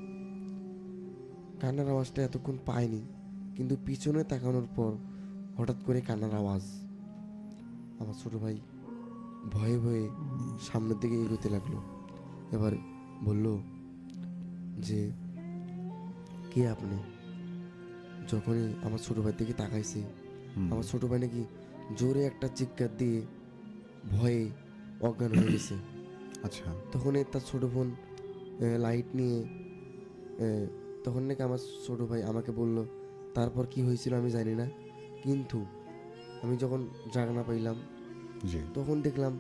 কান্নার আওয়াজটা এতক্ষণ পায়নি, কিন্তু পিছনে তাকানোর পর হঠাৎ করে কান্নার আওয়াজ। আমার ছোট ভাই ভয়ে ভয়ে সামনের দিকে এগোতে লাগলো। এবার বলল যে কে আপনি? যখনই আমার ছোট ভাইয়ের দিকে তাকাইছে, আমার ছোট ভাই নাকি জোরে একটা চিৎকার দিয়ে ভয়ে অজ্ঞান হয়ে গেছে। আচ্ছা। তখনই তার ছোট বোন লাইট নিয়ে তখন নাকি আমার ছোট ভাই আমাকে বলল, তারপর কি হয়েছিল আমি জানি না, কিন্তু আমি যখন জাগনা পাইলাম জি। তখন দেখলাম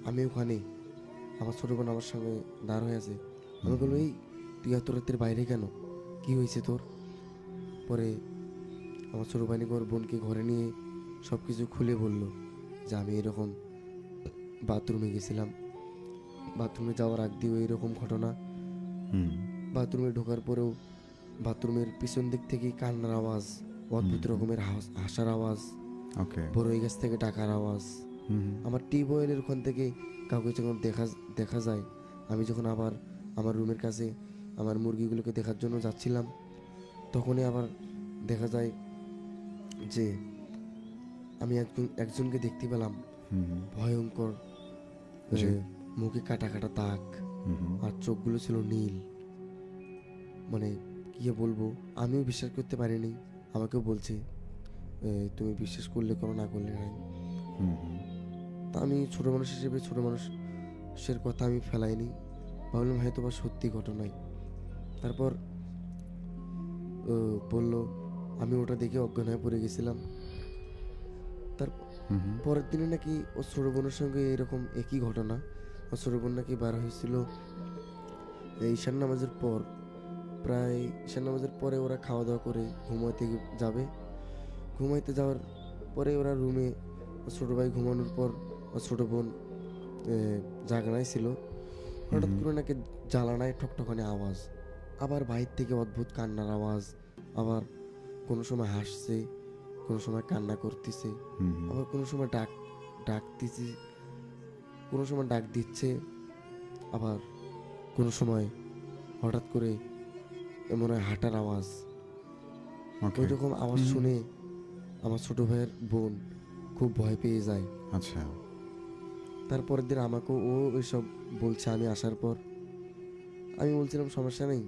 আমি ওখানে, আমার ছোট বোন আমার সঙ্গে দাঁড় হয়ে আছে। আমি বললো, এই তুই এত রাতের বাইরে কেন, কি হয়েছে তোর? পরে আমার ছোট ভাই নাকি ওর বোনকে ঘরে নিয়ে সব কিছু খুলে বলল যে আমি এরকম বাথরুমে গেছিলাম, বাথরুমে যাওয়ার আগ দিয়েও এরকম ঘটনা, বাথরুমে ঢোকার পরেও বাথরুমের পিছন দিক থেকে কান্নার আওয়াজ, অদ্ভুত রকমের হাসার আওয়াজ, ওকে। বড়ই গাছ থেকে ডাকার আওয়াজ। আমার টিউবওয়েলের ওখান থেকে কাউকে যখন দেখা যায়, আমি যখন আবার আমার রুমের কাছে আমার মুরগিগুলোকে দেখার জন্য যাচ্ছিলাম, তখনই আবার দেখা যায় যে আমি একজনকে দেখতে পেলাম, ভয়ঙ্কর, মুখে কাটা কাটা দাগ, আর চোখগুলো ছিল নীল। মানে কি বলবো, আমিও বিশ্বাস করতে পারিনি। আমাকেও বলছে তুমি বিশ্বাস করলে করো, না করলে নাই। তা আমি ছোট মানুষ হিসেবে ছোট মানুষের কথা আমি ফেলাইনি, ভাবলাম হয়তো বা সত্যি ঘটনাই। তারপর বলল, আমি ওটা দেখে অজ্ঞান হয়ে পড়ে গেছিলাম। তার পরের দিনে নাকি ও ছোট বোনের সঙ্গে এরকম একই ঘটনা। ও ছোট বোন নাকি বার হয়েছিল ঈশান নামাজের পর, প্রায় ঈশান নামাজের পরে ওরা খাওয়া দাওয়া করে ঘুমাইতে যাওয়ার পরে ওরা রুমে, ছোট ভাই ঘুমানোর পর ছোট বোন জাগনায় ছিল। হঠাৎ করে নাকি জ্বালানায় ঠকঠকানি আওয়াজ, আবার বাইর থেকে অদ্ভুত কান্নার আওয়াজ, আবার কোনো সময় হাসছে, কোনো সময় কান্না করতেছে, আবার কোনো সময় ডাকতেছে, কোনো সময় ডাক দিচ্ছে, আবার কোনো সময় হঠাৎ করে মনে হয় হাঁটার আওয়াজ। ওই রকম আওয়াজ শুনে আমার ছোট ভাইয়ের বোন খুব ভয় পেয়ে যায়। আচ্ছা। তারপরের দিন আমাকেও ও এসব বলছে। আমি আসার পর আমি বলছিলাম সমস্যা নেই,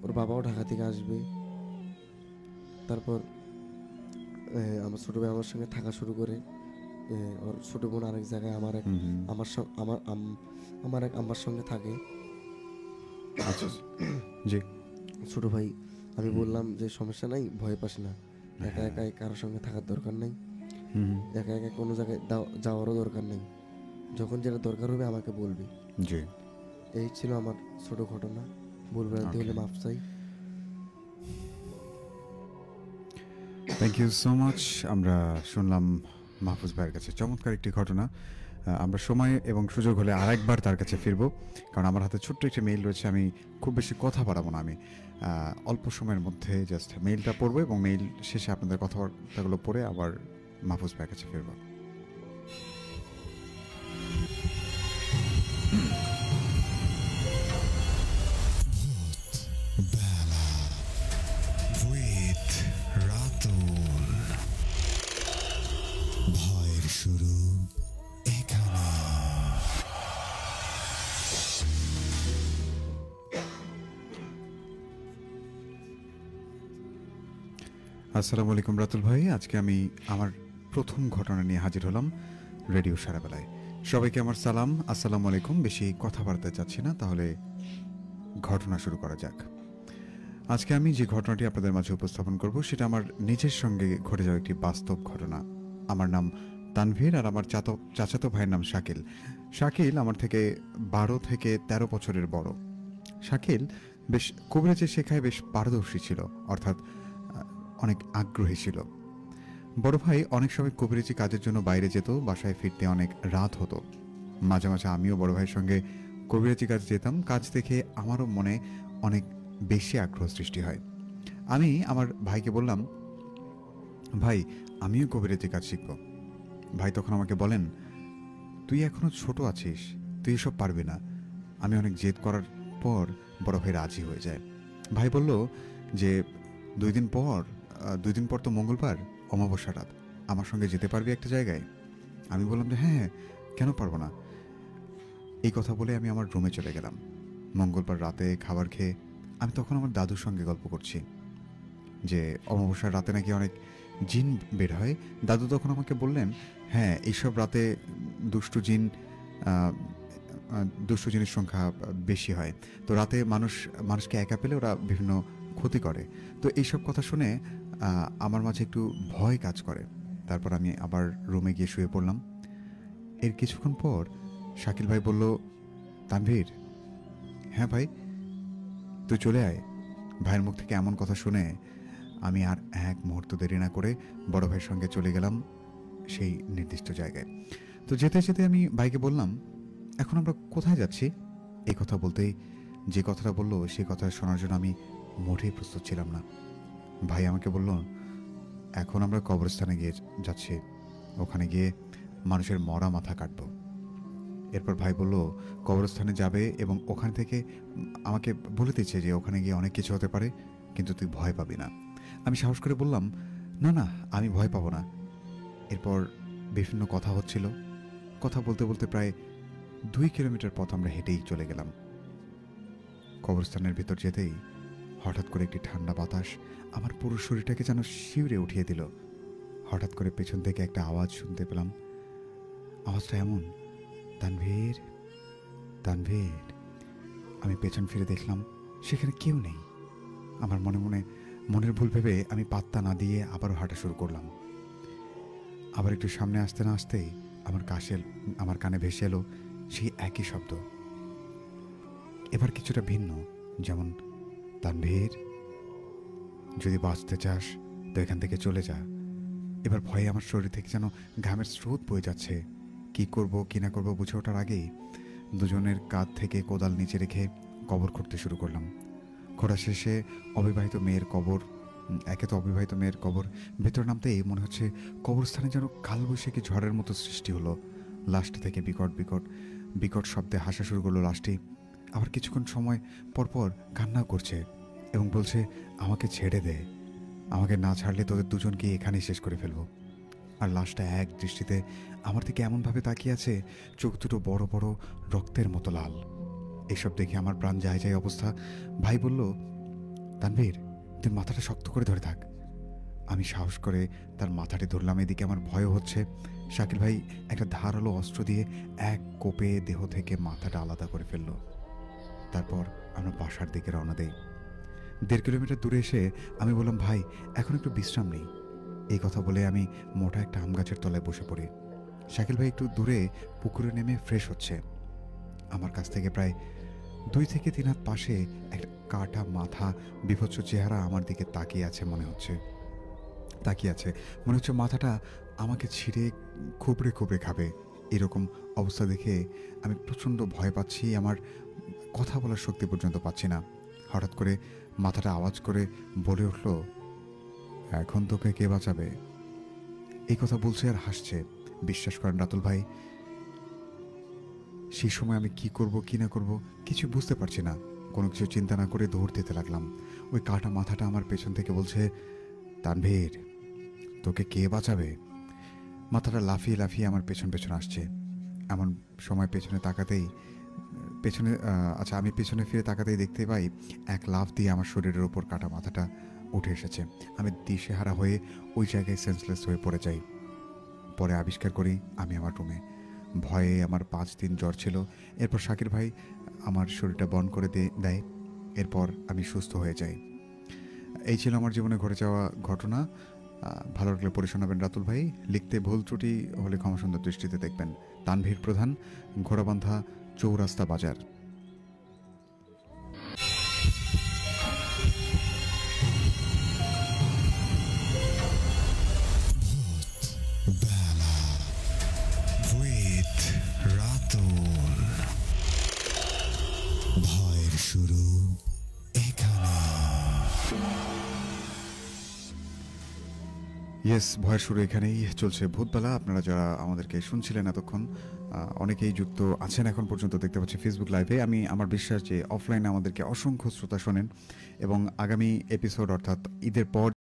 ওর বাবাও ঢাকা থেকে আসবে। তারপর আমার ছোট ভাই আমার সঙ্গে থাকা শুরু করে। ওর ছোট বোন আরেক জায়গায়, আমার এক আম্মার সঙ্গে থাকে। আচ্ছা। জি। ছোট ভাই, আমি বললাম যে সমস্যা নাই, ভয় পাস না, একা একা কারোর সঙ্গে থাকার দরকার নেই, একা একা কোনো জায়গায় যাওয়ারও দরকার নেই, যখন যেটা দরকার হবে আমাকে বলবি। জি। এই ছিল আমার ছোট ঘটনা, ভুলভ্রান্তি হলে মাফ চাই। Thank you so much. আমরা শুনলাম মাহফুজ ভাইয়ের কাছে চমৎকার একটি ঘটনা। আমরা সময় এবং সুযোগ হলে আরেকবার তার কাছে ফিরবো, কারণ আমার হাতে ছোট্ট একটি মেইল রয়েছে। আমি খুব বেশি কথা বাড়াবো না, আমি অল্প সময়ের মধ্যে জাস্ট মেইলটা পড়বো এবং মেইল শেষে আপনাদের কথাবার্তাগুলো পড়ে আবার মাহফুজ ভাইয়ের কাছে ফিরবো। Bella আসসালামু আলাইকুম রাতুল ভাই। আজকে আমি আমার প্রথম ঘটনা নিয়ে হাজির হলাম রেডিও সারাবেলায়। সবাইকে আমার সালাম, আসসালামু আলাইকুম। বেশি কথা বাড়তে চাচ্ছি না, তাহলে ঘটনা শুরু করা যাক। আজকে আমি যে ঘটনাটি আপনাদের মাঝে উপস্থাপন করব সেটা আমার নিজের সঙ্গে ঘটে যাওয়া একটি বাস্তব ঘটনা। আমার নাম তানভীর, আর আমার চাচাতো ভাইয়ের নাম শাকিল। শাকিল আমার থেকে 12 থেকে 13 বছরের বড়। শাকিল বেশ কবিরাজি শেখায় বেশ পারদর্শী ছিল, অর্থাৎ অনেক আগ্রহী ছিল। বড় ভাই অনেক সময় কবিরাজি কাজের জন্য বাইরে যেত, বাসায় ফিরতে অনেক রাত হতো। মাঝে মাঝে আমিও বড় ভাইয়ের সঙ্গে কবিরাজি কাজ যেতাম। কাজ দেখে আমারও মনে অনেক বেশি আগ্রহ সৃষ্টি হয়। আমি আমার ভাইকে বললাম, ভাই আমিও কবিরাজি কাজ শিখব। ভাই তখন আমাকে বলেন, তুই এখনো ছোট আছিস, তুই এসব পারবি না। আমি অনেক জেদ করার পর বড় ভাই রাজি হয়ে যায়। ভাই বলল যে 2 দিন পর তো মঙ্গলবার, অমাবস্যা রাত, আমার সঙ্গে যেতে পারবি একটা জায়গায়? আমি বললাম যে হ্যাঁ, কেন পারবো না। এই কথা বলে আমি আমার রুমে চলে গেলাম। মঙ্গলবার রাতে খাবার খেয়ে আমি তখন আমার দাদুর সঙ্গে গল্প করছি যে অমাবস্যার রাতে নাকি অনেক জিন বের হয়। দাদু তখন আমাকে বললেন, হ্যাঁ এইসব রাতে দুষ্টু জিন আহ, দুষ্টু জিনের সংখ্যা বেশি হয়। তো রাতে মানুষকে একা পেলে ওরা বিভিন্ন ক্ষতি করে। তো এইসব কথা শুনে আমার মাঝে একটু ভয় কাজ করে। তারপর আমি আবার রুমে গিয়ে শুয়ে পড়লাম। এর কিছুক্ষণ পর শাকিল ভাই বলল, তানভীর, হ্যাঁ ভাই, তুই চলে আয়। ভাইয়ের মুখ থেকে এমন কথা শুনে আমি আর এক মুহূর্ত দেরি না করে বড় ভাইয়ের সঙ্গে চলে গেলাম সেই নির্দিষ্ট জায়গায়। তো যেতে যেতে আমি ভাইকে বললাম, এখন আমরা কোথায় যাচ্ছি? এই কথা বলতেই যে কথাটা বললো সেই কথা শোনার জন্য আমি মোটেই প্রস্তুত ছিলাম না। ভাই আমাকে বলল, এখন আমরা কবরস্থানে গিয়ে যাচ্ছি, ওখানে গিয়ে মানুষের মরা মাথা কাটবো। এরপর ভাই বলল, কবরস্থানে যাবে এবং ওখান থেকে আমাকে বলে দিচ্ছে যে ওখানে গিয়ে অনেক কিছু হতে পারে, কিন্তু তুই ভয় পাবি না। আমি সাহস করে বললাম, না না, আমি ভয় পাবো না। এরপর বিভিন্ন কথা হচ্ছিল। কথা বলতে বলতে প্রায় 2 কিলোমিটার পথ আমরা হেঁটেই চলে গেলাম। কবরস্থানের ভিতর যেতেই হঠাৎ করে একটি ঠান্ডা বাতাস আমার পুরো শরীরটাকে যেন শিউরে উঠিয়ে দিল। হঠাৎ করে পেছন থেকে একটা আওয়াজ শুনতে পেলাম। আওয়াজটা এমন, তানভীর, তানভীর। আমি পেছন ফিরে দেখলাম সেখানে কেউ নেই। আমার মনের ভুল ভেবে আমি পাত্তা না দিয়ে আবারও হাঁটা শুরু করলাম। আবার একটু সামনে আসতে না আসতেই আমার কানে ভেসে এলো সেই একই শব্দ, এবার কিছুটা ভিন্ন। যেমন, তানভীর, যদি বাঁচতে চাস তো এখান থেকে চলে যা। এবার ভয়ে আমার শরীর থেকে যেন ঘামের স্রোত বয়ে যাচ্ছে। কি করব কি না করবো বুঝে ওঠার আগেই দুজনের কাঁধ থেকে কোদাল নিচে রেখে কবর খুঁড়তে শুরু করলাম। খোঁড়া শেষে একে তো অবিবাহিত মেয়ের কবর, ভেতর নামতেই মনে হচ্ছে কবরস্থানে যেন কালবৈশাখী ঝড়ের মতো সৃষ্টি হলো। লাশটা থেকে বিকট বিকট বিকট শব্দে হাসা শুরু করলো লাশটি। আবার কিছুক্ষণ সময় পরপর কান্নাও করছে এবং বলছে, আমাকে ছেড়ে দে, আমাকে না ছাড়লে তোদের দুজনকে এখানেই শেষ করে ফেলবো। আর লাশটা এক দৃষ্টিতে আমার দিকে এমনভাবে তাকিয়ে আছে, চোখ দুটো বড় বড় রক্তের মতো লাল। এসব দেখে আমার প্রাণ যায় যায় অবস্থা। ভাই বলল, তানভীর, তুই মাথাটা শক্ত করে ধরে থাক। আমি সাহস করে তার মাথাটি ধরলাম। এদিকে আমার ভয়ও হচ্ছে। শাকিল ভাই একটা ধারালো অস্ত্র দিয়ে এক কোপে দেহ থেকে মাথাটা আলাদা করে ফেলল। তারপর আমরা বাসার দিকে রওনা দেই। 1.5 কিলোমিটার দূরে এসে আমি বললাম, ভাই এখন একটু বিশ্রাম নেই। এই কথা বলে আমি মোটা একটা আম গাছের তলায় বসে পড়ি। শাকিল ভাই একটু দূরে পুকুরে নেমে ফ্রেশ হচ্ছে। আমার কাছ থেকে প্রায় 2 থেকে 3 হাত পাশে একটা কাটা মাথা, বিভৎস চেহারা আমার দিকে তাকিয়ে আছে মনে হচ্ছে। মাথাটা আমাকে ছিঁড়ে খুবড়ে খুবড়ে খাবে। এরকম অবস্থা দেখে আমি প্রচণ্ড ভয় পাচ্ছি। আমার কথা বলার শক্তি পর্যন্ত পাচ্ছি না। হঠাৎ করে মাথাটা আওয়াজ করে বলে উঠল, এখন তোকে কে বাঁচাবে? এই কথা বলছে আর হাসছে। বিশ্বাস করেন রাতুল ভাই, সেই সময় আমি কি করব কি না করব কিছু বুঝতে পারছি না। কোনো কিছু চিন্তা না করে দৌড় দিতে লাগলাম। ওই কাটা মাথাটা আমার পেছন থেকে বলছে, তানভীর, তোকে কে বাঁচাবে? মাথাটা লাফিয়ে লাফিয়ে আমার পেছন পেছন আসছে। এমন সময় আমি পেছনে ফিরে তাকাতেই দেখতে পাই এক লাফ দিয়ে আমার শরীরের ওপর কাটা মাথাটা উঠে এসেছে। আমি দিশেহারা হয়ে ওই জায়গায় সেন্সলেস হয়ে পড়ে যাই। পরে আবিষ্কার করি আমি আমার রুমে। ভয়ে আমার 5 দিন জ্বর ছিল। এরপর শাকির ভাই আমার শরীরটা বন্ধ করে দেয়। এরপর আমি সুস্থ হয়ে যাই। এই ছিল আমার জীবনে ঘটে যাওয়া ঘটনা। ভালো লাগলে পড়ে শোনাবেন রাতুল ভাই। লিখতে ভুল ত্রুটি হলে ক্ষমা সুন্দর দৃষ্টিতে দেখবেন। তানভীর প্রধান, ঘোড়াবান্ধা, চৌরাস্তা বাজার। বেলা উইথ রাতুল। ভয়ের শুরু এখানে। ইয়েস, ভয়ের শুরু এখানেই চলছে ভূতবেলা। আপনারা যারা আমাদেরকে শুনছিলেন এতক্ষণ, অনেকেই যুক্ত আছেন এখন পর্যন্ত দেখতে পাচ্ছি ফেসবুক লাইভে। আমি আমার বিশ্বাস যে অফলাইনে আমাদেরকে অসংখ্য শ্রোতা শোনেন এবং আগামী এপিসোড অর্থাৎ ঈদের পর